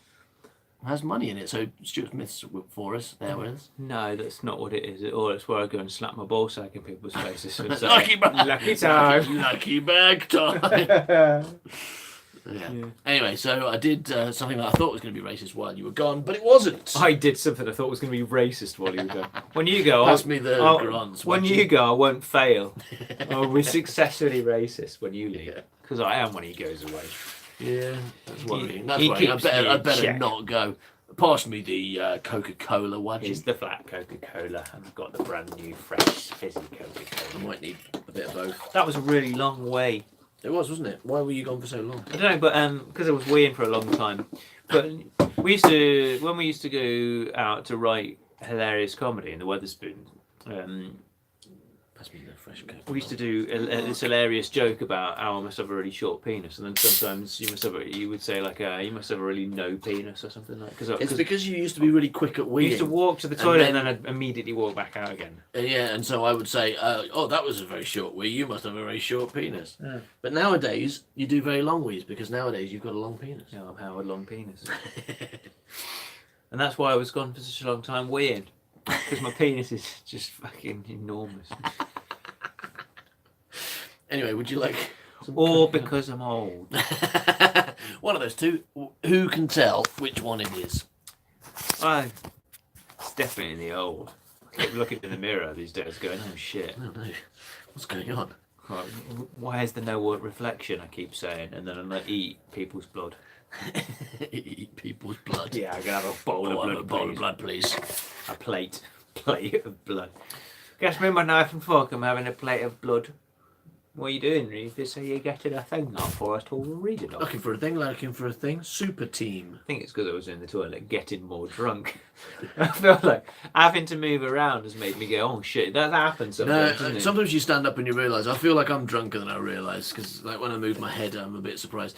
Has money in it, so Stuart Smith's for us there with us. No, that's not what it is at all. It's where I go and slap my ball sack in people's faces. And say, Lucky bag, lucky time, lucky bag time. Yeah. Anyway, so I did something that I thought was going to be racist while you were gone, but it wasn't. I did something I thought was going to be racist while you were gone. When you go, pass me the grants. When you go, I won't fail. I'll be successfully racist when you leave, because I am when he goes away. Yeah, that's worrying. That's worrying. I better not go. Pass me the Coca-Cola one. Here's the flat Coca-Cola. I've got the brand new, fresh, fizzy Coca-Cola. I might need a bit of both. That was a really long way. It was, wasn't it? Why were you gone for so long? I don't know, but because I was weeing for a long time. But when we used to go out to write hilarious comedy in the Weatherspoons. Pass me the fresh coat. We used to do this hilarious joke about how I must have a really short penis, and then sometimes you would say like, you must have a really no penis or something like. It's because you used to be really quick at weeing. You used to walk to the toilet and then I'd immediately walk back out again. And so I would say, oh, that was a very short wee. You must have a very short penis. Yeah. But nowadays, you do very long wees because nowadays you've got a long penis. Yeah, I'm Howard Long Penis. And that's why I was gone for such a long time weeing. Because my penis is just fucking enormous. Anyway, would you like... Or because I'm old. One of those two. Who can tell which one it is? It's definitely the old. I keep looking in the mirror these days going, oh shit. I don't know. What's going on? Right, why is there no reflection, I keep saying, and then I'm going to eat people's blood. Eat people's blood. Yeah, I'm going to have a bowl of blood, a bowl of blood, please. A plate of blood. Guess me my knife and fork, I'm having a plate of blood. What are you doing, Reeve? So you're getting a thing off for us to read it off? Looking for a thing. Super team. I think it's because I was in the toilet getting more drunk. I feel like having to move around has made me go, oh shit, that happens sometimes. No, sometimes you stand up and you realise, I feel like I'm drunker than I realise, because like when I move my head, I'm a bit surprised.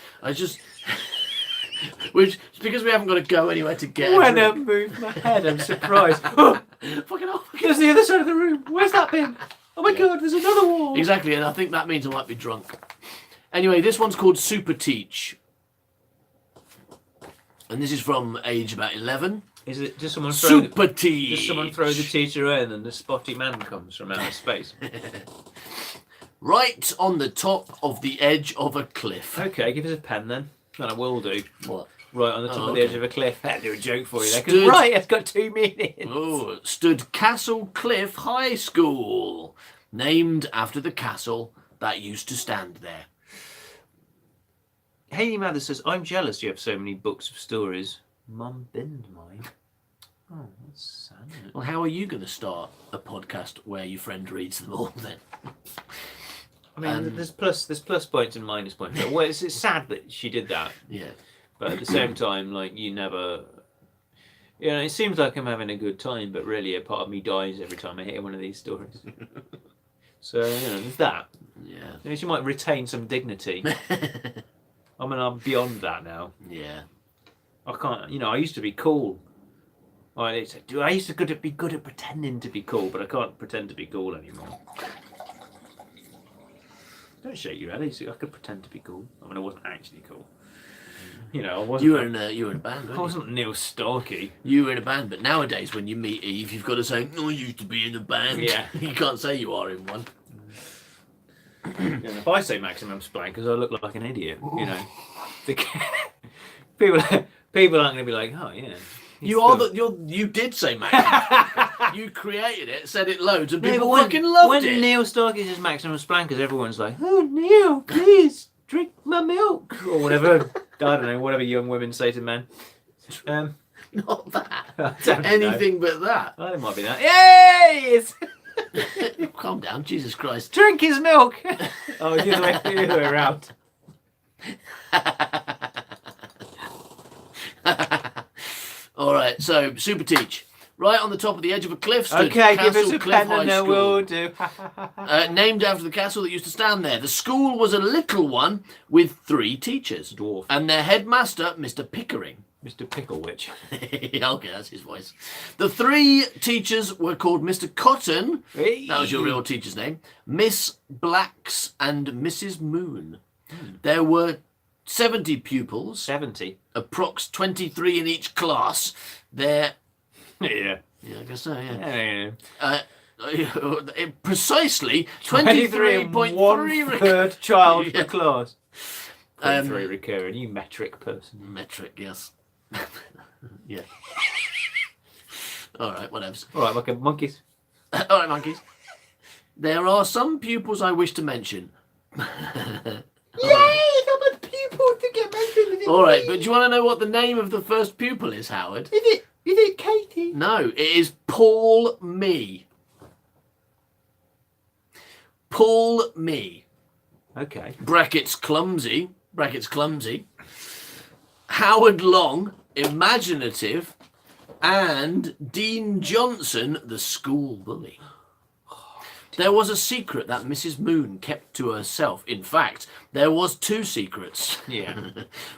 Which is because we haven't got to go anywhere to get. When I move my head, I'm surprised. Fucking hell. There's the other side of the room. Where's that been? Oh my god, there's another wall. Exactly, and I think that means I might be drunk. Anyway, this one's called Super Teach. And this is from age about 11. Is it just someone Super Teach? Just someone throw the teacher in and the spotty man comes from outer space? Right on the top of the edge of a cliff. Okay, give us a pen then. And I will do. What? Right on the top of the edge of a cliff. I'll do a joke for you there. 'Cause Stood- right, it's got 2 meanings. Oh, stood Castle Cliff High School, named after the castle that used to stand there. Haley Mather says, I'm jealous you have so many books of stories. Mum binned mine. Oh, that's sad. Well, how are you going to start a podcast where your friend reads them all then? I mean, there's plus points and minus points. Well, it's sad that she did that. Yeah. But at the same time, like, you never... You know, it seems like I'm having a good time, but really a part of me dies every time I hear one of these stories. So, you know, there's that. Yeah. At least you might retain some dignity. I mean, I'm beyond that now. Yeah. I can't... You know, I used to be cool. I used to be good at pretending to be cool, but I can't pretend to be cool anymore. Don't shake your head. I could pretend to be cool. I mean, I wasn't actually cool. You know, I wasn't. You were in a band. I wasn't Neil Starkey. You were in a band, but nowadays when you meet Eve, you've got to say, "No, I used to be in a band." Yeah. You can't say you are in one. And if I say maximum splank, because I look like an idiot, you know, people aren't going to be like, "Oh yeah." You did say maximum. You created it, said it loads, and people when, fucking loved when it. When Neil Starkey says maximum splankers, everyone's like, "Oh Neil, please drink my milk," or whatever. I don't know, whatever young women say to men. Not that. I don't Anything but that. Well, it might be that. Yay! Calm down, Jesus Christ. Drink his milk. Oh, the other way around. All right, so Super Teach. Right on the top of the edge of a cliff stood Okay, give Castle us a Cliff pen High and then School. we'll do. Named after the castle that used to stand there. The school was a little one with 3 teachers. Dwarf. And their headmaster, Mr. Pickering. Mr. Picklewitch. Okay, that's his voice. The 3 teachers were called Mr. Cotton. That was your real teacher's name. Miss Blacks and Mrs. Moon. There were 70 pupils. 70. Approx 23 in each class. There... Yeah. Yeah, I guess so, yeah. Yeah. Precisely 23 and 23.3 1/3 child Yeah. per class. 3 Um, recurring. You metric person. Metric, yes. Yeah. All right, whatevs. All right, okay, monkeys. All right, monkeys. There are some pupils I wish to mention. Yay! I'm a pupil to get mentioned. All right, but do you want to know what the name of the first pupil is, Howard? Is it Katie? No, it is Paul Me. Paul Me. Okay. Brackets clumsy. Brackets clumsy. Howard Long, imaginative, and Dean Johnson, the school bully. There was a secret that Mrs. Moon kept to herself. In fact, there was 2 secrets. Yeah.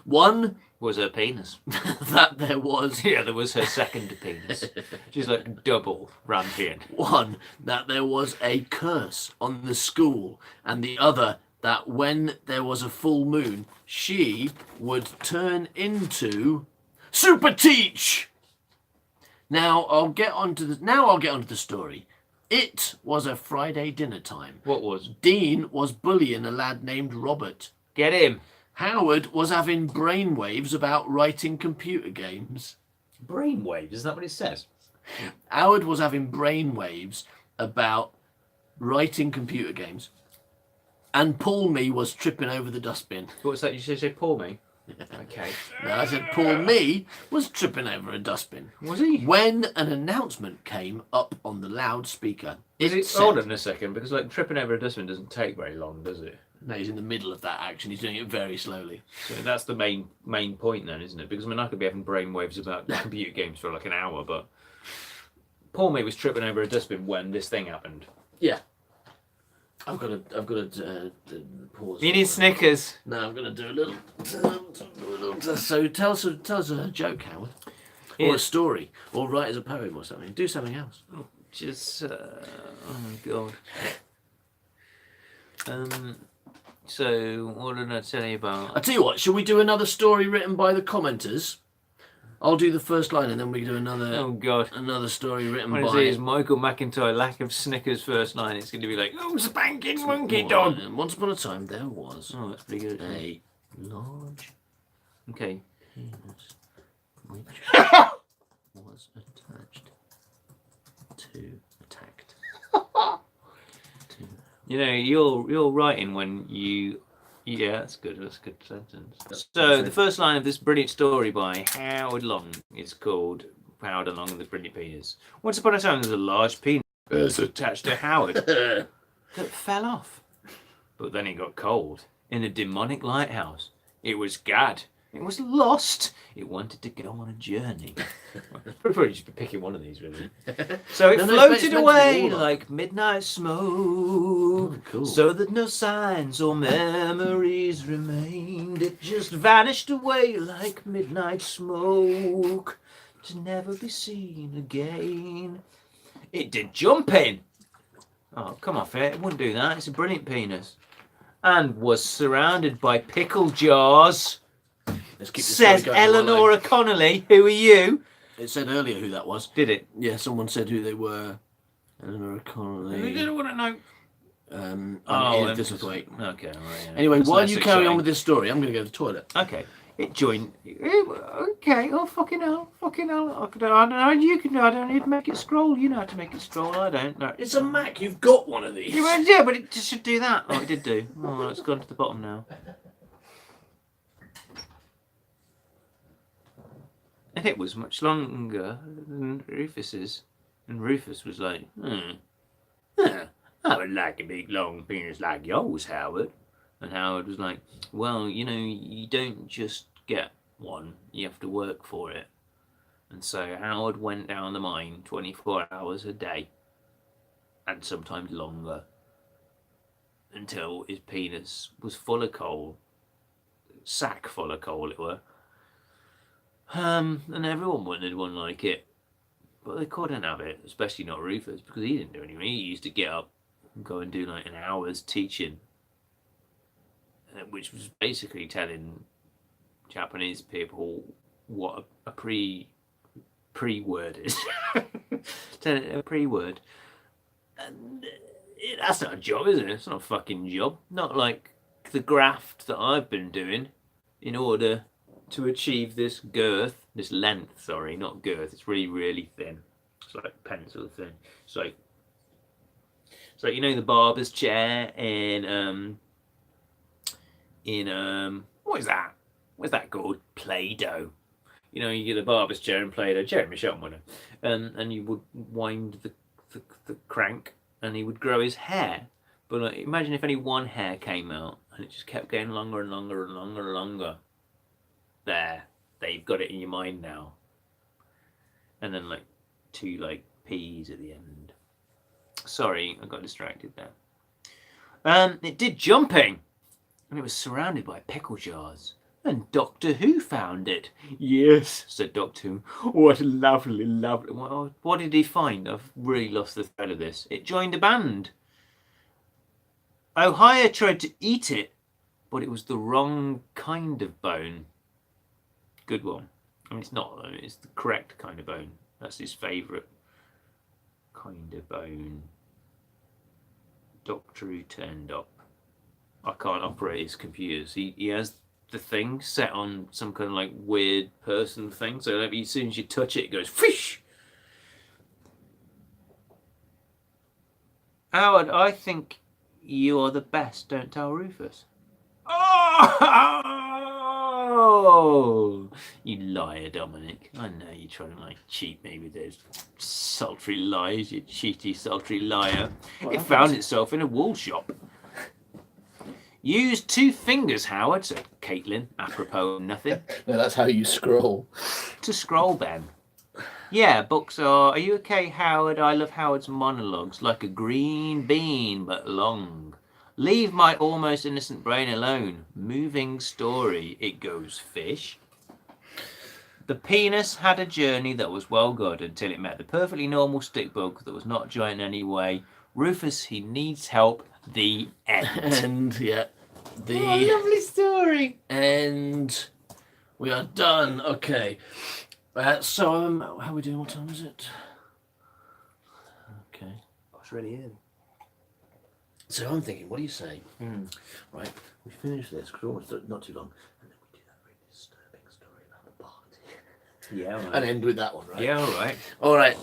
One, Was her penis. that there was... Yeah, there was her second penis. She's like double ramping. One, that there was a curse on the school, and the other, that when there was a full moon, she would turn into Super Teach. Now I'll get onto the story. It was a Friday dinner time. What was? Dean was bullying a lad named Robert. Get him. Howard was having brainwaves about writing computer games. Brainwave, is that what it says? Howard was having brainwaves about writing computer games. And Paul Me was tripping over the dustbin. What's that? You say Paul Me? Okay. No, I said Paul Me was tripping over a dustbin. Was he? When an announcement came up on the loudspeaker, Hold on a second, because like tripping over a dustbin doesn't take very long, does it? No, he's in the middle of that action. He's doing it very slowly. So that's the main point then, isn't it? Because I mean, I could be having brainwaves about computer games for like an hour, but Paul May was tripping over a dustbin when this thing happened. Yeah. I've got to pause. You need Snickers. No, I'm going to do a little. So tell us a joke, Howard, or a story, or write as a poem or something. Do something else. Just oh my god. So what did I tell you about? I tell you what. Shall we do another story written by the commenters? I'll do the first line, and then we do another. Oh god. Another story written What by. is it? Is Michael McIntyre lack of Snickers first line? It's going to be like, oh, spanking monkey dog. Once upon a time, there was Oh, that's pretty good. a large Okay. penis which was attached to attacked. You know, you're writing when you. Yeah, that's good. That's a good sentence. So the first line of this brilliant story by Howard Long is called Howard Long and the Brilliant Penis. Once upon a time, there was a large penis attached to Howard that fell off, but then it got cold in a demonic lighthouse. It was Gad. It was lost. It wanted to go on a journey. Probably just be picking one of these, really. So it floated away like midnight smoke, cool. so that no signs or memories remained. It just vanished away like midnight smoke, to never be seen again. It did jumping. Oh, come off it. It wouldn't do that. It's a brilliant penis. And was surrounded by pickle jars. Says Eleanor Connolly. Who are you? It said earlier who that was. Did it? Yeah, someone said who they were. Eleanor Connolly. We didn't want to know. This was wait. Okay, all right. Yeah. Anyway, That's while nice you and carry exciting. on with this story, I'm going to go to the toilet. Okay. It joined. Okay. Oh fucking hell! Fucking hell! I don't know. You can. I don't need to make it scroll. You know how to make it scroll. I don't. No. It's a Mac. You've got one of these. Yeah, but it just should do that. Oh, it did do. Oh, it's gone to the bottom now. And it was much longer than Rufus's. And Rufus was like, I would like a big long penis like yours, Howard. And Howard was like, well, you know, you don't just get one. You have to work for it. And so Howard went down the mine 24 hours a day. And sometimes longer. Until his penis was full of coal. Sack full of coal, it were. And everyone wanted one like it, but they couldn't have it, especially not Rufus, because he didn't do anything. He used to get up and go and do like an hour's teaching, which was basically telling Japanese people what a pre-word is. Telling a pre-word. And that's not a job, is it? It's not a fucking job. Not like the graft that I've been doing in order to achieve this length, sorry, not girth. It's really, really thin. It's like pencil thin. It's like you know the barber's chair in what is that? What's that called? Play-Doh. You know, you get a barber's chair and Play-Doh. Jeremy Shelton would have. And you would wind the crank, and he would grow his hair. But like, imagine if only one hair came out, and it just kept getting longer and longer and longer and longer. There, you've got it in your mind now. And then like 2 like P's at the end. Sorry, I got distracted there. It did jumping, and it was surrounded by pickle jars. And Doctor Who found it. Yes, said Doctor Who. What lovely, lovely. What did he find? I've really lost the thread of this. It joined a band. Ohio tried to eat it, but it was the wrong kind of bone. Good one. I mean, it's not, though. It's the correct kind of bone. That's his favourite kind of bone. Doctor Who turned up. I can't operate his computers. He has the thing set on some kind of like weird person thing. So like, as soon as you touch it, it goes fish. Howard, I think you're the best. Don't tell Rufus. Oh, you liar, Dominic. I know you're trying to like cheat me with those sultry lies, you cheaty, sultry liar. It found itself in a wool shop. Use 2 fingers, Howard, said Caitlin, apropos of nothing. No, that's how you scroll. To scroll, Ben. Yeah, books are you okay, Howard? I love Howard's monologues, like a green bean, but long. Leave my almost innocent brain alone. Moving story. It goes fish. The penis had a journey that was well good until it met the perfectly normal stick bug that was not giant in any way. Rufus, he needs help. The end. And yeah, the lovely story. And we are done. Okay. So how are we doing? What time is it? Okay. It's really early. So I'm thinking, what do you say? Right, we finish this because we're almost not too long, and then we do that really disturbing story about the party. Yeah, all right. And end with that one, right? Yeah, all right. All right.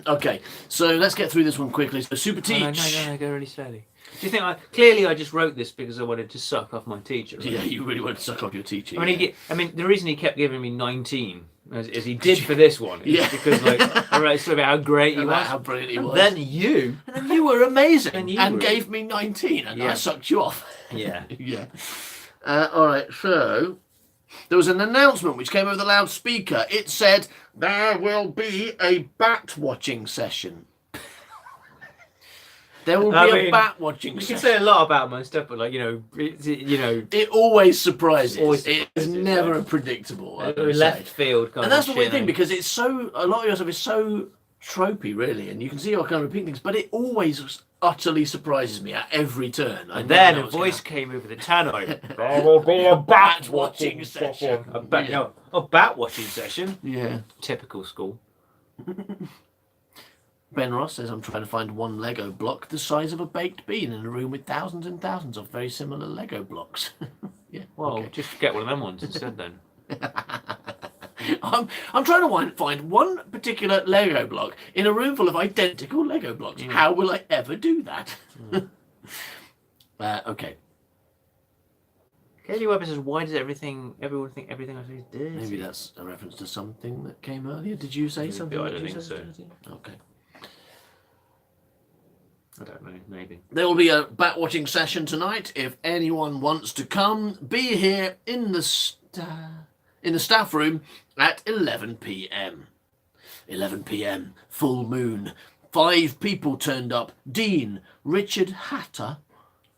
Okay, so let's get through this one quickly. So Super Teach. No, go really slowly. Do you think I just wrote this because I wanted to suck off my teacher? Right? Yeah, you really want to suck off your teacher. I mean, the reason he kept giving me 19, as he did for this one, is because I wrote a story about how great he was, how brilliant he was. Then you, and you were amazing, and gave me 19, and I sucked you off. Yeah. Yeah. All right, so there was an announcement which came over the loudspeaker. It said, there will be a bat watching session. There will be a bat watching session. You can say a lot about my stuff, but it always surprises. It's never predictable. Left field kind and that's of the weird thing, because it's so, a lot of your stuff is so tropey, really, and you can see you're kind of repeating things, but it always utterly surprises me at every turn. And then a voice came over the tannoy. There will be a bat watching session. A bat watching session. Yeah. Typical school. Ben Ross says, I'm trying to find one Lego block the size of a baked bean in a room with thousands and thousands of very similar Lego blocks. Yeah. Well, okay. just get one of them ones instead then. I'm trying to find one particular Lego block in a room full of identical Lego blocks. Yeah. How will I ever do that? Okay. Katie Webber says, why does everyone think everything I say is dirty? Maybe that's a reference to something that came earlier. Did you say something? I don't think so. Okay. I don't know, maybe. There will be a bat watching session tonight. If anyone wants to come, be here in the staff room at 11 p.m. 11 p.m. Full moon. 5 people turned up. Dean, Richard Hatter.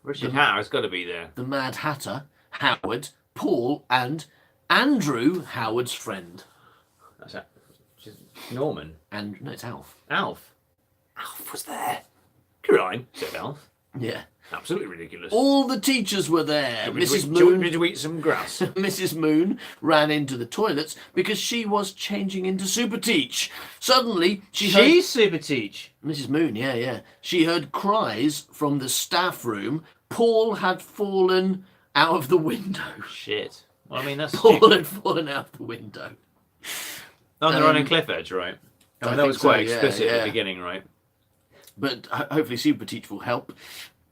Richard Hatter's got to be there. The Mad Hatter, Howard, Paul, and Andrew, Howard's friend. That's Norman. And no, it's Alf. Alf. Alf was there. Crime, said Alf. Yeah. Absolutely ridiculous. All the teachers were there. Mrs. Do you want Moon. me to eat some grass? Mrs. Moon ran into the toilets because she was changing into Super Teach. Suddenly, She's Super Teach. Mrs. Moon, yeah. She heard cries from the staff room. Paul had fallen out of the window. Shit. Well, I mean, that's Paul had fallen out of the window. On the running cliff edge, right? I mean, that was quite explicit at the beginning, right? But hopefully Super Teach will help.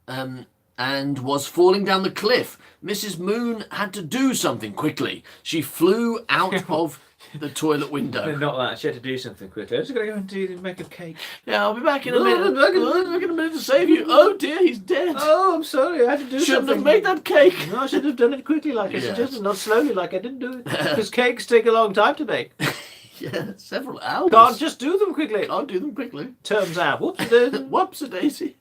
And was falling down the cliff. Mrs. Moon had to do something quickly. She flew out of the toilet window. Not that. She had to do something quickly. I'm just going to go and make a cake. Yeah, I'll be back in a minute. Back in a minute to save you. Oh dear, he's dead. Oh, I'm sorry. I had to do something. Shouldn't have made that cake. No, I should have done it quickly like I suggested, not slowly like I didn't do it. Because cakes take a long time to make. Yeah, several hours. Can't just do them quickly. Can't do them quickly. Turns out, whoops-a-daisy. Whoops-a-daisy.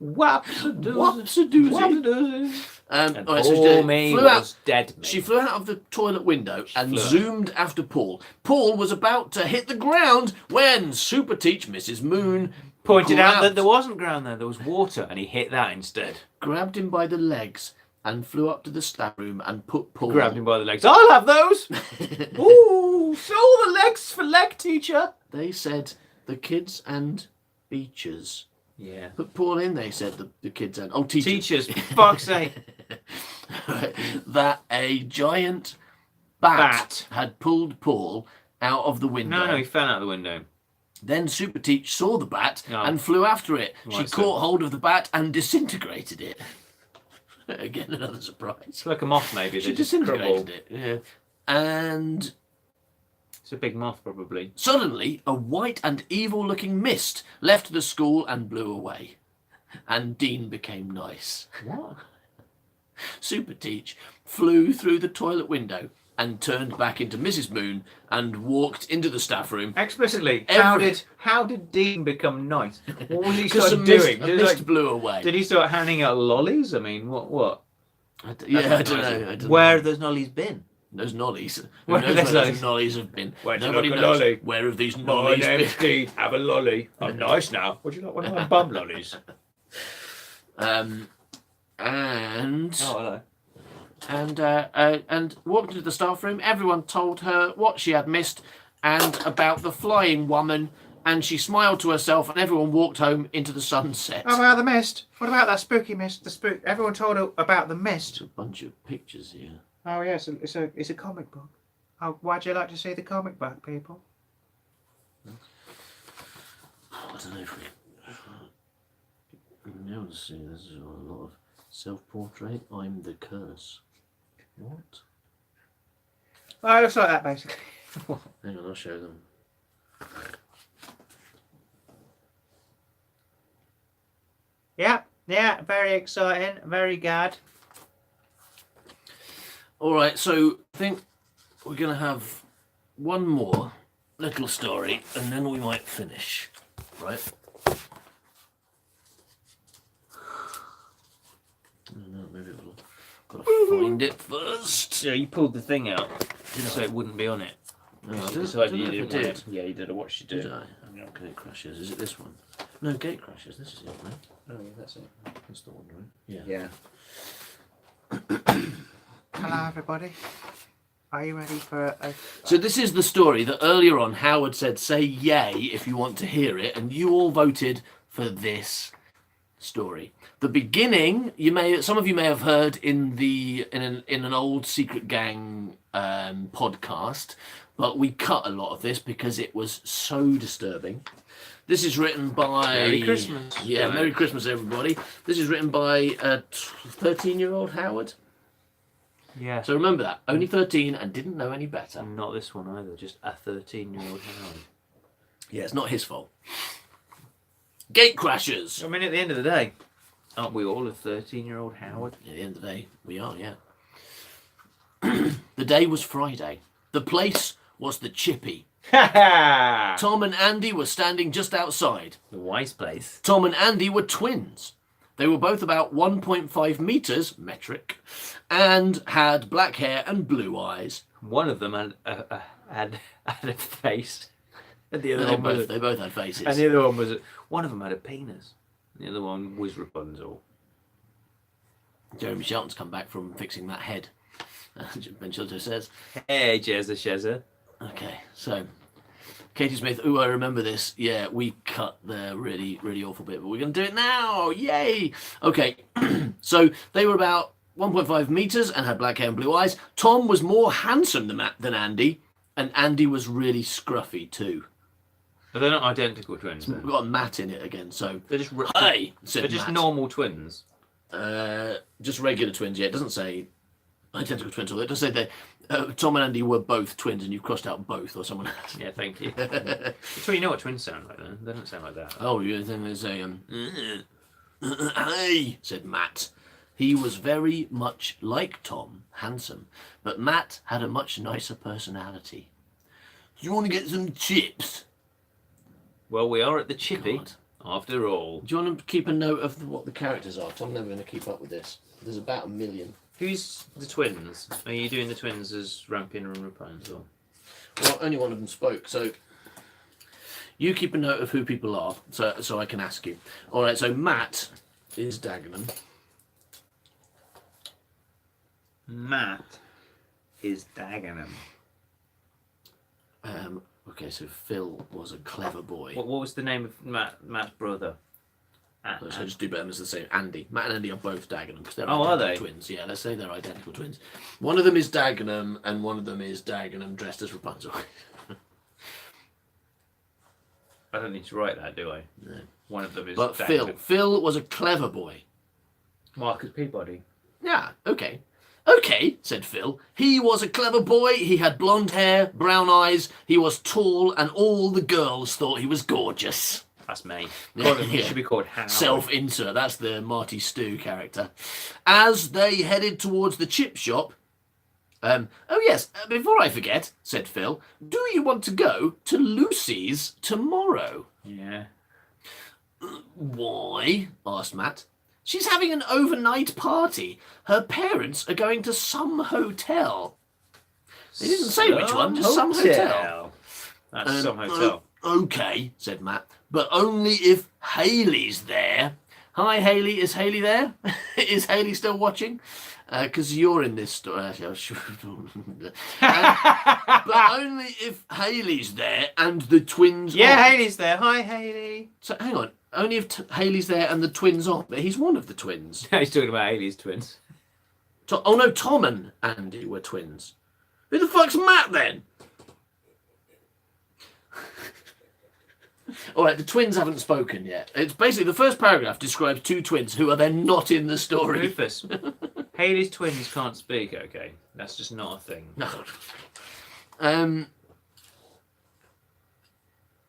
Whoops-a-doozy. Whoops-a-doozy. Whoops-a-doozy. And Alright, so poor she me flew was out. dead. She flew out of the toilet window and flew out. zoomed after Paul. Paul was about to hit the ground when Super Teach Mrs. Moon Pointed out that grabbed- there wasn't ground there was water, and he hit that instead. grabbed him by the legs and flew up to the staff room and put Paul... Grabbed him by the legs. I'll have those! Ooh, show the legs for leg teacher! They said the kids and beachers. Yeah. Put Paul in, they said, the kids and... Oh, teachers. Teachers, for fuck's sake. That a giant bat Bat. had pulled Paul out of the window. No, he fell out the window. Then Super Teach saw the bat Oh. and flew after it. She Right, so- caught hold of the bat and disintegrated it. Again, another surprise. It's like a moth, maybe. She They just crumble. disintegrated it. Yeah. And It's a big moth, probably. suddenly, a white and evil-looking mist left the school and blew away. And Dean became nice. What? Super Teach flew through the toilet window and turned back into Mrs. Moon and walked into the staff room. Explicitly, Every- how did Dean become nice? What was he Because start a doing? mist, a Did he, mist like- blew away. did he start handing out lollies? I mean, what? I don't That's know. not I nice. don't Where know. have those nollies been? Those nollies. Who Where knows are where those those lollies? nollies have been? Where'd you Nobody look a knows. lolly? Where have these My nollies been? name's Dean. Have a lolly. I'm nice now. Would you like one of my bum lollies? And hello. and walked into the staff room. Everyone told her what she had missed and about the flying woman, and she smiled to herself. And everyone walked home into the sunset. How about the mist? What about that spooky mist? The spook. Everyone told her about the mist. A bunch of pictures here. Oh yes, it's a comic book. Oh, why'd you like to see the comic book, people? I don't know if we able to see. This is a lot of self-portrait. I'm the curse. What? Oh, it looks like that basically. Hang on, I'll show them. Yeah, very exciting, very good. All right, so I think we're going to have one more little story, and then we might finish, right? I don't know, maybe we'll got to find it first. Yeah, you pulled the thing out so it wouldn't be on it. No, I You don't decided know you if I didn't did. want it. Yeah, you did. What you Did do? I? Gate crashes. Is it this one? No, gate crashes. This is it, right? Oh, yeah, that's it. That's the one, right? Yeah. Hello, everybody. Are you ready for a? So this is the story that earlier on Howard said, say yay if you want to hear it, and you all voted for this story. The beginning, some of you may have heard in an old Secret Gang podcast, but we cut a lot of this because it was so disturbing. This is written by... Merry Christmas. Yeah, Merry Christmas, everybody. This is written by a 13-year-old Howard. Yeah. So remember that. Only 13 and didn't know any better. Not this one either. Just a 13-year-old Howard. Yeah, it's not his fault. Gate crashers. I mean, at the end of the day, aren't we all a 13-year-old Howard? At the end of the day, we are, yeah. The day was Friday. The place was the Chippy. Ha Tom and Andy were standing just outside. The wise place. Tom and Andy were twins. They were both about 1.5 metres, metric, and had black hair and blue eyes. One of them had a face. And the other They one was... both had faces. And the other one was... One of them had a penis. The other one was Rapunzel. Jeremy Shelton's come back from fixing that head. Ben Shelton says, Hey, Jezza Shezza. okay, so Katie Smith, I remember this. Yeah, we cut the really, really awful bit, but we're going to do it now. Yay! Okay, so they were about 1.5 metres and had black hair and blue eyes. Tom was more handsome than Andy, and Andy was really scruffy too. But they're not identical twins. We've got Matt in it again, so... They're just... Hey! Said They're just Matt. normal twins. Just regular twins, yeah. It doesn't say identical twins, although it does say that Tom and Andy were both twins and you've crossed out both or someone else. Yeah, thank you. So you know what twins sound like then? They don't sound like that. Oh, you think they say, hey, said Matt. He was very much like Tom, handsome, but Matt had a much nicer personality. you want to get some chips? Well, we are at the Chippy, God. after all. Do you want to keep a note of what the characters are? 'Cause I'm never going to keep up with this. There's about 1 million. Who's the twins? Are you doing the twins as Rampina and Rapunzel? Well, only one of them spoke, so you keep a note of who people are, so I can ask you. All right, so Matt is Dagenham. Matt is Dagenham. Okay, so Phil was a clever boy. What was the name of Matt's brother? So just do better as the same. Andy. Matt and Andy are both Dagenham because they're Oh, are identical they? twins. Yeah, let's say they're identical twins. One of them is Dagenham, and one of them is Dagenham dressed as Rapunzel. I don't need to write that, do I? No. One of them is But Dagenham. Phil was a clever boy. Marcus Peabody. Yeah, okay. Okay, said Phil. He was a clever boy. He had blonde hair, brown eyes. He was tall, and all the girls thought he was gorgeous. That's me. Yeah, He yeah. should be called Howard. Self-insert. That's the Marty Stew character. As they headed towards the chip shop. Oh yes, before I forget, said Phil, do you want to go to Lucy's tomorrow? Yeah. Why? Asked Matt. She's having an overnight party. Her parents are going to some hotel. They didn't say which one, just some hotel. That's some hotel. Okay, said Matt, but only if Hayley's there. Hi, Hayley. Is Hayley there? Is Hayley still watching? Because you're in this story. But only if Hayley's there and the twins Yeah, aren't. Hayley's there. Hi, Hayley. So hang on. Only if Hayley's there and the twins aren't. But he's one of the twins. He's talking about Hayley's twins. Oh no, Tom and Andy were twins. Who the fuck's Matt then? All right, the twins haven't spoken yet. It's basically the first paragraph describes two twins who are then not in the story. Rufus. Hayley's twins can't speak. Okay, that's just not a thing. No.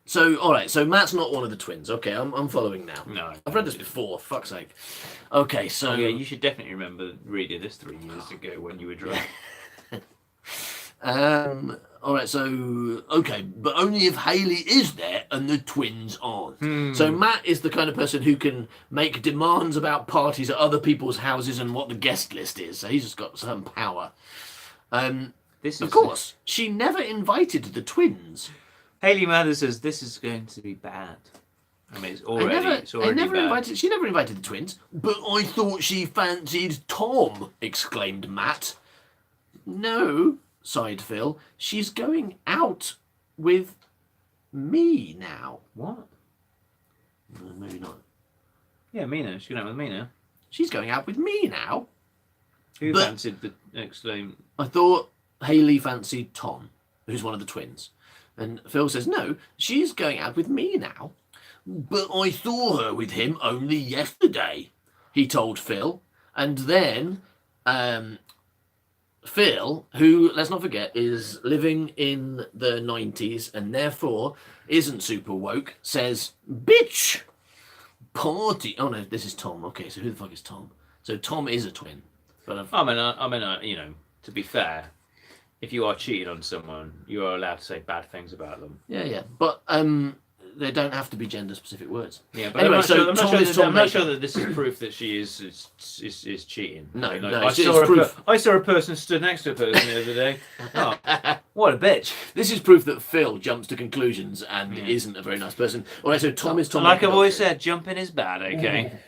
So, all right. So Matt's not one of the twins. Okay, I'm following now. No. I've read this before. Fuck's sake. Okay, so Oh, yeah, you should definitely remember reading this 3 years ago when you were drunk. all right. So okay, but only if Hayley is there and the twins aren't. So Matt is the kind of person who can make demands about parties at other people's houses and what the guest list is. So he's just got some power. This is Of course, she never invited the twins. Hayley Mather says this is going to be bad. I mean, it's already bad. She never invited the twins. But I thought she fancied Tom, exclaimed Matt. No, sighed Phil. She's going out with me now. What? Maybe not. Yeah, Mina. She's going out with Mina. She's going out with me now. Who But- fancied the exclaim? I thought Hayley fancied Tom, who's one of the twins. And Phil says, no, she's going out with me now. But I saw her with him only yesterday, he told Phil. And then Phil, who, let's not forget, is living in the 90s and therefore isn't super woke, says, bitch, party. Oh, no, this is Tom. Okay, so who the fuck is Tom? So Tom is a twin. But I mean, you know, to be fair, if you are cheating on someone, you are allowed to say bad things about them. yeah. But there don't have to be gender-specific words. Yeah, but Anyway, I'm Tom not is sure Tom that this is proof that she is cheating. No, Like, no, I it's saw proof. I saw a person stood next to a person the other day. Oh, what a bitch! This is proof that Phil jumps to conclusions and isn't a very nice person. All right, so Tom is Tom. Like I've Baker always Doctor said, jumping is bad. Okay. Who.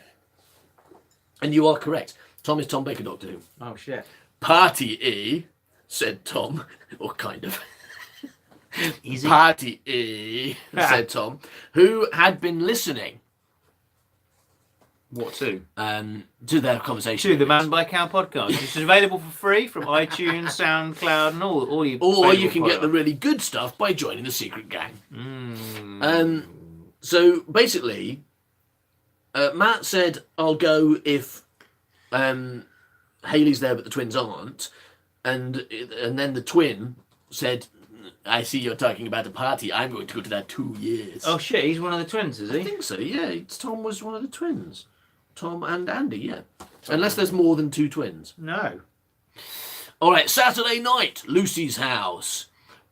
And you are correct. Tom is Tom Baker Doctor Who. Oh shit. Party E, said Tom, or kind of. Easy. Party E, said Tom, who had been listening What to? to their conversation. To the Man by Cow podcast, which is available for free from iTunes, SoundCloud, and all you. Or you can get the really good stuff by joining the secret gang. So basically, Matt said, I'll go if Hayley's there but the twins aren't. And then the twin said, I see you're talking about a party. I'm going to go to that 2 years. Oh shit! He's one of the twins, is I he? think so, yeah. Tom was one of the twins. Tom and Andy, yeah. Unless there's more than two twins. No. All right, Saturday night, Lucy's house.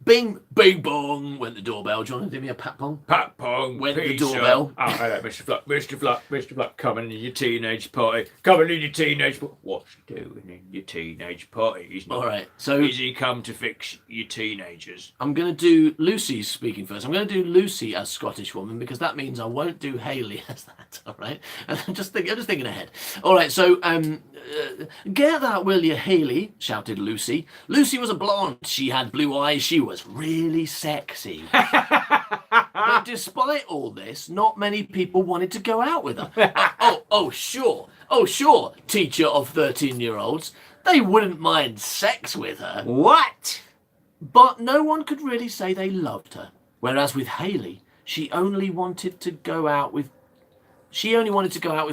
Bing, bing bong, went the doorbell. Do you want to give me a pat pong? Pat pong. Went the pizza. doorbell. Oh, hello, Mr. Fluck. Mr. Fluck. Mr. Fluck. Coming in your teenage party. Coming in your teenage party. What's he doing in your teenage party? He's not. All right, so Is he come to fix your teenagers? I'm going to do Lucy's speaking first. I'm going to do Lucy as Scottish woman because that means I won't do Hayley as that. All right, I'm just thinking ahead. All right, so get that, will you, Hayley? Shouted Lucy. Lucy was a blonde. She had blue eyes. She was really sexy. But despite all this, not many people wanted to go out with her. Sure, teacher of 13-year-olds. They wouldn't mind sex with her. What? But no one could really say they loved her. Whereas with Hayley, she only wanted to go out with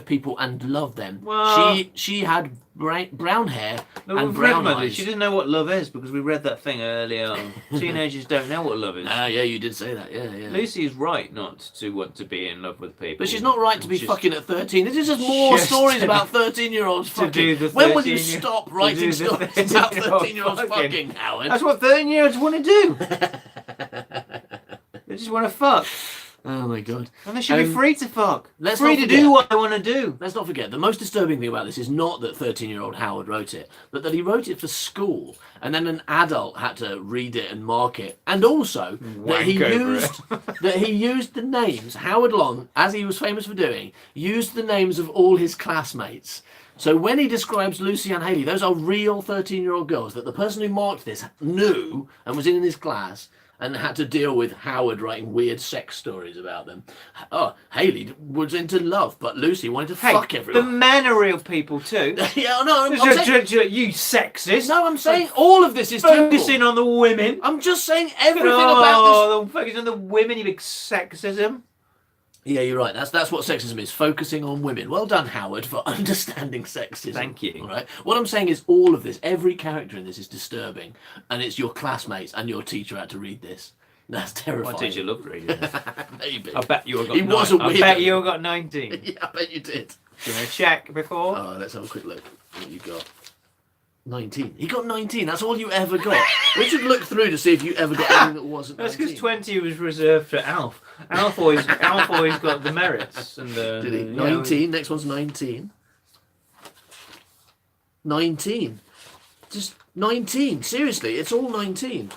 people and love them. Well, she had brown hair no, and we've read brown about this. eyes. She didn't know what love is because we read that thing earlier on. Teenagers don't know what love is. Yeah, you did say that. Yeah. Lucy is right not to want to be in love with people. But she's not right to be Just- fucking at 13. This is just more Just stories to- about 13-year-olds to do fucking. the When will you 13-year stop to writing do the stories about 13-year-old 13-year-olds fucking, Howard? That's what 13-year-olds want to do. They just want to fuck. Oh my god. And they should be free to fuck. let's Free not to forget- do what they want to do. Let's not forget, the most disturbing thing about this is not that 13-year-old Howard wrote it, but that he wrote it for school, and then an adult had to read it and mark it. And also, that he used the names, Howard Long, as he was famous for doing, used the names of all his classmates. So when he describes Lucy and Hayley, those are real 13-year-old girls that the person who marked this knew and was in his class, and had to deal with Howard writing weird sex stories about them. Oh, Hayley was into love, but Lucy wanted to fuck The everyone. men are real people too. Yeah, no, I'm saying, You sexist. no, I'm saying all of this is terrible. Focusing on the women. I'm just saying everything about Oh, focusing on the women, you big sexism. this. Yeah, you're right. That's what sexism is, focusing on women. Well done, Howard, for understanding sexism. Thank you. All right. What I'm saying is all of this, every character in this is disturbing, and it's your classmates and your teacher had to read this. That's terrifying. My teacher loved reading this. Maybe. I bet you all got He was a I weirdo. bet you all got 19. Yeah, I bet you did. Do you want to check before? Oh, let's have a quick look. What you got? 19. He got 19. That's all you ever got. We should look through to see if you ever got anything that wasn't 19. That's because 20 was reserved for Alf. Alf always got the merits and the. Did he? you know, 19. Next one's 19. 19. Just 19. Seriously, it's all 19.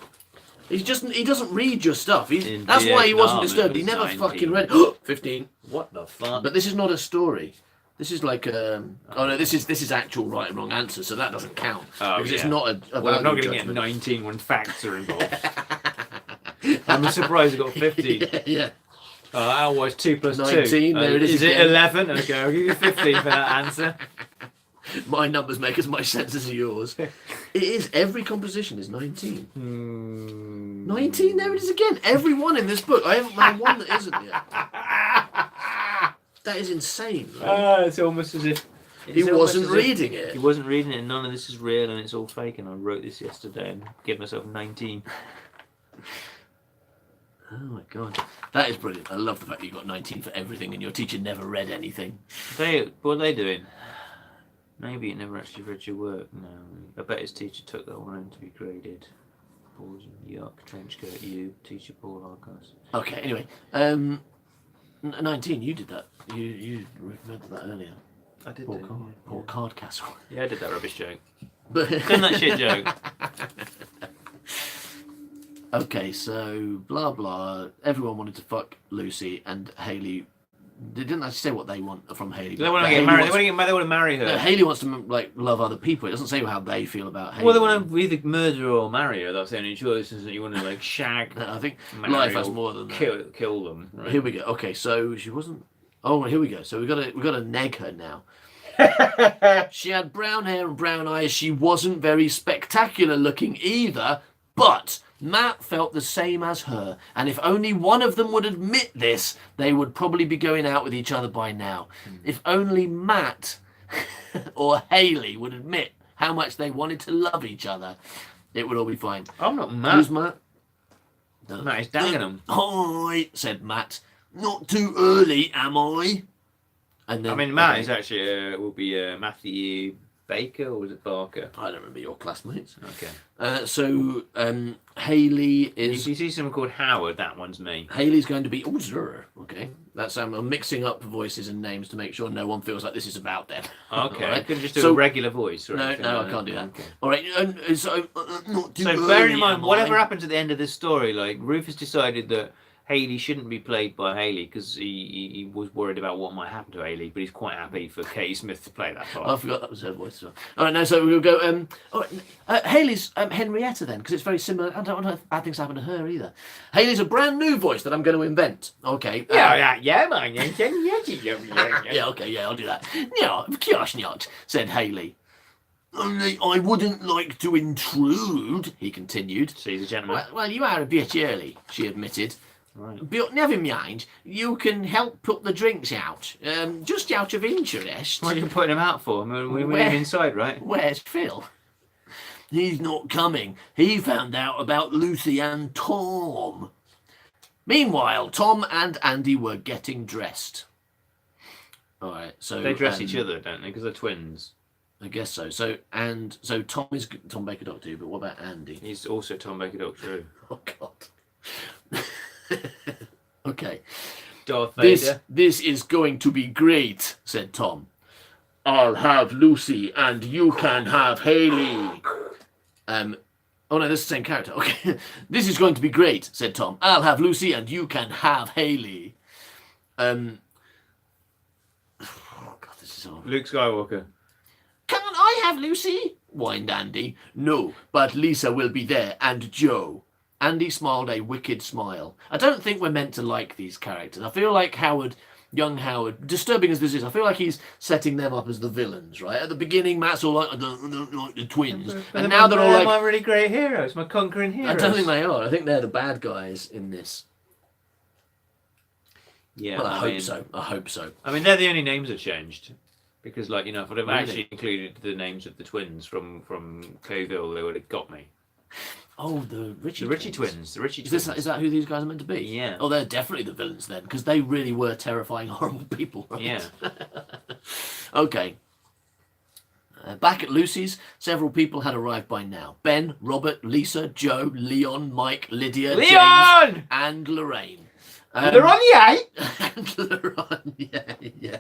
He doesn't read your stuff. In That's why he wasn't Vietnam, disturbed. it He was never 19. fucking read. 15. What the fuck? But this is not a story. This is like oh no, this is actual right and wrong answer, so that doesn't count because it's yeah. not a Well, I'm not value going to get judgment. 19 when facts are involved. I'm surprised I got 15. Yeah. Otherwise, 2 plus 2. 19, there it is Is it again. 11? Okay, I'll give you 15 for that answer. My numbers make as much sense as yours. It is. Every composition is 19. 19, there it is again. Every one in this book. I haven't found one that isn't yet. That is insane. Right? It's almost as if... He wasn't reading it. He wasn't reading it, and none of this is real, and it's all fake, and I wrote this yesterday and gave myself 19. Oh my god. That is brilliant. I love the fact that you got 19 for everything and your teacher never read anything. What are they doing? Maybe he never actually read your work. No, I bet his teacher took that one home to be graded. Balls and yuck, trenchcoat, you, teacher Paul Harcus. Okay, anyway. 19, you did that. You read that earlier. I did Paul Cardcastle. Yeah, I did that rubbish joke. But Done that shit joke. okay, so blah blah. Everyone wanted to fuck Lucy, and Hayley. They didn't actually say what they want from Hayley. They want to get married. They want to marry her. No, Hayley wants to like love other people. It doesn't say how they feel about Hayley. Well, they want to either murder or marry her. That's the only choice. Isn't it? You want to like shag, I think marry, life has or more than that. kill them. Right? Here we go. Okay, so she wasn't. Oh, here we go. So we got to neg her now. She had brown hair and brown eyes. She wasn't very spectacular looking either, but Matt felt the same as her, and if only one of them would admit this, they would probably be going out with each other by now. If only Matt or Hayley would admit how much they wanted to love each other, it would all be fine. I'm not Matt. Who's Matt? Matt is Dagenham. Hi, said Matt. Not too early, am I? And then, I mean, Matt is actually will be Matthew Baker or was it Barker? I don't remember your classmates. Okay. So Haley If is. you see someone called Howard, that one's me. Haley's going to be. Oh, okay. That's I'm mixing up voices and names to make sure no one feels like this is about them. Okay. All I right? couldn't just do So- a regular voice. Or No, anything no, like I can't do that. Okay. All right. So not too So bearing in early, mind, am whatever I? happens at the end of this story, like Rufus decided that Haley shouldn't be played by Haley because he was worried about what might happen to Haley, but he's quite happy for Katie Smith to play that part. I forgot that was her voice as well. All right, now so we'll go. All right, Haley's Henrietta then, because it's very similar. I don't want bad things to happen to her either. Haley's a brand new voice that I'm going to invent. Okay. yeah, man. Yeah, okay, yeah, I'll do that. No, of course not, said Haley. Only I wouldn't like to intrude, he continued. So he's a gentleman. Well, you are a bit early, she admitted. Right. But never mind, you can help put the drinks out, just out of interest. What are you putting him out for? I mean, we Where- leave inside, right? Where's Phil? He's not coming. He found out about Lucy and Tom. Meanwhile, Tom and Andy were getting dressed. All right, so They dress each other, don't they? Because they're twins. I guess so. So Tom is Tom Baker Doctor Who, but what about Andy? He's also Tom Baker Doctor Who. Oh God. Okay. Darth Vader. This is going to be great, said Tom. I'll have Lucy and you can have Haley. Oh no, that's the same character. Okay. This is going to be great, said Tom. I'll have Lucy and you can have Haley. Oh God, this is horrible. Luke Skywalker. Can't I have Lucy? Whined Andy. No, but Lisa will be there and Joe. Andy smiled a wicked smile. I don't think we're meant to like these characters. I feel like young Howard, disturbing as this is, I feel like he's setting them up as the villains, right? At the beginning, Matt's all like, I don't like the twins. And now they're all like, my really great heroes, my conquering heroes. I don't think they are. I think they're the bad guys in this. Yeah, Well, I mean, hope so. I hope so. I mean, they're the only names that changed. Because, like, you know, if I'd have Really? actually included the names of the twins from Coville, they would have got me. Oh, the Richie The Richie twins. The Richie Is twins. is that who these guys are meant to be? Yeah. Oh, they're definitely the villains then, because they really were terrifying, horrible people, right? Yeah. Okay. Back at Lucy's, several people had arrived by now. Ben, Robert, Lisa, Joe, Leon, Mike, Lydia, James, Leon! and Lorraine. They're on the eight. And Lorraine, yeah.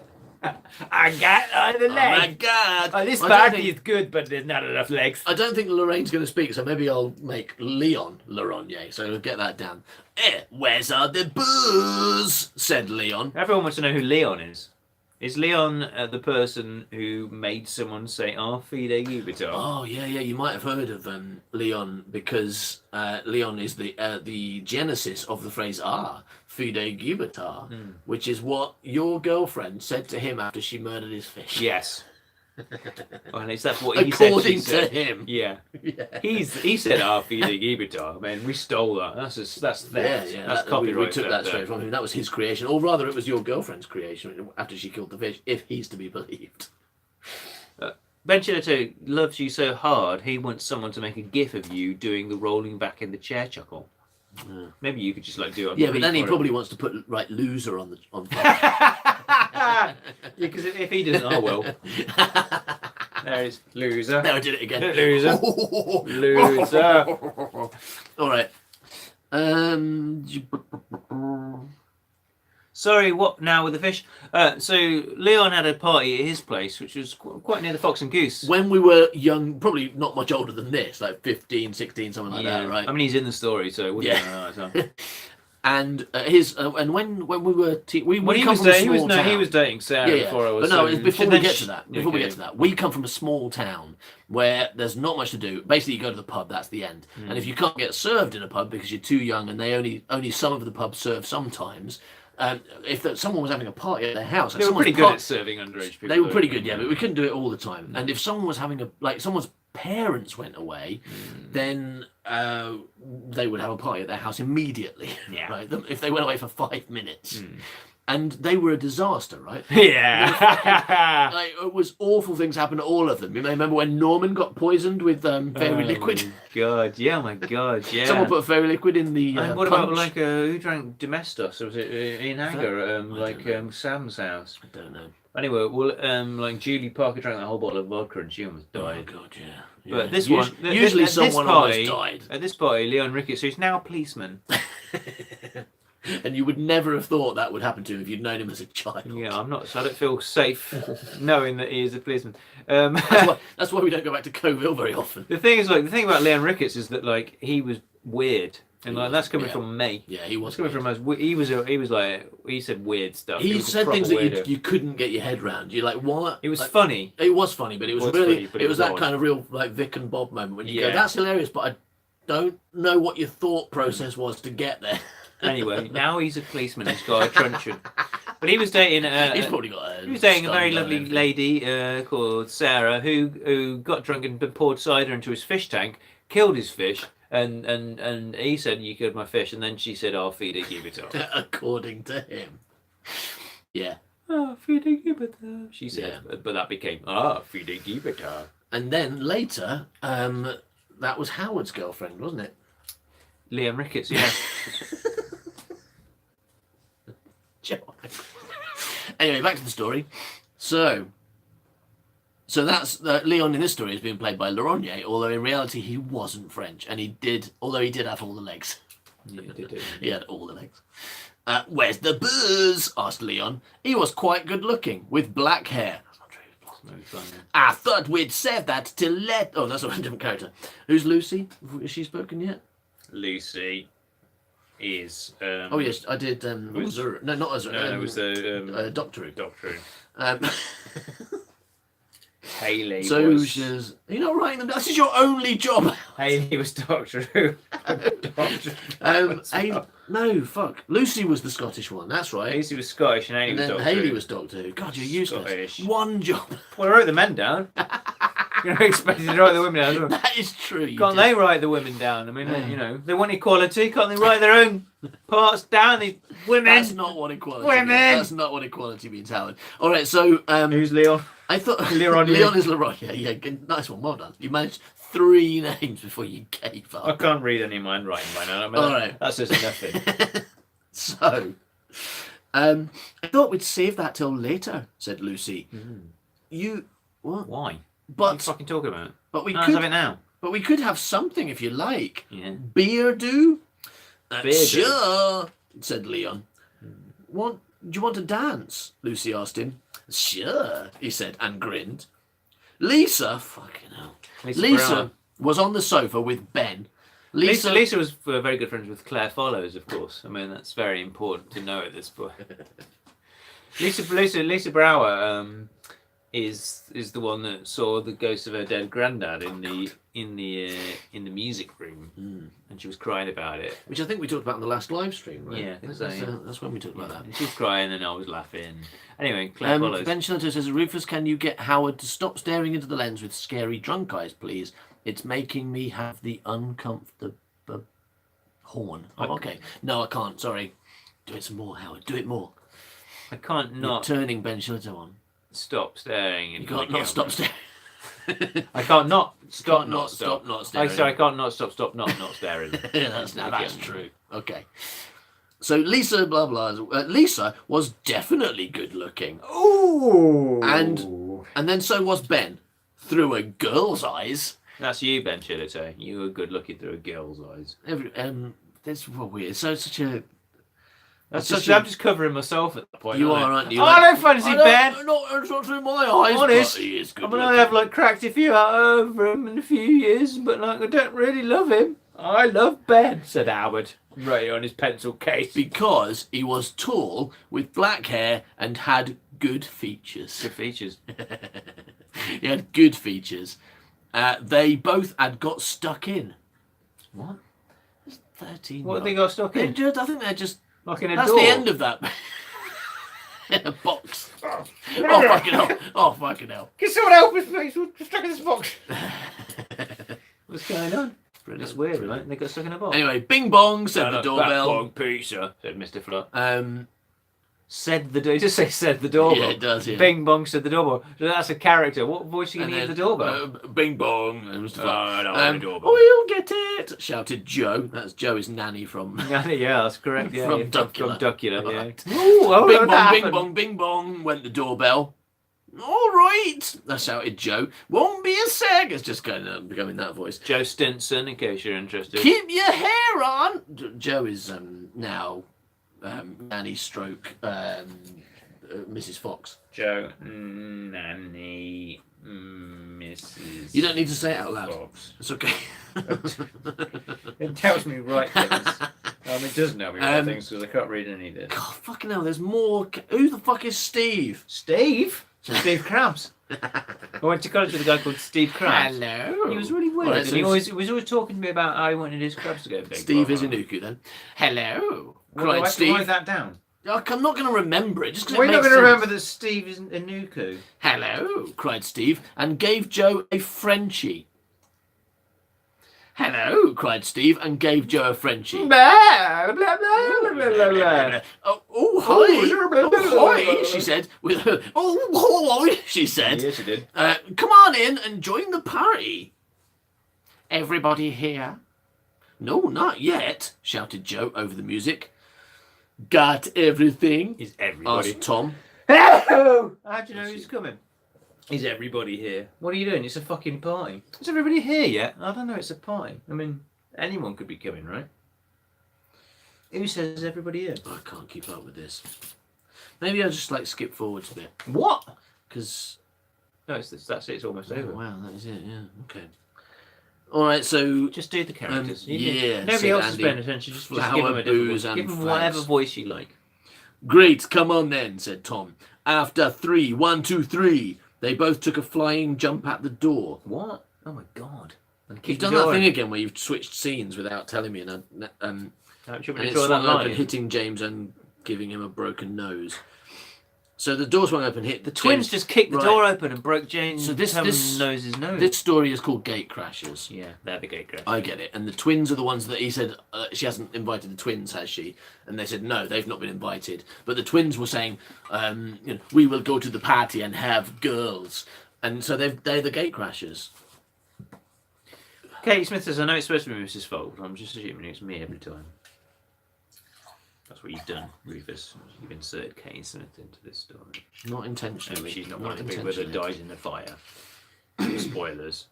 I got the Oh my God! Oh, this I don't party think- is good, but there's not enough legs. I don't think Lorraine's going to speak, so maybe I'll make Leon Laronye. So we'll get that down. Where's the booze? Said Leon. Everyone wants to know who Leon is. Is Leon the person who made someone say, fide gubitar? Oh yeah. You might have heard of Leon because Leon is the genesis of the phrase fide gubitar, which is what your girlfriend said to him after she murdered his fish. Yes. Well, at least that's what he said. According She to said. him. Yeah. Yeah. He said fide gubitar. Man, we stole that. That's theft. Yeah, That's we copyright. took theft that there. straight from him. That was his creation, or rather, it was your girlfriend's creation after she killed the fish, if he's to be believed. Ben Chilito loves you so hard, he wants someone to make a gif of you doing the rolling back in the chair chuckle. Yeah. Maybe you could just like do it. On Yeah, repeat but then he for probably him. wants to put loser on top. Yeah, because if he doesn't, I will. There is loser. No, I did it again. Loser. Loser. All right. Sorry, what now with the fish? So Leon had a party at his place, which was quite near the Fox and Goose. When we were young, probably not much older than this, like 15, 16, something like that, right? I mean, he's in the story, so it wouldn't Yeah. know that. So. And when we were we When he come was from a dating, small town. he was dating Sarah Yeah, before I was. but no, so- it's before and we then get sh- to that. Okay. Before we get to that, we come from a small town where there's not much to do. Basically, you go to the pub. That's the end. And if you can't get served in a pub because you're too young, and they only some of the pubs serve sometimes. Someone was having a party at their house, like They were someone's pretty good at serving underage people. They were though. pretty good, yeah, but we couldn't do it all the time. And if someone was having someone's parents went away, then they would have a party at their house immediately. Yeah. Right? If they went away for 5 minutes. and they were a disaster, right? Yeah. Like, it was awful things happened to all of them. You may remember when Norman got poisoned with fairy liquid. God, yeah, oh my God, yeah. Someone put fairy liquid in the And what punch. about like who drank Domestos? Or was it Ian Hanger? Sam's house. I don't know. Anyway, well, like Julie Parker drank that whole bottle of vodka and she almost Oh died. God, yeah. But this usually at this someone party, almost died. At this party, Leon Ricketts, who's now a policeman. And you would never have thought that would happen to him if you'd known him as a child. Yeah, I'm not. So I don't feel safe knowing that he is a policeman. That's why we don't go back to Coville very often. The thing about Leon Ricketts is that like he was weird, and like that's coming yeah. from me. Yeah, he was It's coming weird. from us. He was like he said weird stuff. He was a said proper things that weirdo. you couldn't get your head round. You're like, what? It was like, funny. It was funny, but it was Well, it's really funny, but it it was was that odd. kind of real like Vic and Bob moment when you Yeah. go, that's hilarious, but I don't know what your thought process was to get there. Anyway, now he's a policeman. He's got a truncheon. But he was dating. He's probably got a He was dating a very stun gun lovely and everything. lady called Sarah who got drunk and poured cider into his fish tank, killed his fish, and he said, "You killed my fish," and then she said, "I'll feed it, give it up." According to him. Yeah. Oh, feed it, give it up. She said, but that became feed it, give it up. And then later, that was Howard's girlfriend, wasn't it? Liam Ricketts, yeah. Anyway, back to the story. So that's Leon in this story is being played by Laurentier, although in reality he wasn't French, and he did have all the legs. Yeah, he did. He had all the legs. Where's the booze? Asked Leon. He was quite good looking, with black hair. That's not true. Very funny. I thought we'd save that till let. Oh, that's a different character. Who's Lucy? Has she spoken yet? Lucy is. Oh yes, I did. Azura. No, not Azura. No, it was the Doctor Who. Doctor Who. Um, Haley. so was, she's. Are you not writing them down? This is your only job. Haley was Doctor Who. Doctor Who. No, fuck. Lucy was the Scottish one. That's right. Lucy was Scottish and Haley And was then Doctor Haley Who. was Doctor Who. God, you're useless. Scottish. One job. Well, I wrote the men down. You're not expected to write the women down. That is true. you Can't did. they write the women down? I mean, you know, they want equality. Can't they write their own parts down? These women. That's not what equality Women. means. That's not what equality means, Howard. All right, so Who's Leon? I thought Laurentier. Leon is Laurentier. Yeah, good, nice one. Well done. You managed 3 names before you gave up. I can't read any of mine writing by now. I mean, All right. That's just nothing. So, I thought we'd save that till later," said Lucy. You what? Why? What are you But fucking talking about? but we No, let's have it could now. but we could have something if you like. Yeah. Beer do? Beer do. Sure, said Leon. Do you want to dance? Lucy asked him. Sure, he said and grinned. Lisa, fucking hell. Lisa Brown. was on the sofa with Ben. Lisa was very good friends with Claire Follows, of course. I mean, that's very important to know at this point. Lisa Brower is the one that saw the ghost of her dead granddad in the music room, and she was crying about it. Which I think we talked about in the last live stream, right? Yeah, I think that's, so, yeah. that's when we talked about that. And she was crying, and I was laughing. Anyway, Claire Follows. Ben Schlitter says, Rufus, can you get Howard to stop staring into the lens with scary drunk eyes, please? It's making me have the uncomfortable horn. Oh, okay. No, I can't. Sorry. Do it some more, Howard. Do it more. I can't You're not turning Ben Schlitter on. stop staring. You can't not stop staring. I can't not stop not stop not staring. I can't not stop not staring. that's true. Okay. So Lisa, blah blah. Lisa was definitely good looking, Ooh. and then so was Ben, through a girl's eyes. That's you, Ben Chilito. You were good looking through a girl's eyes. That's what weird. So it's such a. That's Such just, a- I'm just covering myself at that point. You aren't I? are, aren't you? Oh, I don't fancy Ben. It's not through my eyes. Honest, but he is good I mean, I looking. have like cracked a few out over him in a few years, but like I don't really love him. I love Ben," said Howard, right on his pencil case. Because he was tall, with black hair, and had good features. Good features. He had good features. They both had got stuck in. What? 13. What have they got stuck in? I think they're just. Like in a That's door. the end of that. A box. Oh fucking hell! Oh fucking hell! Can someone help us, please? We're stuck in this box. What's going on? It's weird, right? They got stuck in a box. Anyway, bing bong said the That doorbell. bong pizza, said Mr. Flut. Said the door. Just say said the doorbell. Yeah, it does, yeah. Bing bong said the doorbell. So that's a character. What voice are you And going to give then, the doorbell? Bing bong. And Mr. I don't want a doorbell. Oh, you'll get it, shouted Joe. That's Joe's nanny from Yeah, that's correct. Yeah, From Duckula. From Duckula, yeah. Right. Ooh, Bing bong, bing bong, bing bong went the doorbell. All right, shouted Joe. Won't be a sec. It's just going that voice. Joe Stinson, in case you're interested. Keep your hair on. Joe is now nanny stroke Mrs. Fox. Joe, nanny, Mrs. You don't need to say it out loud. Fox. It's okay. It tells me right things. It doesn't tell me right things because I can't read any of this. God, fucking hell, there's more. Who the fuck is Steve? Steve? Steve Krabs. I went to college with a guy called Steve Krabs. Hello. He was really weird. Right, and so he was always talking to me about how he wanted his crabs to go big. Steve Izunuku then. Hello. Cried Steve. Write that down. I'm not going to remember it just because We're it not makes going to sense. remember that Steve is Inuku. Hello, cried Steve, and gave Joe a Frenchie. Hello, cried Steve, and gave Joe a Frenchie. Blah, blah, blah, blah, blah, blah. Oh, hi. Oh, hi, she said. With her, oh, hi, she said. Yes, she did. Come on in and join the party. Everybody here? No, not yet, shouted Joe over the music. Got everything? Is everybody? Asked Tom. Hello! How do you know who's coming? Is everybody here? What are you doing? It's a fucking party. Is everybody here yet? I don't know, it's a party. I mean, anyone could be coming, right? Who says everybody here? I can't keep up with this. Maybe I'll just skip forwards a bit. What? Because... No, that's it, it's almost over. Wow, that is it, yeah. Okay. Alright, so... Just do the characters. Yeah. Nobody said else is Andy. paying attention. Just give Flower, them a different booze voice. and Give them fags. whatever voice you like. Great, come on then, said Tom. After 3, 1, 2, 3, they both took a flying jump at the door. What? Oh my god. You've done that thing again where you've switched scenes without telling me, and Should we and it draw that swung open, line? hitting James and giving him a broken nose. So the door swung open, hit the Twins just kicked the Right. door open and broke James So this Nose's nose. This story is called Gate Crashers. Yeah, they're the gate crashers. I get it. And the twins are the ones that he said she hasn't invited the twins, has she? And they said no, they've not been invited. But the twins were saying, we will go to the party and have girls. And so they're the Gate Crashers. Katie Smith says, I know it's supposed to be Mrs. Fold. I'm just assuming it's me every time. That's what you've done, Rufus. You've inserted Katie Smith into this story. Not intentionally. She's not one of the people that died in the fire. Spoilers.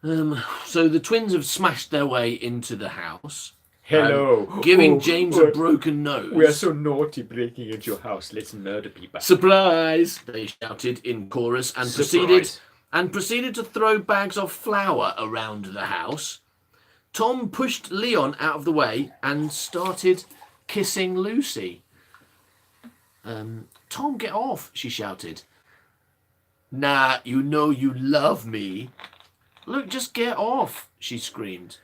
So the twins have smashed their way into the house. Hello. Giving Oh, James a broken nose. We are so naughty breaking into your house. Let's murder people. Surprise! They shouted in chorus and Surprise. proceeded to throw bags of flour around the house. Tom pushed Leon out of the way and started kissing Lucy. Tom, get off, she shouted. Nah, you know you love me. Look, just get off, she screamed.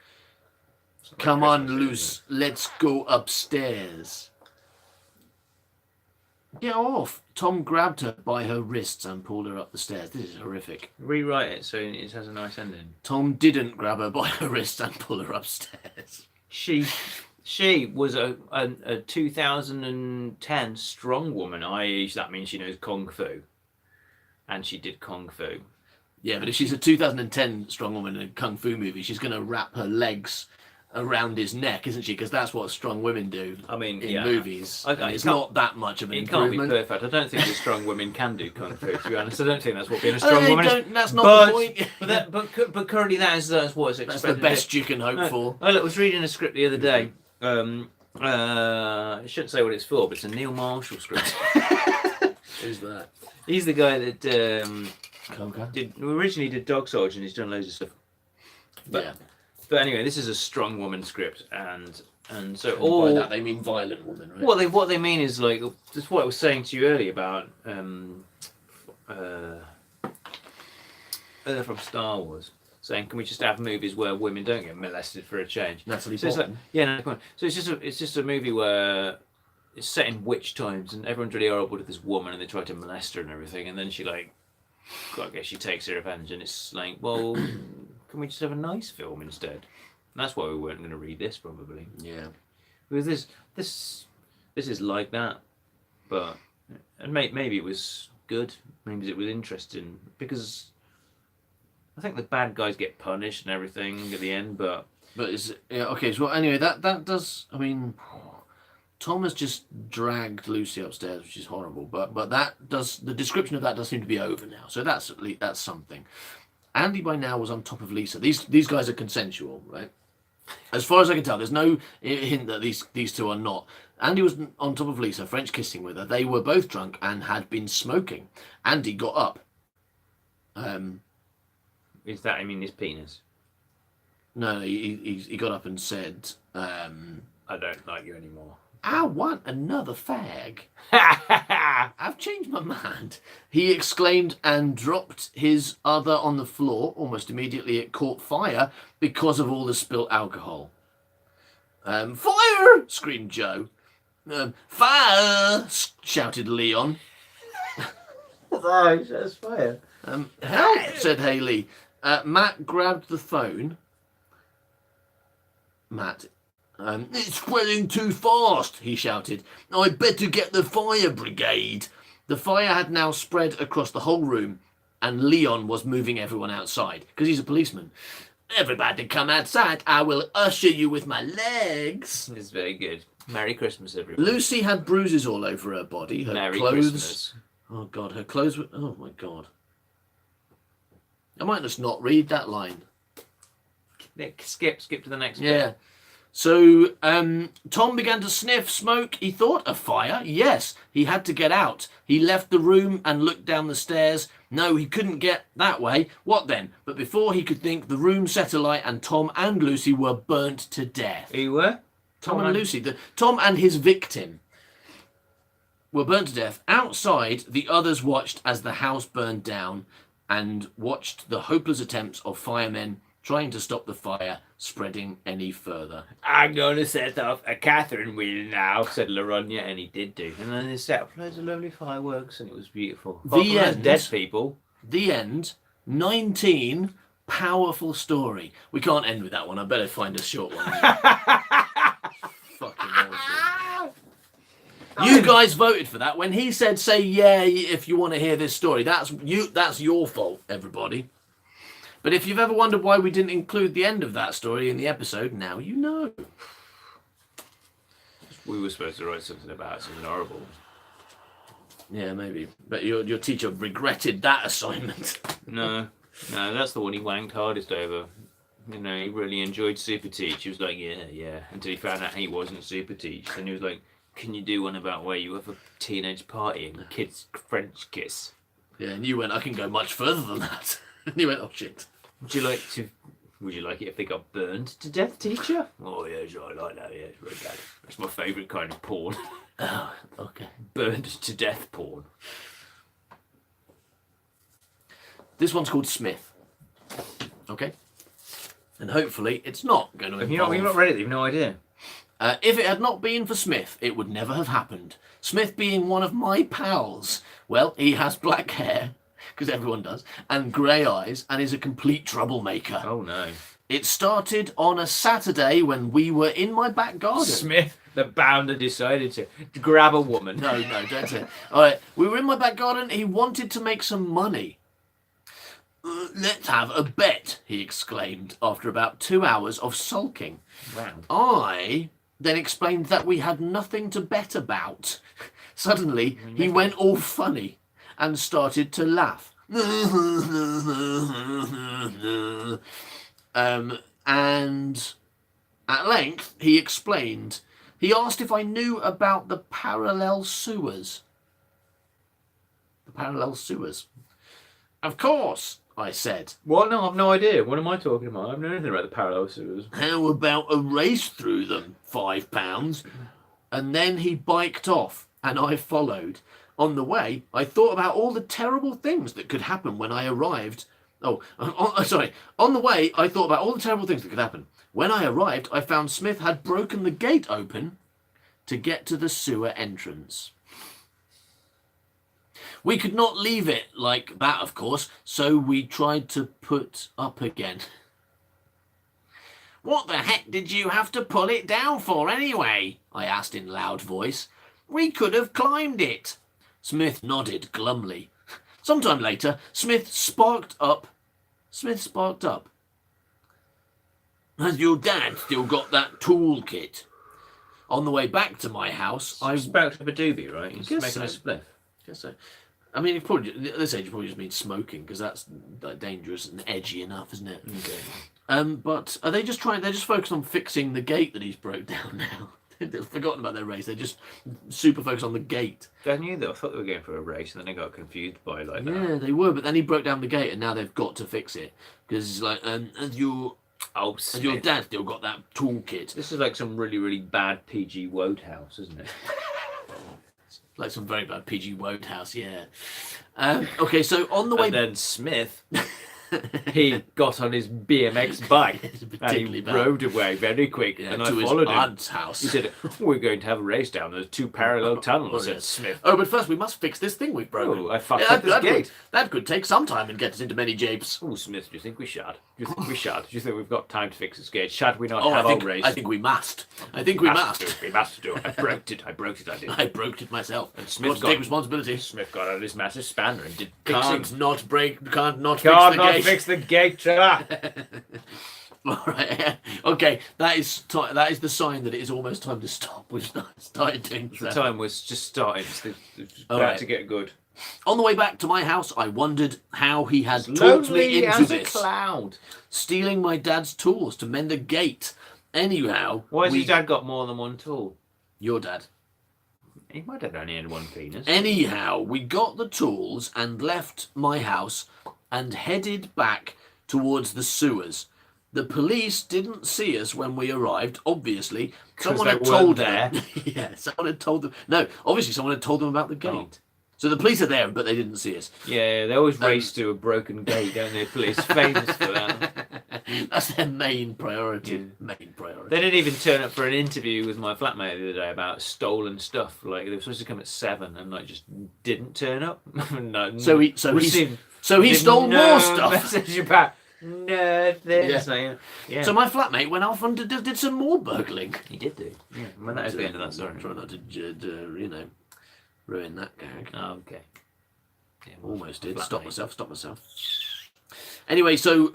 Come on, Luce, let's go upstairs. Get off. Tom grabbed her by her wrists and pulled her up the stairs. This is horrific. Rewrite it so it has a nice ending. Tom didn't grab her by her wrists and pull her upstairs. She was a 2010 strong woman, i.e. that means she knows Kung Fu. And she did Kung Fu. Yeah, but if she's a 2010 strong woman in a Kung Fu movie, she's going to wrap her legs around his neck, isn't she? Because that's what strong women do in movies. Okay, and it's not that much of an It can't be improvement. perfect. I don't think that strong women can do Kung Fu, to be honest. I don't think that's what being a strong woman is. That's not the point. But currently that's what it's expected. That's the best you can hope for. I was reading a script the other day. I shouldn't say what it's for, but it's a Neil Marshall script. Who's that? He's the guy that Coca? originally did Dog Soldier, and he's done loads of stuff. Yeah. But anyway, this is a strong woman script, and so And all by that they mean violent woman, right? what they mean is like just what I was saying to you earlier about from Star Wars, saying can we just have movies where women don't get molested for a change? Natalie So it's like, Portman. yeah, no, come on. So it's just a movie where it's set in witch times, and everyone's really horrible to this woman, and they try to molest her and everything, and then she I guess she takes her revenge, and it's like, well, can we just have a nice film instead? And that's why we weren't going to read this probably. Yeah. Because this this is like that, but and maybe it was good, maybe it was interesting because I think the bad guys get punished and everything at the end, but is okay. So anyway, that does. I mean, Tom has just dragged Lucy upstairs, which is horrible. But that does, the description of that does seem to be over now. So that's at least that's something. Andy by now was on top of Lisa. These guys are consensual, right? As far as I can tell, there's no hint that these two are not. Andy was on top of Lisa, French kissing with her. They were both drunk and had been smoking. Andy got up. is that, I mean, his penis? No, he got up and said, I don't like you anymore. I want another fag. I've changed my mind, he exclaimed and dropped his other on the floor. Almost immediately it caught fire because of all the spilt alcohol. Fire! Screamed Joe. Fire! Shouted Leon. Oh, that's fire. Help! Said Haley. Matt grabbed the phone. Matt, it's spreading too fast, he shouted. I'd better get the fire brigade. The fire had now spread across the whole room, and Leon was moving everyone outside, because he's a policeman. Everybody come outside, I will usher you with my legs. It's very good. Merry Christmas, everyone. Lucy had bruises all over her body. Her Merry clothes. Christmas. Oh, God, her clothes were... Oh, my God. I might just not read that line. Nick, skip to the next Yeah. bit. So, Tom began to sniff smoke. He thought, a fire? Yes, he had to get out. He left the room and looked down the stairs. No, he couldn't get that way. What then? But before he could think, the room set alight and Tom and Lucy were burnt to death. Who were? Tom and Lucy. Tom and his victim were burnt to death. Outside, the others watched as the house burned down and watched the hopeless attempts of firemen trying to stop the fire spreading any further. I'm going to set off a Catherine wheel now, said Laronia, and he did do. And then they set up loads of lovely fireworks, and it was beautiful. The end. Dead people. The end. 19. Powerful story. We can't end with that one. I better find a short one. Fucking awesome. You guys voted for that. When he said, say yeah if you want to hear this story, that's your fault, everybody. But if you've ever wondered why we didn't include the end of that story in the episode, now you know. We were supposed to write something about something horrible. Yeah, maybe. But your teacher regretted that assignment. No, that's the one he wanked hardest over. You know, he really enjoyed Super Teach. He was like, yeah, until he found out he wasn't Super Teach. And he was like, can you do one about where you have a teenage party and kids French kiss? Yeah, and you went, I can go much further than that. And you went, oh shit. Would you like it if they got burned to death, teacher? Oh yeah, sure, I like that. Yeah, it's really bad. That's my favourite kind of porn. Oh, okay. Burned to death porn. This one's called Smith. Okay? And hopefully it's not going to involve... You've not read it, you've no idea. If it had not been for Smith, it would never have happened. Smith being one of my pals. Well, he has black hair, because everyone does, and grey eyes, and is a complete troublemaker. Oh no. It started on a Saturday when we were in my back garden. Smith, the bounder, decided to grab a woman. No, don't say it. All right, we were in my back garden. He wanted to make some money. Let's have a bet, he exclaimed after about 2 hours of sulking. Wow. I then explained that we had nothing to bet about. Suddenly, he went all funny and started to laugh. And at length, he explained. He asked if I knew about the parallel sewers. The parallel sewers. Of course, I said. What? No, I've no idea. What am I talking about? I have no anything about the parallel sewers. How about a race through them? £5. And then he biked off, and I followed. On the way, I thought about all the terrible things that could happen when I arrived. On the way, I thought about all the terrible things that could happen. When I arrived, I found Smith had broken the gate open to get to the sewer entrance. We could not leave it like that, of course, so we tried to put up again. What the heck did you have to pull it down for anyway? I asked in loud voice. We could have climbed it. Smith nodded glumly. Sometime later, Smith sparked up. Has your dad still got that toolkit? On the way back to my house, I Sparked up a doobie, right? He's guess making a so. spliff. guess so. I mean, at this age, it probably just means smoking because that's like, dangerous and edgy enough, isn't it? Okay. But are they just trying? They're just focused on fixing the gate that he's broke down now. They've forgotten about their race. They're just super focused on the gate. I knew that. I thought they were going for a race, and then I got confused by like that. Yeah, they were, but then he broke down the gate, and now they've got to fix it because it's like, has your Smith. dad still got that toolkit? This is like some really, really bad PG Wodehouse, isn't it? Like some very bad PG Wodehouse, yeah. Okay, so on the way. And then Smith, he got on his BMX bike and he rode away very quick, and I to his followed him. aunt's house. He said, "We're going to have a race down those two parallel tunnels," said Smith. Oh, but first we must fix this thing we've broken. Oh, I fucked up this that gate. that could take some time and get us into many japes. Oh, Smith, do you think we should? Do you think we should? Do you think we've got time to fix this gate? Should we not Oh, have I think, our race? I think we must. I think we must. We must do it. I broke it. I did. I broke it myself. And Smith Smith got to take got- responsibility. Smith got out his massive spanner and did Can't not fix Can't the not gate. fix the gate, Trevor. All right. Okay, that is the sign that it is almost time to stop. We've started doing The so. time was just starting. It's All about right. to get good. On the way back to my house, I wondered how he had talked me into this, cloud. stealing my dad's tools to mend a gate. Anyhow, Why has his dad got more than one tool? your dad. He might have only had one penis. Anyhow, we got the tools and left my house and headed back towards the sewers. The police didn't see us when we arrived, obviously. Someone they had told weren't them. Yeah, someone had told them. No, obviously someone had told them about the gate. So the police are there, but they didn't see us. Yeah, they always race to a broken gate, don't they? Police famous for that. That's their main priority. Yeah. Main priority. They didn't even turn up for an interview with my flatmate the other day about stolen stuff. Like they were supposed to come at 7 and like just didn't turn up. No, So he stole no more stuff. Message about nothing. Yeah. So, yeah. So my flatmate went off and did some more burgling. He did do. Yeah. Well, that is the end of that story. Try not to, ruin that gag. Oh, okay. Yeah, Almost did. flatmate. Stop myself. Anyway, so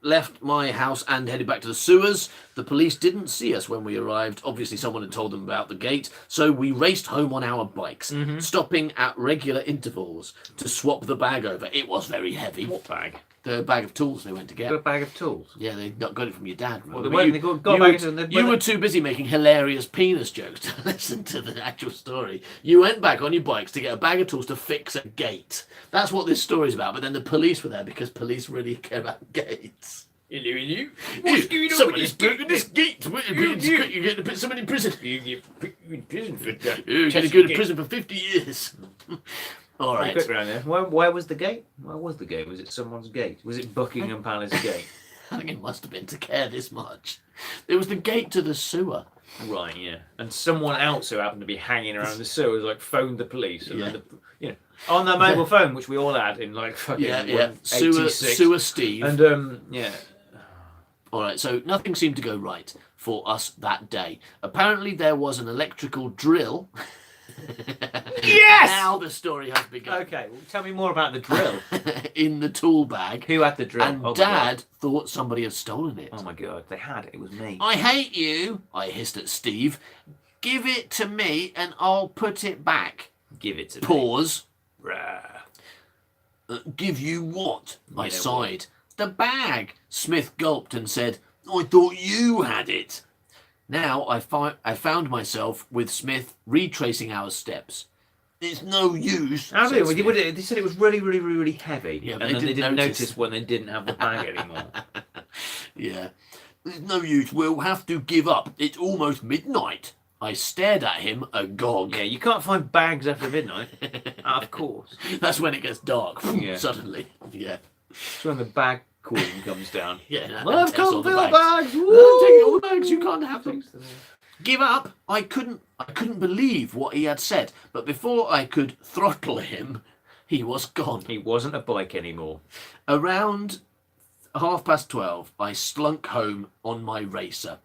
left my house and headed back to the sewers. The police didn't see us when we arrived. Obviously, someone had told them about the gate. So we raced home on our bikes, stopping at regular intervals to swap the bag over. It was very heavy. What bag? The bag of tools they went to get. Got a bag of tools. Yeah, they got it from your dad. Well, remember? they went, they got a bag of tools. You were too busy making hilarious penis jokes to listen to the actual story. You went back on your bikes to get a bag of tools to fix a gate. That's what this story's about. But then the police were there because police really care about gates. Hello. What's going on Somebody's with this broken this gate. You're going to put someone in prison. You get put in prison for that. You're going to go to prison for 50 years. All right. Quick round there. Where was the gate? Where was the gate? Was it someone's gate? Was it Buckingham Palace gate? I think it must have been to care this much. It was the gate to the sewer. Right, yeah. And someone else who happened to be hanging around the sewers like phoned the police, and then on their mobile phone, which we all had in like fucking Yeah. 86. Sewer Steve. And yeah. All right, so nothing seemed to go right for us that day. Apparently, there was an electrical drill. Yes! Now the story has begun. Okay, well, tell me more about the drill. In the tool bag. Who had the drill? And Oh, my Dad God. thought somebody had stolen it. Oh my God, they had it. It was me. I hate you, I hissed at Steve. Give it to me and I'll put it back. Give it to me. Pause. Rah. Give you what? I know sighed. The bag. Smith gulped and said, I thought you had it. Now I found myself with Smith retracing our steps. It's no use. How said did Smith. they said it was really, really, really heavy. Yeah, and but then they they didn't didn't notice. notice when they didn't have the bag anymore. Yeah. There's no use. We'll have to give up. It's almost midnight. I stared at him agog. Yeah, you can't find bags after midnight. Of course. That's when it gets dark. Yeah. Suddenly. Yeah. It's when the bag coin comes down. Yeah. that Well, I've takes all come the for the bags. bags. No, I'm taking all the bags. You can't have them. Woo! Give up. I couldn't believe what he had said, but before I could throttle him, he was gone. He wasn't a bike anymore. Around 12:30, I slunk home on my racer.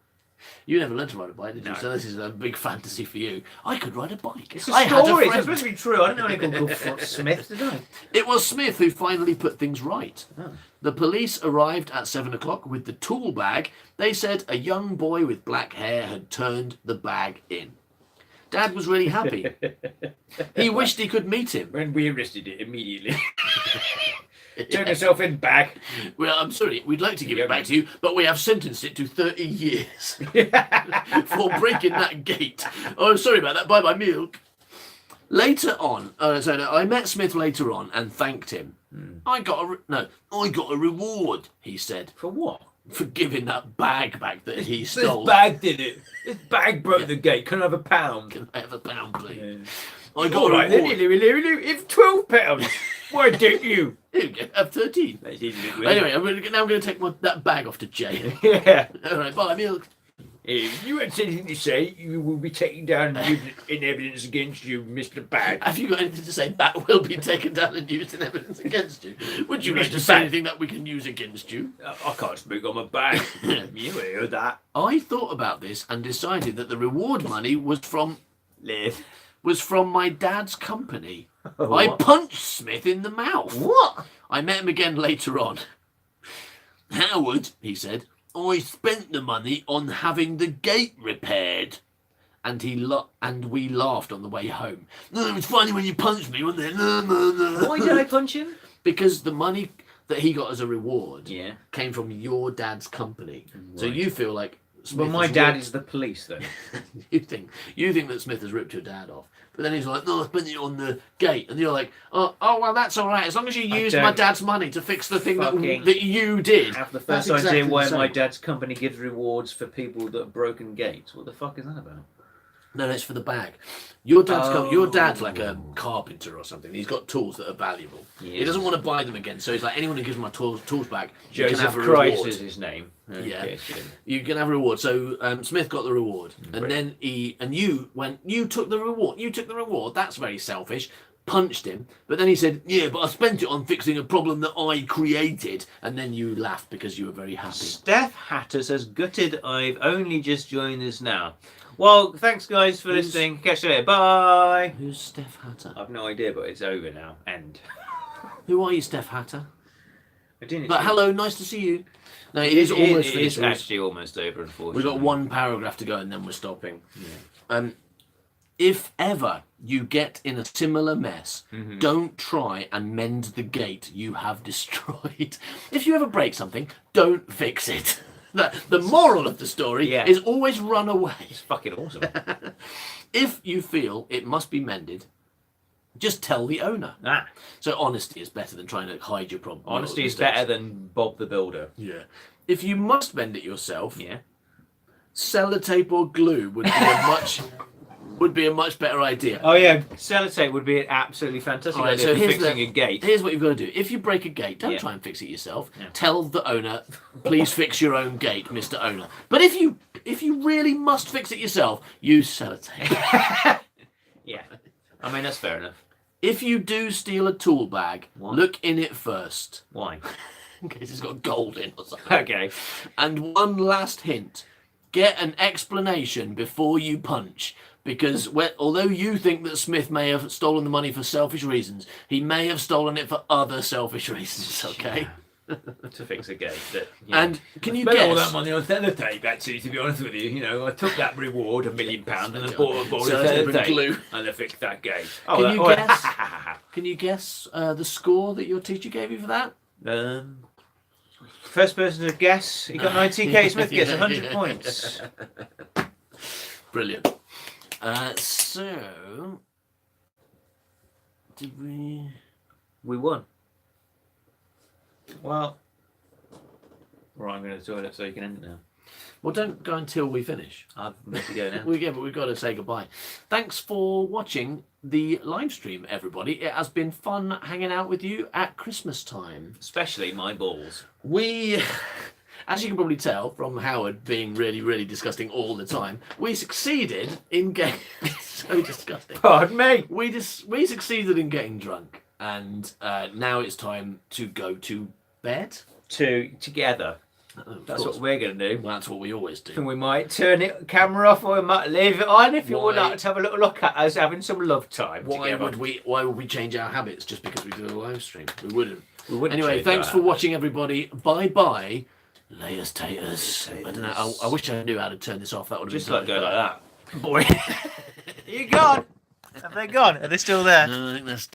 You never learned to ride a bike, did you? No. So this is a big fantasy for you. I could ride a bike. It's a I had story. a It's friend. supposed to be true. I didn't know anyone called Smith, did I? It was Smith who finally put things right. Oh. The police arrived at 7 o'clock with the tool bag. They said a young boy with black hair had turned the bag in. Dad was really happy. He wished he could meet him. When we arrested it immediately. Turn yourself in, bag. Well, I'm sorry, we'd like to give it back to you, but we have sentenced it to 30 years for breaking that gate. Oh, sorry about that. Bye-bye, milk. Later on, I met Smith later on and thanked him. I got a reward, he said, For what? for giving that bag back that he This stole. bag did it. This bag broke the gate. Can I have a pound? Can I have a pound, please? Yeah. I got All a right, then, reward. it's £12. Why don't you? Here you go, have 13. That's easy to win. Anyway, now I'm going to take that bag off to Jay. Yeah. All right, bye, milk. If you had anything to say, you will be taken down and used in evidence against you, Mr. Bag. Have you got anything to say that will be taken down and used in evidence against you? Would you like to Mr. say Bag. anything that we can use against you? I can't speak on my bag. You heard that. I thought about this and decided that the reward money was from Live. my dad's company. Oh, I what? punched Smith in the mouth. What? I met him again later on. Howard, he said, I spent the money on having the gate repaired. And we laughed on the way home. No, it was funny when you punched me, wasn't it? No. Why did I punch him? Because the money that he got as a reward Yeah. came from your dad's company. So Right. you feel like Smith Well, my has dad ripped- is the police, though. you think that Smith has ripped your dad off. But then he's like, no, I spent it on the gate. And you're like, oh well, that's all right. As long as you I use don't my dad's money to fix the thing fucking that you did. I have the That's first exactly idea the why same. my dad's company gives rewards for people that have broken gates. What the fuck is that about? No, it's for the bag. Your dad's like a Oh. carpenter or something. He's got tools that are valuable. He Yes. doesn't want to buy them again. So he's like, anyone who gives my tools back, you can Joseph have a Christ reward. is his name. Yeah. Okay, so- You can have a reward. So Smith got the reward, and then you took the reward. You took the reward. That's very selfish. Punched him, but then he said, "Yeah, but I spent it on fixing a problem that I created." And then you laughed because you were very happy. Steph Hatter says, gutted I've only just joined this now. Well, thanks guys for Who's- listening. Catch you later. Bye. Who's Steph Hatter? I've no idea, but it's over now. End. Who are you, Steph Hatter? I didn't. But hello, nice to see you. No, it is almost It finished. is actually almost over, unfortunately. We've got one paragraph to go and then we're stopping. If ever you get in a similar mess, don't try and mend the gate you have destroyed. If you ever break something, don't fix it. The moral of the story Yeah. is always run away. It's fucking awesome. If you feel it must be mended, just tell the owner. Ah, So honesty is better than trying to hide your problem. honesty your is mistakes. better than Bob the Builder. Yeah. If you must mend it yourself, Yeah. sellotape or glue would be a much better idea. Oh yeah, sellotape would be an absolutely fantastic Alright, idea so for here's fixing a gate. Here's what you've got to do. If you break a gate, don't Yeah. try and fix it yourself. Yeah. Tell the owner, please fix your own gate, Mr. Owner. But if you really must fix it yourself, use sellotape. Yeah. I mean, that's fair enough. If you do steal a tool bag, What? look in it first, Why? in case it's got gold in or something. Okay. And one last hint, get an explanation before you punch. Because although you think that Smith may have stolen the money for selfish reasons, he may have stolen it for other selfish reasons, okay? To fix a gate. That, yeah. And can you Spent all that guess? money on sellotape, actually, to be honest with you. You know, I took that reward, £1 million, and I bought a ball of Sellotape and sellotape, glue. and I fixed that gate. Can you guess? Can you guess the score that your teacher gave you for that? First person to guess, he got 19k. Smith gets 100 points. Brilliant. So, did we? We won. Well, right, I'm going to the toilet so you can end it now. Well, don't go until we finish. I've got to go now. But we've got to say goodbye. Thanks for watching the live stream, everybody. It has been fun hanging out with you at Christmas time. Especially my balls. We, as you can probably tell from Howard being really, really disgusting all the time, we succeeded in getting so disgusting. Pardon me. We succeeded in getting drunk, and now it's time to go to bed. Together. Of That's course. what we're going to do. Well, that's what we always And do. we might turn it camera off, or we might leave it on if you would Why? like to have a little look at us having some love time Why together. would we change our habits just because we do a live stream? We wouldn't. We wouldn't Anyway, change thanks our for habits. watching, everybody. Bye bye. Layers taters. I don't know. I wish I knew how to turn this off. That would have Just been like go like that. Boy, are you gone? Have they gone? Are they still there? No, I think they're still.